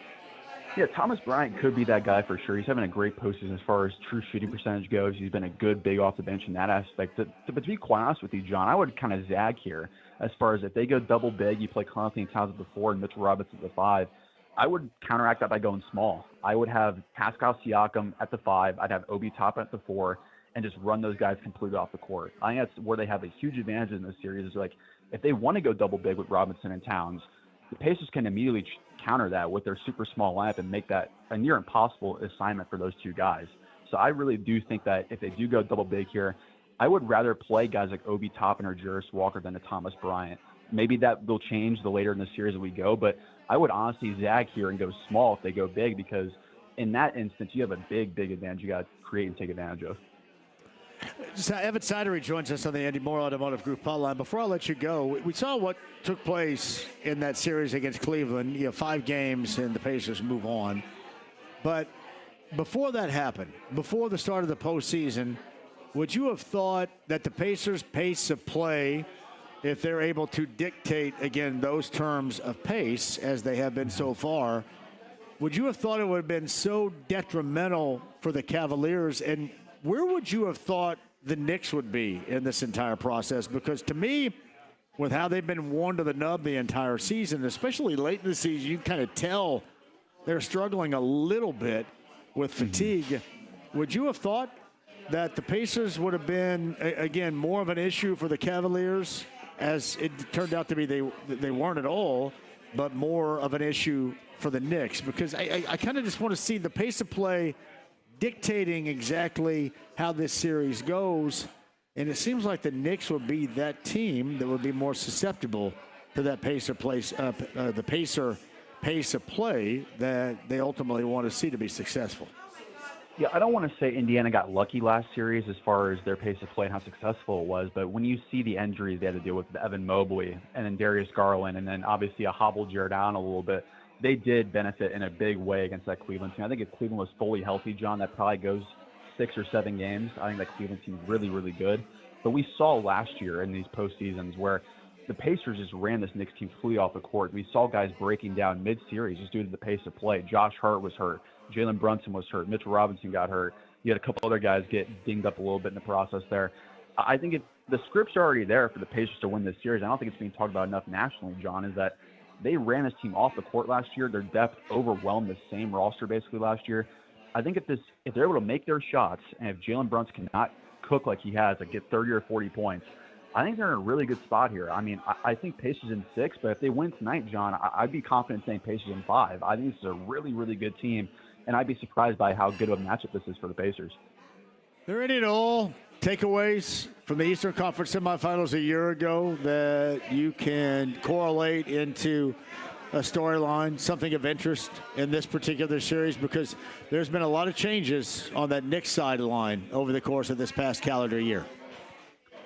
Yeah, Thomas Bryant could be that guy for sure. He's having a great postseason as far as true shooting percentage goes. He's been a good big off the bench in that aspect. But to be quite honest with you, John, I would kind of zag here as far as if they go double big, you play Karl-Anthony Towns at the 4 and Mitchell Robinson at the 5. I would counteract that by going small. I would have Pascal Siakam at the 5. I'd have Obi Toppin at the 4 and just run those guys completely off the court. I think that's where they have a huge advantage in this series is like if they want to go double big with Robinson and Towns, the Pacers can immediately counter that with their super small lineup and make that a near impossible assignment for those two guys. So I really do think that if they do go double big here, I would rather play guys like Obi Toppin or Jarris Walker than a Thomas Bryant. Maybe that will change the later in the series that we go, but I would honestly zag here and go small if they go big because in that instance, you have a big, big advantage you got to create and take advantage of. Evan Sidery joins us on the Andy Moore Automotive Group hotline. Before I let you go, we saw what took place in that series against Cleveland. 5 games and the Pacers move on. But before that happened, before the start of the postseason, would you have thought that the Pacers' pace of play, if they're able to dictate, again, those terms of pace as they have been so far, would you have thought it would have been so detrimental for the Cavaliers? And where would you have thought the Knicks would be in this entire process? Because to me, with how they've been worn to the nub the entire season, especially late in the season, you kind of tell they're struggling a little bit with fatigue. Would you have thought that the Pacers would have been, again, more of an issue for the Cavaliers, as it turned out to be they weren't at all, but more of an issue for the Knicks? Because I kind of just want to see the pace of play dictating exactly how this series goes, and it seems like the Knicks would be that team that would be more susceptible to that pace of play that they ultimately want to see to be successful. Yeah, I don't want to say Indiana got lucky last series as far as their pace of play and how successful it was, but when you see the injuries they had to deal with Evan Mobley and then Darius Garland and then obviously a hobbled Jared Allen a little bit, they did benefit in a big way against that Cleveland team. I think if Cleveland was fully healthy, John, that probably goes 6 or 7 games. I think that Cleveland team is really, really good. But we saw last year in these postseasons where the Pacers just ran this Knicks team completely off the court. We saw guys breaking down mid-series just due to the pace of play. Josh Hart was hurt. Jalen Brunson was hurt. Mitchell Robinson got hurt. You had a couple other guys get dinged up a little bit in the process there. I think the scripts are already there for the Pacers to win this series. I don't think it's being talked about enough nationally, John, is that they ran this team off the court last year. Their depth overwhelmed the same roster basically last year. I think if they're able to make their shots, and if Jalen Brunson cannot cook like he has, like get 30 or 40 points, I think they're in a really good spot here. I mean, I think Pacers in 6, but if they win tonight, John, I'd be confident saying Pacers in 5. I think this is a really, really good team, and I'd be surprised by how good of a matchup this is for the Pacers. There any at all takeaways from the Eastern Conference semifinals a year ago that you can correlate into a storyline, something of interest in this particular series? Because there's been a lot of changes on that Knicks sideline over the course of this past calendar year.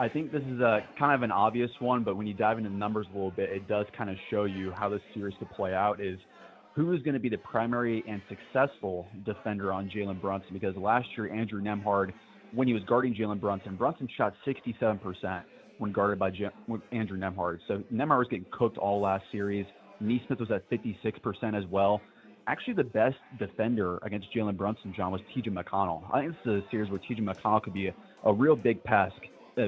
I think this is a kind of an obvious one, but when you dive into the numbers a little bit, it does kind of show you how this series could play out is who is going to be the primary and successful defender on Jalen Brunson. Because last year, Andrew Nembhard, when he was guarding Jalen Brunson shot 67% when guarded by Andrew Nembhard. So Nembhard was getting cooked all last series. Neesmith was at 56% as well. Actually, the best defender against Jalen Brunson, John, was T.J. McConnell. I think this is a series where T.J. McConnell could be a real big pest,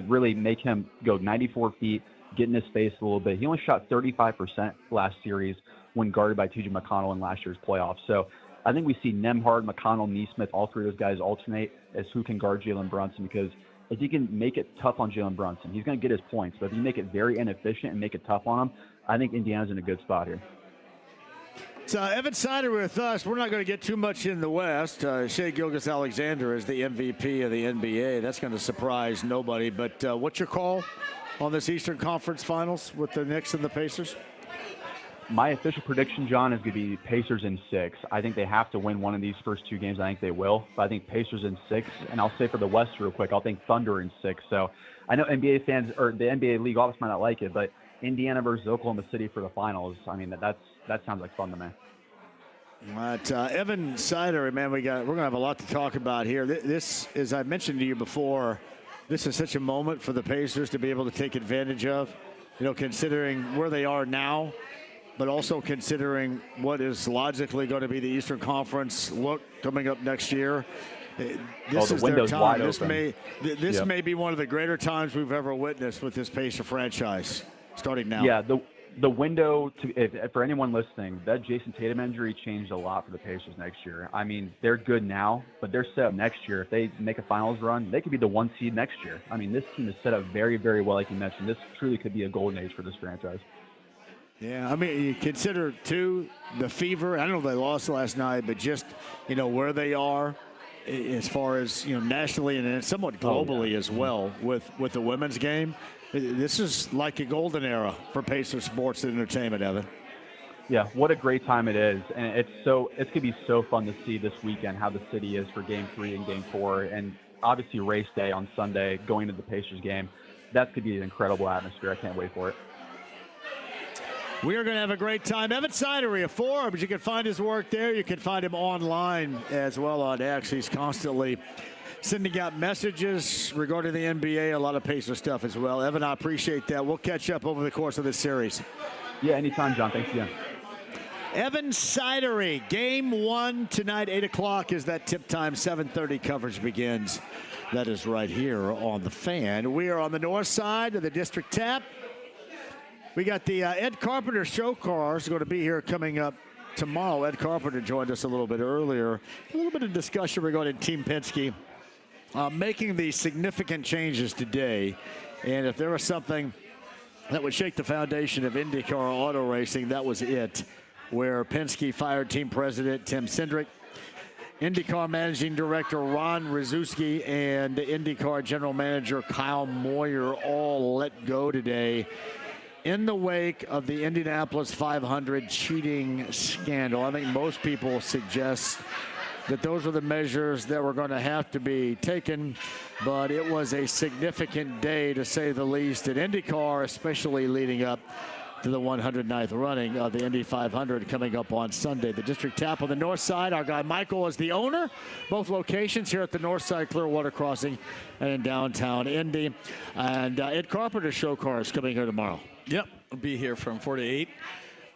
really make him go 94 feet, get in his face a little bit. He only shot 35% last series when guarded by T.J. McConnell in last year's playoffs. So I think we see Nembhard, McConnell, Neesmith, all three of those guys alternate as who can guard Jalen Brunson, because if you can make it tough on Jalen Brunson, he's going to get his points. But if you make it very inefficient and make it tough on him, I think Indiana's in a good spot here. So Evan Sidery with us. We're not going to get too much in the West. Shai Gilgeous-Alexander is the MVP of the NBA. That's going to surprise nobody. But what's your call on this Eastern Conference Finals with the Knicks and the Pacers? My official prediction, John, is going to be Pacers in 6. I think they have to win one of these first two games. I think they will. But I think Pacers in 6. And I'll say for the West real quick, I'll think Thunder in 6. So I know NBA fans or the NBA league office might not like it, but Indiana versus Oklahoma City for the finals, I mean, that sounds like fun to me. But Evan Sidery, man, we're going to have a lot to talk about here. This, as I mentioned to you before, this is such a moment for the Pacers to be able to take advantage of, considering where they are now, but also considering what is logically going to be the Eastern Conference look coming up next year. This is their time. This may be one of the greater times we've ever witnessed with this Pacer franchise starting now. Yeah, the window, for anyone listening, that Jason Tatum injury changed a lot for the Pacers next year. I mean, they're good now, but they're set up next year. If they make a finals run, they could be the 1 seed next year. I mean, this team is set up very, very well, like you mentioned. This truly could be a golden age for this franchise. Yeah, I mean, you consider, too, the fever. I don't know if they lost last night, but just, where they are as far as, nationally and somewhat globally as well with the women's game. This is like a golden era for Pacer sports and entertainment, Evan. Yeah, what a great time it is. And it's going to be so fun to see this weekend how the city is for Game 3 and Game 4. And obviously race day on Sunday going to the Pacers game. That's going to be an incredible atmosphere. I can't wait for it. We are going to have a great time. Evan Sidery of Forbes. You can find his work there. You can find him online as well on X. He's constantly sending out messages regarding the NBA, a lot of Pacer stuff as well. Evan, I appreciate that. We'll catch up over the course of this series. Yeah, anytime, John. Thanks again. Evan Sidery, Game 1 tonight, 8 o'clock is that tip time. 7:30 coverage begins. That is right here on The Fan. We are on the north side of the District Tap. We got the Ed Carpenter show cars going to be here coming up tomorrow. Ed Carpenter joined us a little bit earlier. A little bit of discussion regarding Team Penske making the significant changes today. And if there was something that would shake the foundation of IndyCar auto racing, that was it, where Penske fired team president Tim Cindric, IndyCar managing director Ron Rizewski, and IndyCar general manager Kyle Moyer all let go today in the wake of the Indianapolis 500 cheating scandal. I think most people suggest that those are the measures that were going to have to be taken, but it was a significant day, to say the least, at IndyCar, especially leading up to the 109th running of the Indy 500 coming up on Sunday. The District Tap on the north side. Our guy Michael is the owner. Both locations here at the north side Clearwater Crossing and in downtown Indy. And Ed Carpenter show cars coming here tomorrow. Yep. I'll be here from 4 to 8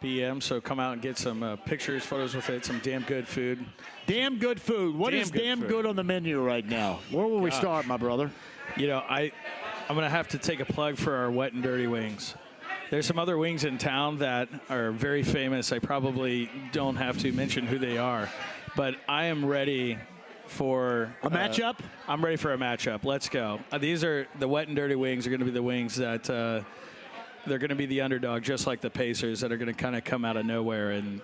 p.m., so come out and get some pictures, photos with it, some damn good food. Damn good food. What is damn good on the menu right now? Where will we start, my brother? You know, I'm going to have to take a plug for our wet and dirty wings. There's some other wings in town that are very famous. I probably don't have to mention who they are, but I am ready for a matchup. I'm ready for a matchup. Let's go. These are the wet and dirty wings. Are going to be the wings that they're going to be the underdog, just like the Pacers, that are going to kind of come out of nowhere and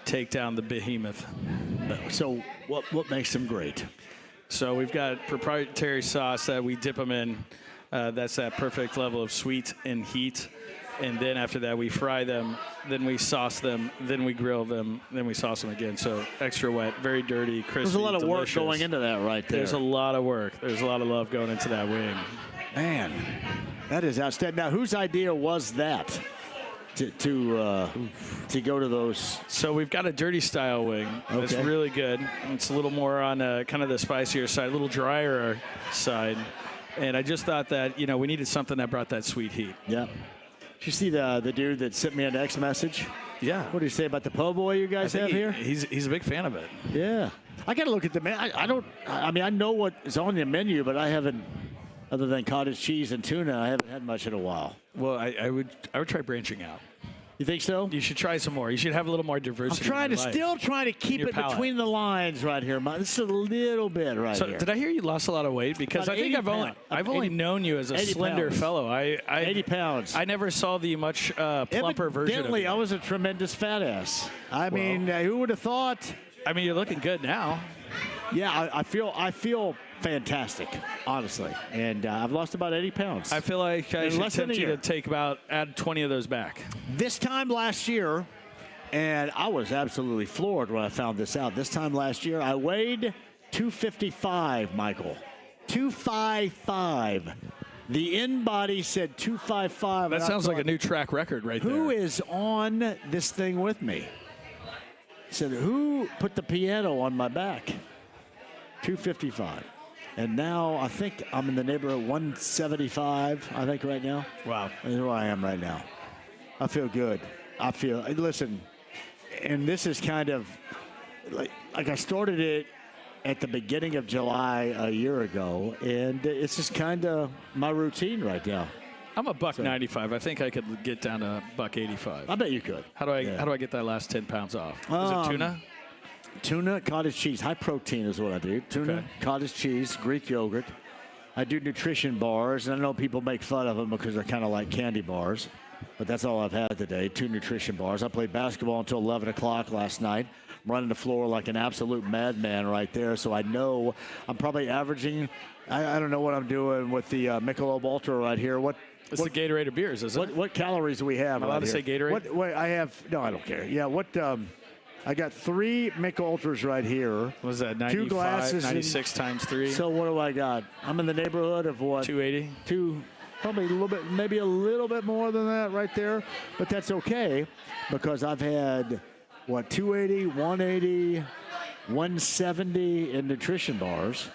take down the behemoth. So what makes them great? So we've got proprietary sauce that we dip them in. That's that perfect level of sweet and heat. And then after that, we fry them, then we sauce them, then we grill them, then we sauce them again. So extra wet, very dirty, crispy, There's a lot of delicious. work going into that right there. There's a lot of work. There's a lot of love going into that wing. Man, that is outstanding. Now, whose idea was that to go to those? So we've got a dirty style wing. It's really good. It's a little more on kind of the spicier side, a little drier side. And I just thought that, you know, we needed something that brought that sweet heat. Yeah. Did you see the dude that sent me an X message? Yeah. What do you say about the po' boy you guys have here? He's a big fan of it. Yeah. I got to look at the menu. I mean, I know what is on the menu, but I haven't, other than cottage cheese and tuna, I haven't had much in a while. Well, I would try branching out. You think so? You should try some more. You should have a little more diversity. I'm still trying to keep it between the lines right here. This is a little bit right here. So did I hear you lost a lot of weight? Because I think I've only known you as a slender fellow. 80 pounds. I never saw the much plumper version of you. I was a tremendous fat ass. I mean, who would have thought? I mean, you're looking good now. Yeah, I feel fantastic, honestly. And I've lost about 80 pounds. I feel like I should tempt you to add 20 of those back. This time last year, and I was absolutely floored when I found this out. This time last year, I weighed 255, Michael. 255. The in-body said 255. That sounds like a new track record right there. Who is on this thing with me? He said, who put the piano on my back? 255. And now I think I'm in the neighborhood of 175, I think, right now. Wow. That's where I am right now. I feel good. Listen, and this is kind of like I started it at the beginning of July a year ago, and it's just kind of my routine right now. I'm a $195. I think I could get down to $185. I bet you could. How do I get that last 10 pounds off? Is it tuna? Tuna, cottage cheese. High protein is what I do. Tuna, cottage cheese, Greek yogurt. I do nutrition bars, and I know people make fun of them because they're kind of like candy bars, but that's all I've had today, 2 nutrition bars. I played basketball until 11 o'clock last night. I'm running the floor like an absolute madman right there, so I know I'm probably averaging, I don't know what I'm doing with the Michelob Ultra right here. It's the Gatorade beers, isn't it? What calories do we have? Am I allowed to say Gatorade? What I have, no, I don't care. Yeah, I got 3 Mick Ultras right here. What was that, 2 glasses 96 times 3? So what do I got? I'm in the neighborhood of what? 280? Probably a little bit, maybe a little bit more than that right there. But that's okay because I've had, 280, 180, 170 in nutrition bars.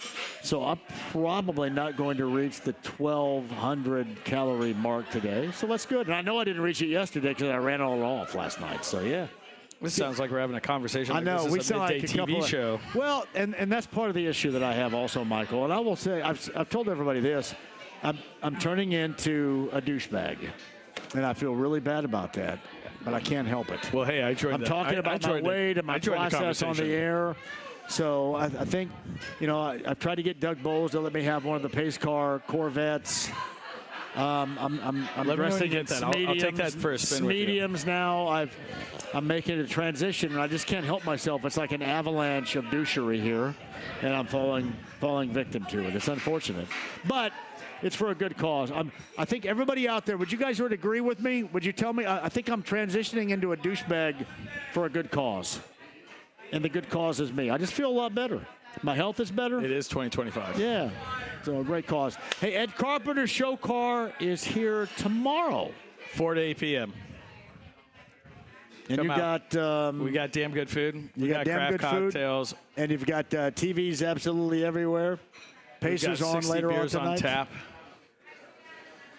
So I'm probably not going to reach the 1,200 calorie mark today. So that's good. And I know I didn't reach it yesterday because I ran all off last night. So, yeah. This sounds like we're having a conversation. I know. This is a midday TV show. Well, and that's part of the issue that I have also, Michael. And I will say, I've told everybody this. I'm turning into a douchebag, and I feel really bad about that, but I can't help it. Well, hey, I'm talking about my weight and my process on the air. So I think, I've tried to get Doug Bowles to let me have one of the pace car Corvettes. I'm dressing in mediums. I'll take that for a spin mediums now. I'm making a transition, and I just can't help myself. It's like an avalanche of douchery here, and I'm falling victim to it. It's unfortunate, but it's for a good cause. I think everybody out there, would you guys agree with me? Would you tell me? I think I'm transitioning into a douchebag for a good cause, and the good cause is me. I just feel a lot better. My health is better. It is 2025. Yeah. So a great cause. Hey, Ed Carpenter's show car is here tomorrow. 4 to 8 p.m. And we got damn good food. You got damn craft good food. cocktails. And you've got TVs absolutely everywhere. Pacers on later on tonight. On tap.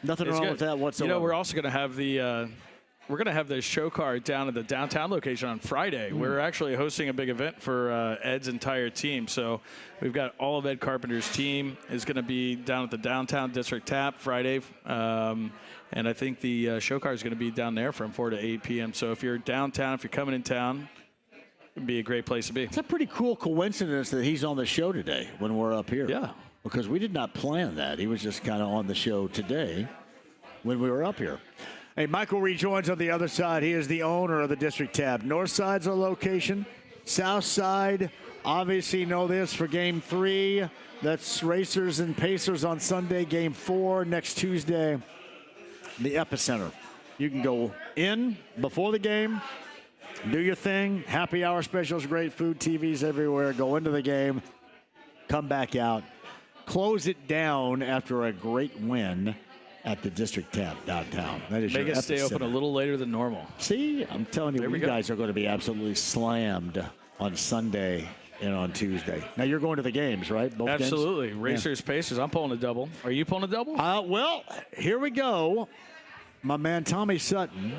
Nothing It's wrong good. with that whatsoever. We're also going to have the show card down at the downtown location on Friday. We're actually hosting a big event for Ed's entire team. So we've got all of Ed Carpenter's team is going to be down at the downtown District Tap Friday. And I think the show card is going to be down there from 4 to 8 p.m. So if you're downtown, if you're coming in town, it'd be a great place to be. It's a pretty cool coincidence that he's on the show today when we're up here. Yeah. Because we did not plan that. He was just kind of on the show today when we were up here. Hey, Michael rejoins on the other side. He is the owner of the District Tab. North side's our location. South side, obviously know this for Game 3. That's Racers and Pacers on Sunday. Game 4 next Tuesday. The epicenter. You can go in before the game, do your thing. Happy hour specials, great food, TVs everywhere. Go into the game, come back out, close it down after a great win at the District Tab downtown. That is Make your it stay open a little later than normal. See, I'm telling you, you guys are going to be absolutely slammed on Sunday and on Tuesday. Now you're going to the games, right? Both Absolutely. games? Racers, Pacers. I'm pulling a double. Are you pulling a double? Well, here we go. My man Tommy Sutton.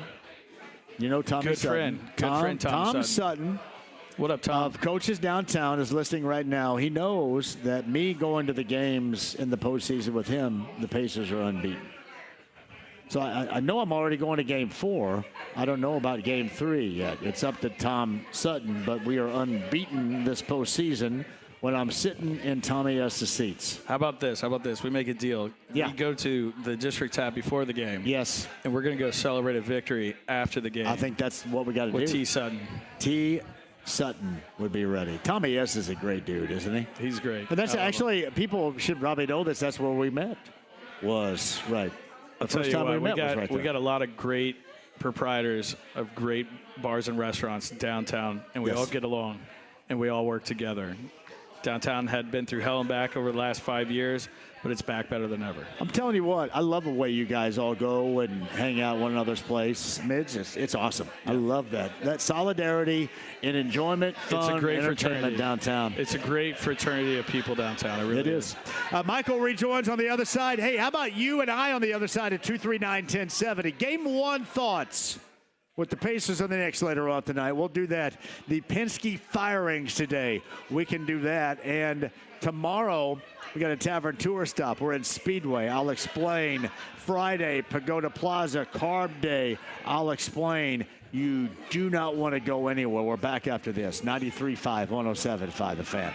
You know Tommy Good Sutton. friend. Good friend, Tom Sutton. What up, Tom? Of Coaches Downtown is listening right now. He knows that me going to the games in the postseason with him, the Pacers are unbeaten. So I know I'm already going to Game 4. I don't know about Game 3 yet. It's up to Tom Sutton, but we are unbeaten this postseason when I'm sitting in Tommy S.'s seats. How about this? We make a deal. Yeah. We go to the District Tab before the game. Yes. And we're going to go celebrate a victory after the game. I think that's what we got to do. With T. Sutton. T. Sutton would be ready. Tommy S. is a great dude, isn't he? He's great. And that's actually, people should probably know this. That's where we met. Right. I'll tell you what, we got a lot of great proprietors of great bars and restaurants downtown, and we all get along, and we all work together. Downtown had been through hell and back over the last 5 years, but it's back better than ever. I'm telling you what, I love the way you guys all go and hang out one another's place. I mean, it's awesome. I love that. That solidarity and enjoyment, fun, it's a great entertainment fraternity downtown. It's a great fraternity of people downtown. It really is. Michael rejoins on the other side. Hey, how about you and I on the other side at 239-1070? Game 1 thoughts with the Pacers and the Knicks later on tonight. We'll do that. The Penske firings today. We can do that. And tomorrow, we got a tavern tour stop. We're in Speedway. I'll explain. Friday, Pagoda Plaza, Carb Day. I'll explain. You do not want to go anywhere. We're back after this. 93.5, 107.5, The Fan.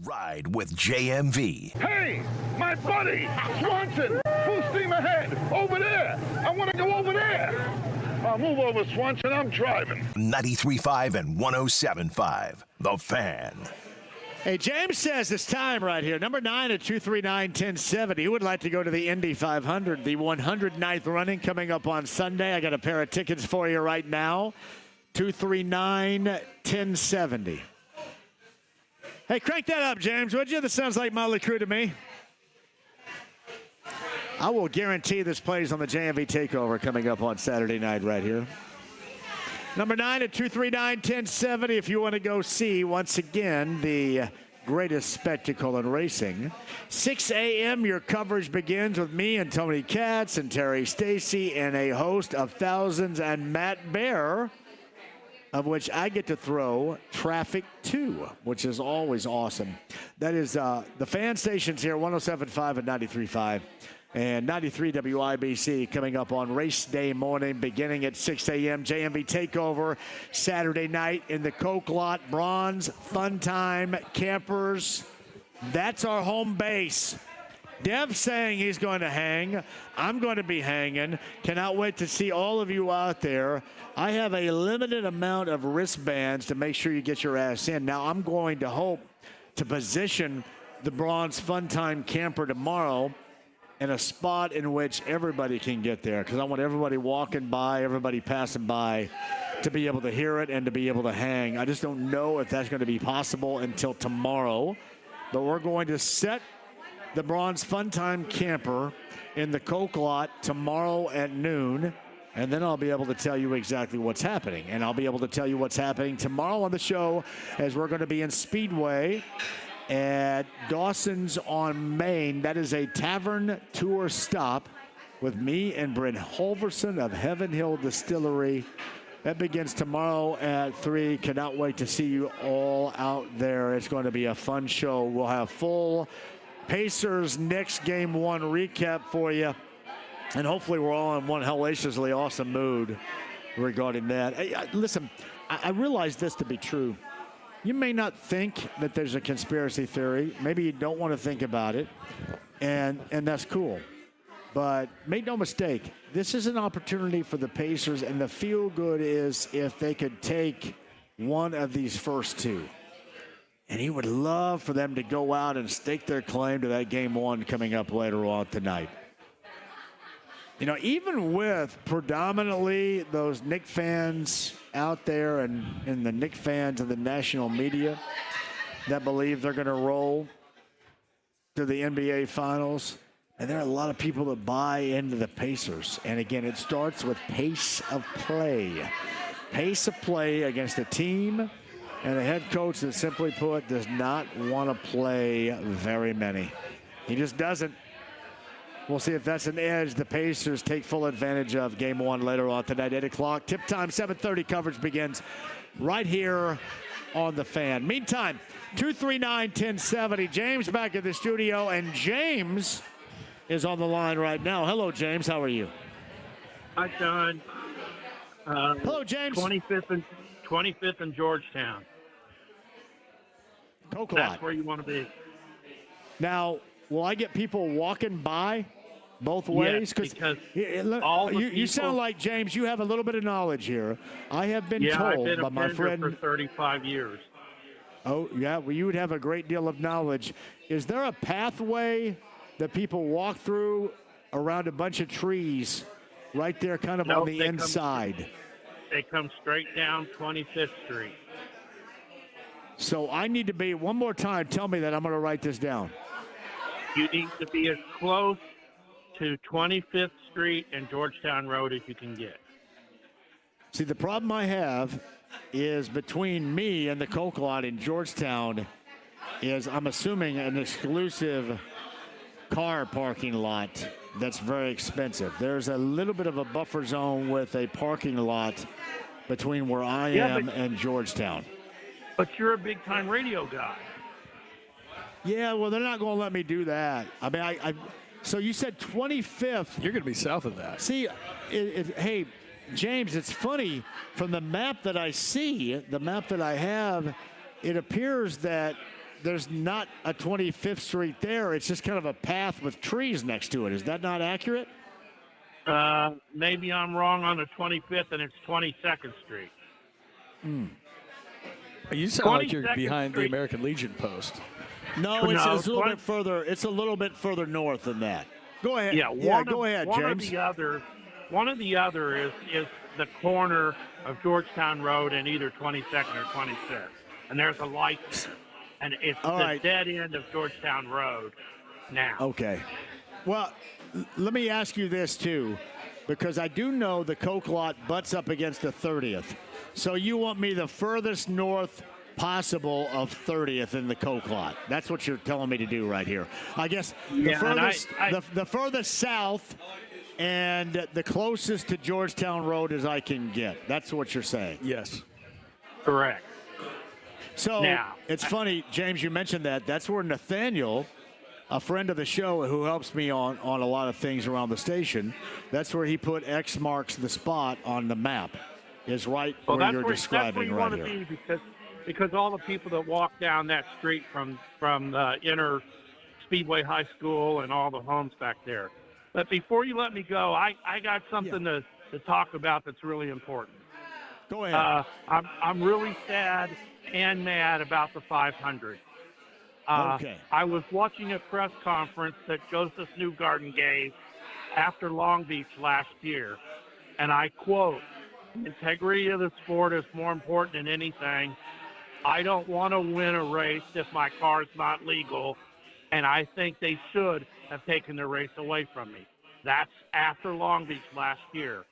Ride with JMV. Hey, my buddy, Swanson, full steam ahead, over there. I want to go over there. Move over, Swanson, I'm driving. 93.5 and 107.5, The Fan. Hey, James says it's time right here. Number 9 at 239-1070. Who would like to go to the Indy 500, the 109th running coming up on Sunday? I got a pair of tickets for you right now. 239-1070. Hey, crank that up, James, would you? That sounds like Motley Crue to me. I will guarantee this plays on the JMV Takeover coming up on Saturday night right here. Number 9 at 239-1070 if you want to go see, once again, the greatest spectacle in racing. 6 a.m., your coverage begins with me and Tony Katz and Terry Stacy and a host of thousands and Matt Bear, of which I get to throw traffic to, which is always awesome. That is the fan stations here, 107.5 and 93.5. And 93 WIBC coming up on race day morning beginning at 6 a.m. JMV Takeover Saturday night in the Coke Lot. Bronze, Fun Time, Campers. That's our home base. Dev's saying he's going to hang. I'm going to be hanging. Cannot wait to see all of you out there. I have a limited amount of wristbands to make sure you get your ass in. Now, I'm going to hope to position the Bronze Fun Time Camper tomorrow in a spot in which everybody can get there, because I want everybody walking by, everybody passing by to be able to hear it and to be able to hang. I just don't know if that's going to be possible until tomorrow, but we're going to set the Bronze Fun Time Camper in the Coke Lot tomorrow at noon, and then I'll be able to tell you exactly what's happening. And I'll be able to tell you what's happening tomorrow on the show, as we're going to be in Speedway at Dawson's on Main. That is a tavern tour stop with me and Brent Holverson of Heaven Hill Distillery. That begins tomorrow at 3. Cannot wait to see you all out there. It's going to be a fun show. We'll have full Pacers-Knicks Game 1 recap for you. And hopefully we're all in one hellaciously awesome mood regarding that. Hey, listen, I realize this to be true. You may not think that there's a conspiracy theory. Maybe you don't want to think about it, and that's cool. But make no mistake, this is an opportunity for the Pacers, and the feel-good is if they could take one of these first two. And he would love for them to go out and stake their claim to that Game 1 coming up later on tonight. You know, even with predominantly those Knicks fans out there and the Knicks fans and the national media that believe they're going to roll to the NBA Finals, and there are a lot of people that buy into the Pacers. And again, it starts with pace of play. Pace of play against a team and a head coach that, simply put, does not want to play very many. He just doesn't. We'll see if that's an edge the Pacers take full advantage of. Game 1 later on tonight, 8 o'clock. Tip time, 7:30 coverage begins right here on The Fan. Meantime, 239-1070. James back in the studio, and James is on the line right now. Hello, James. How are you? Hi, John. Hello, James. 25th and Georgetown. Coke Lot. That's where you want to be. Now, will I get people walking by both ways? Yes, because you sound like, James, you have a little bit of knowledge here. I have been told by my friend for 35 years. Oh, yeah, well, you would have a great deal of knowledge. Is there a pathway that people walk through around a bunch of trees right there kind of on the inside? They come straight down 25th Street. So I need to be, one more time, tell me that. I'm going to write this down. You need to be as close to 25th Street and Georgetown Road as you can get. See, the problem I have is between me and the Coke Lot in Georgetown is, I'm assuming, an exclusive car parking lot that's very expensive. There's a little bit of a buffer zone with a parking lot between where I am and Georgetown. But you're a big-time radio guy. Yeah, well, they're not going to let me do that. I mean, so you said 25th. You're going to be south of that. See, hey, James, it's funny. From the map that I see, the map that I have, it appears that there's not a 25th Street there. It's just kind of a path with trees next to it. Is that not accurate? Maybe I'm wrong on the 25th, and it's 22nd Street. You sound like you're behind the American Legion post. No, it's a little bit further. It's a little bit further north than that. Go ahead. Yeah, go ahead, one James. One of the other is the corner of Georgetown Road and either 22nd or 26th. And there's a light there. And it's the dead end of Georgetown Road now. Okay. Well, let me ask you this, too, because I do know the Coke lot butts up against the 30th. So you want me the furthest north possible of 30th in the Coke lot. That's what you're telling me to do right here. I guess the furthest south and the closest to Georgetown Road as I can get. That's what you're saying. Yes. Correct. So it's funny, James, you mentioned that. That's where Nathaniel, a friend of the show who helps me on a lot of things around the station, that's where he put X marks the spot on the map. Is right where you're describing right here. That's where you want to be because all the people that walk down that street from the inner Speedway High School and all the homes back there. But before you let me go, I got something to talk about that's really important. Go ahead. I'm really sad and mad about the 500. Okay. I was watching a press conference that Joseph Newgarden gave after Long Beach last year, and I quote, "Integrity of the sport is more important than anything. I don't want to win a race if my car is not legal, and I think they should have taken the race away from me." That's after Long Beach last year.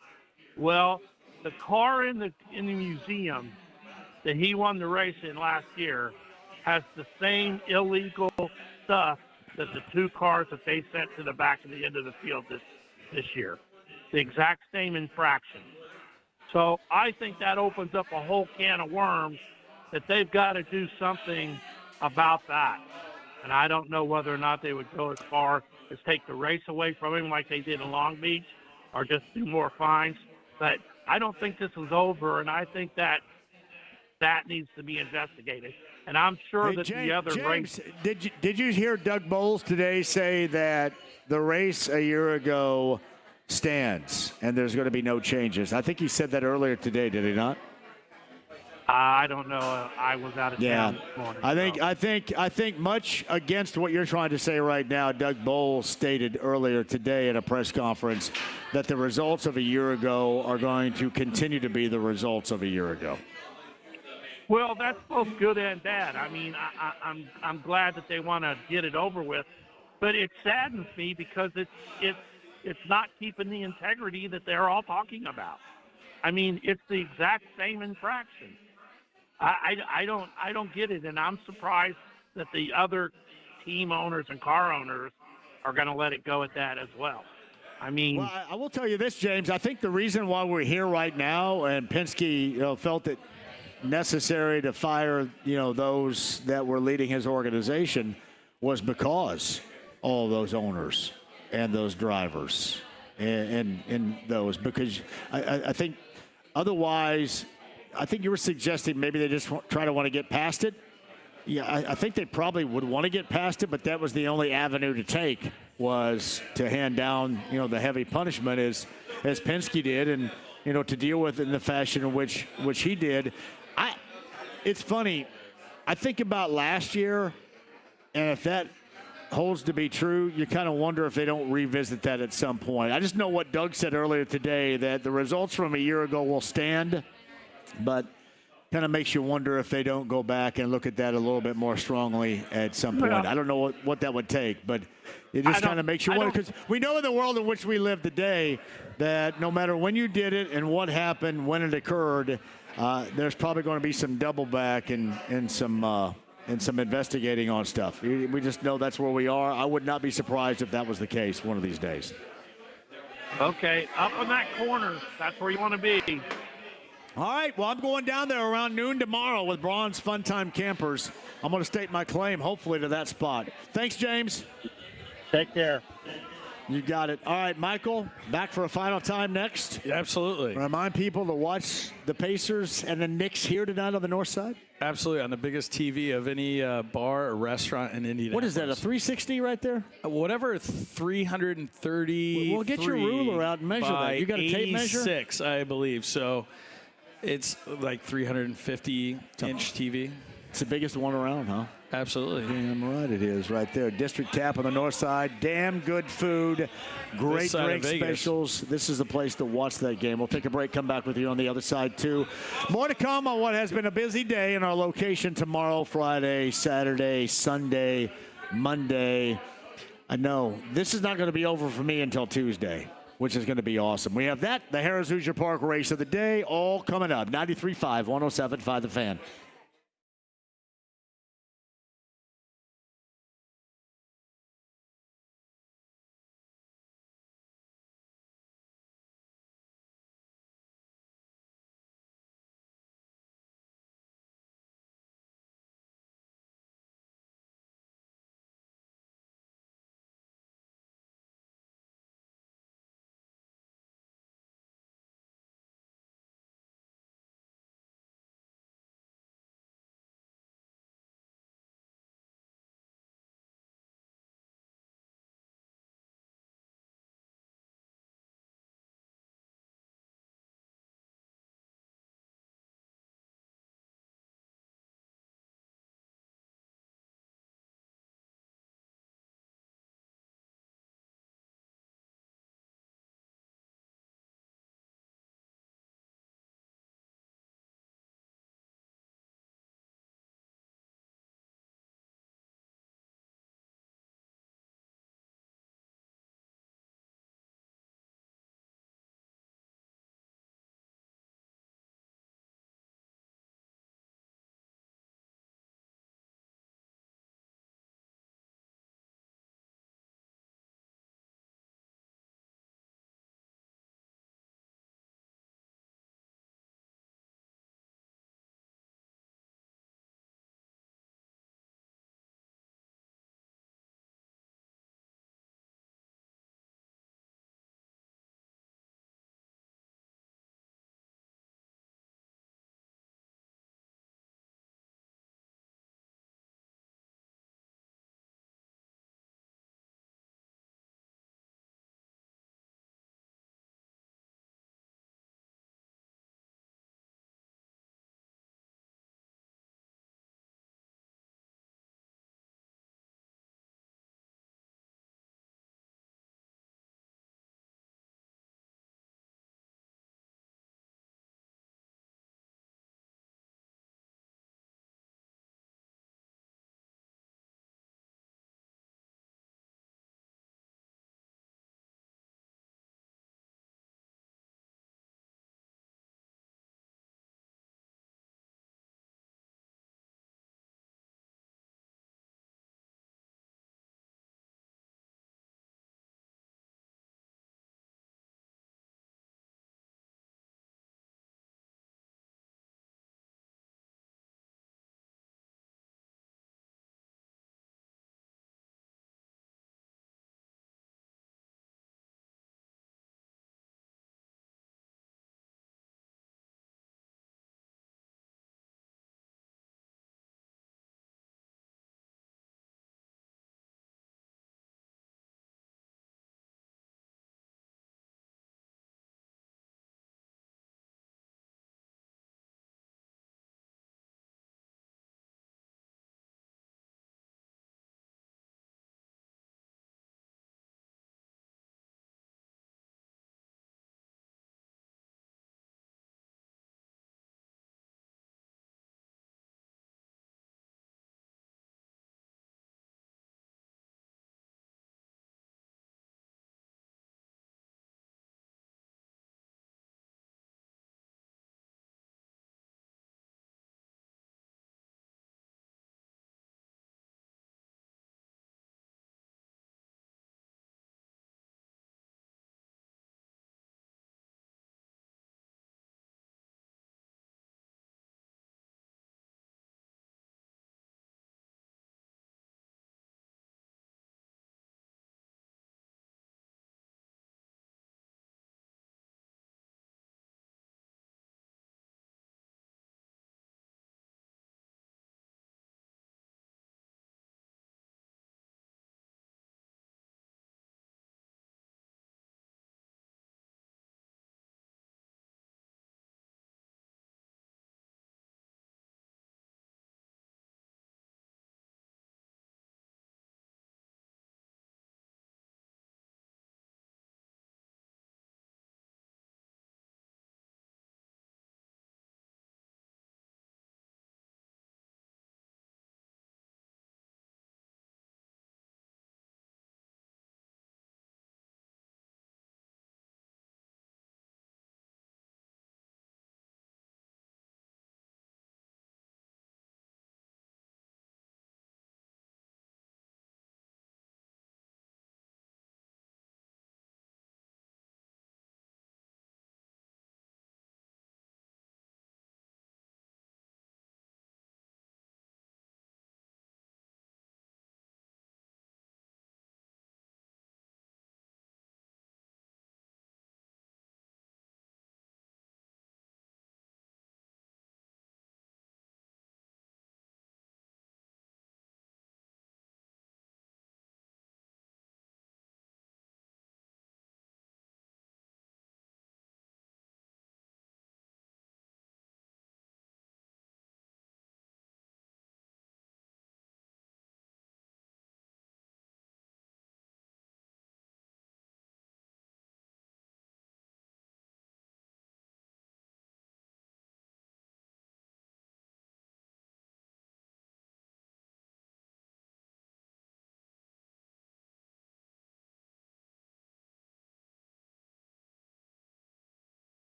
Well, the car in the museum that he won the race in last year has the same illegal stuff that the two cars that they sent to the back of the end of the field this year. The exact same infraction. So I think that opens up a whole can of worms that they've got to do something about that. And I don't know whether or not they would go as far as take the race away from him like they did in Long Beach or just do more fines. But I don't think this is over, and I think that needs to be investigated. And I'm sure that the other James, race. Did you hear Doug Bowles today say that the race a year ago stands and there's going to be no changes? I think he said that earlier today, did he not? I don't know. I was out of town this morning. I think much against what you're trying to say right now, Doug Bowles stated earlier today at a press conference that the results of a year ago are going to continue to be the results of a year ago. Well, that's both good and bad. I mean, I'm glad that they want to get it over with, but it saddens me because it's not keeping the integrity that they're all talking about. I mean, it's the exact same infraction. I don't get it, and I'm surprised that the other team owners and car owners are going to let it go at that as well. I mean, well, I will tell you this, James. I think the reason why we're here right now, and Penske, felt it necessary to fire, those that were leading his organization, was because all those owners and those drivers and those, because I think otherwise. I think you were suggesting maybe they just want to get past it. Yeah, I think they probably would want to get past it, but that was the only avenue to take, was to hand down, the heavy punishment as Penske did, and to deal with it in the fashion in which he did. It's funny. I think about last year, and if that holds to be true, you kind of wonder if they don't revisit that at some point. I just know what Doug said earlier today, that the results from a year ago will stand. But kind of makes you wonder if they don't go back and look at that a little bit more strongly at some point. I don't know what that would take, but it just kind of makes you wonder, because we know in the world in which we live today that no matter when you did it and what happened, when it occurred, there's probably going to be some double back and some investigating on stuff. We just know that's where we are. I would not be surprised if that was the case one of these days. Okay, up on that corner, that's where you want to be. All right, well, I'm going down there around noon tomorrow with Braun's Fun Time Campers. I'm going to state my claim, hopefully, to that spot. Thanks, James. Take care. You got it. All right, Michael, back for a final time next. Yeah, absolutely. Remind people to watch the Pacers and the Knicks here tonight on the north side. Absolutely, on the biggest TV of any bar or restaurant in Indianapolis. What is that, a 360 right there? Whatever, 330. Well, get your ruler out and measure that. You got a tape measure? 86, I believe. So it's like 350-inch TV. It's the biggest one around, huh? Absolutely. Damn right it is right there. District Tap on the north side. Damn good food. Great drink specials. This is the place to watch that game. We'll take a break, come back with you on the other side, too. More to come on what has been a busy day in our location tomorrow, Friday, Saturday, Sunday, Monday. I know this is not going to be over for me until Tuesday, which is going to be awesome. We have that, the Harrah's Hoosier Park race of the day, all coming up. 93.5, 107.5 The Fan.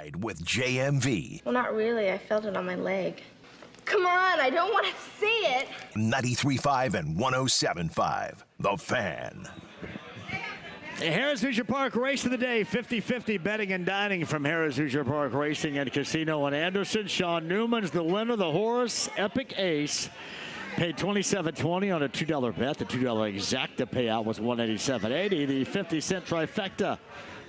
Ride with JMV. Well, not really. I felt it on my leg. Come on, I don't want to see it. 93.5 and 107.5. The Fan. Harrah's Hoosier Park Race of the Day, 50-50 betting and dining from Harrah's Hoosier Park Racing and Casino in Anderson. Sean Newman's the winner, the horse, Epic Ace. Paid $27.20 on a $2 bet. The $2 exacta payout was $187.80. The 50-cent trifecta,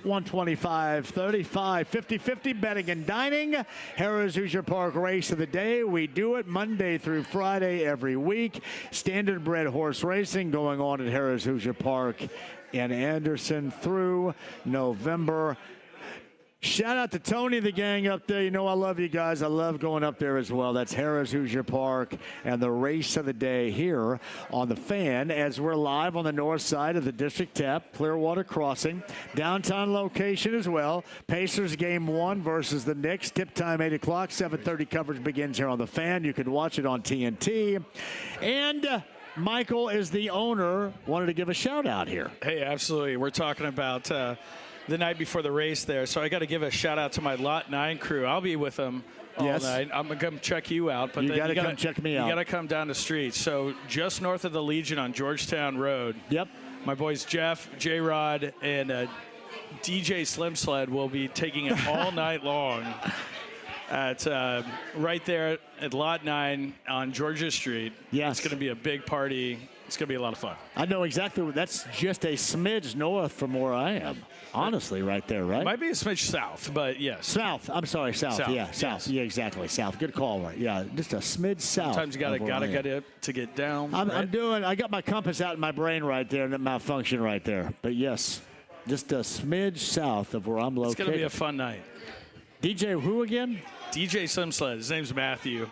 $125.35. 50-50 betting and dining. Harrah's Hoosier Park Race of the Day. We do it Monday through Friday every week. Standardbred horse racing going on at Harrah's Hoosier Park in Anderson through November. Shout out to Tony, the gang up there. You know I love you guys. I love going up there as well. That's Harrah's Hoosier Park and the race of the day here on The Fan as we're live on the north side of the District Tap, Clearwater Crossing. Downtown location as well. Pacers game 1 versus the Knicks. Tip time 8 o'clock. 7:30 coverage begins here on The Fan. You can watch it on TNT. And Michael is the owner. Wanted to give a shout out here. Hey, absolutely. We're talking about the night before the race there. So I got to give a shout out to my Lot 9 crew. I'll be with them all night. I'm going to come check you out. But you got to come check me out. You got to come down the street. So just north of the Legion on Georgetown Road. Yep. My boys Jeff, J-Rod, and DJ Slim Sled will be taking it all night long at right there at Lot 9 on Georgia Street. Yes. It's going to be a big party. It's going to be a lot of fun. I know exactly. That's just a smidge north from where I am. Honestly, right there, right? Might be a smidge south, but yes. South. I'm sorry, south. Yeah, south. Yes. Yeah, exactly. South. Good call, right? Yeah, just a smidge south. Sometimes you gotta get it to get down. I got my compass out in my brain right there, and it malfunctioned right there. But yes, just a smidge south of where I'm located. It's gonna be a fun night. DJ who again? DJ Slim Sled. His name's Matthew.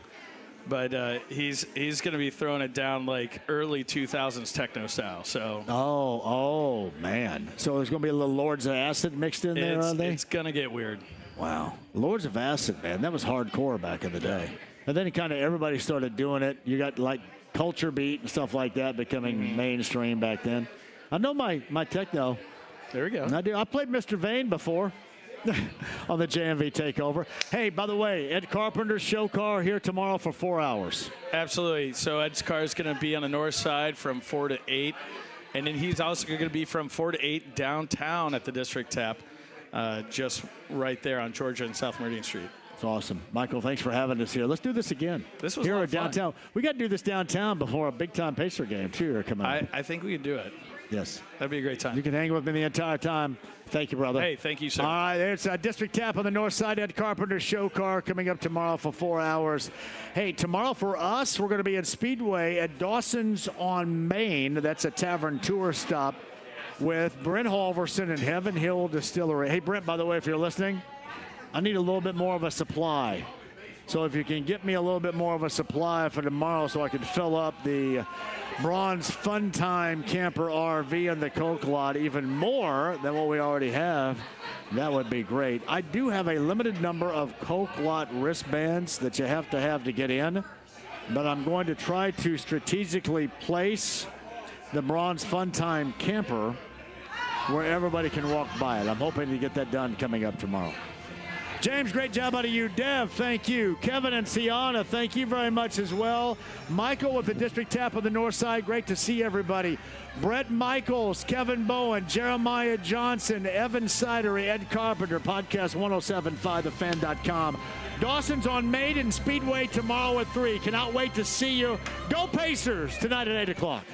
But he's going to be throwing it down like early 2000s techno style. So. Oh man! So there's going to be a little Lords of Acid mixed in there, are they? It's going to get weird. Wow, Lords of Acid, man, that was hardcore back in the day. And then kind of everybody started doing it. You got like Culture Beat and stuff like that becoming mainstream back then. I know my techno. There we go. I played Mr. Vane before. On the JMV takeover. Hey, by the way, Ed Carpenter's show car here tomorrow for 4 hours. Absolutely. So Ed's car is going to be on the north side from 4 to 8. And then he's also going to be from 4 to 8 downtown at the District Tap, just right there on Georgia and South Meridian Street. It's awesome. Michael, thanks for having us here. Let's do this again. This was here downtown. We got to do this downtown before a big-time Pacer game, too, are coming up. I think we can do it. Yes. That'd be a great time. You can hang with me the entire time. Thank you, brother. Hey, thank you, sir. All right, there's a District Tap on the north side. Ed Carpenter's show car coming up tomorrow for 4 hours. Hey, tomorrow for us, we're going to be at Speedway at Dawson's on Main. That's a tavern tour stop with Brent Halverson and Heaven Hill Distillery. Hey, Brent, by the way, if you're listening, I need a little bit more of a supply. So if you can get me a little bit more of a supply for tomorrow so I can fill up the Bronze Fun Time Camper RV and the Coke Lot even more than what we already have, that would be great. I do have a limited number of Coke Lot wristbands that you have to get in, but I'm going to try to strategically place the Bronze Fun Time Camper where everybody can walk by it. I'm hoping to get that done coming up tomorrow. James, great job out of you. Dev, thank you. Kevin and Sienna, thank you very much as well. Michael with the District Tap on the north side. Great to see everybody. Bret Michaels, Kevin Bowen, Jeremiah Johnson, Evan Sidery, Ed Carpenter, Podcast 107.5, thefan.com. Dawson's on Maiden Speedway tomorrow at 3. Cannot wait to see you. Go Pacers tonight at 8 o'clock.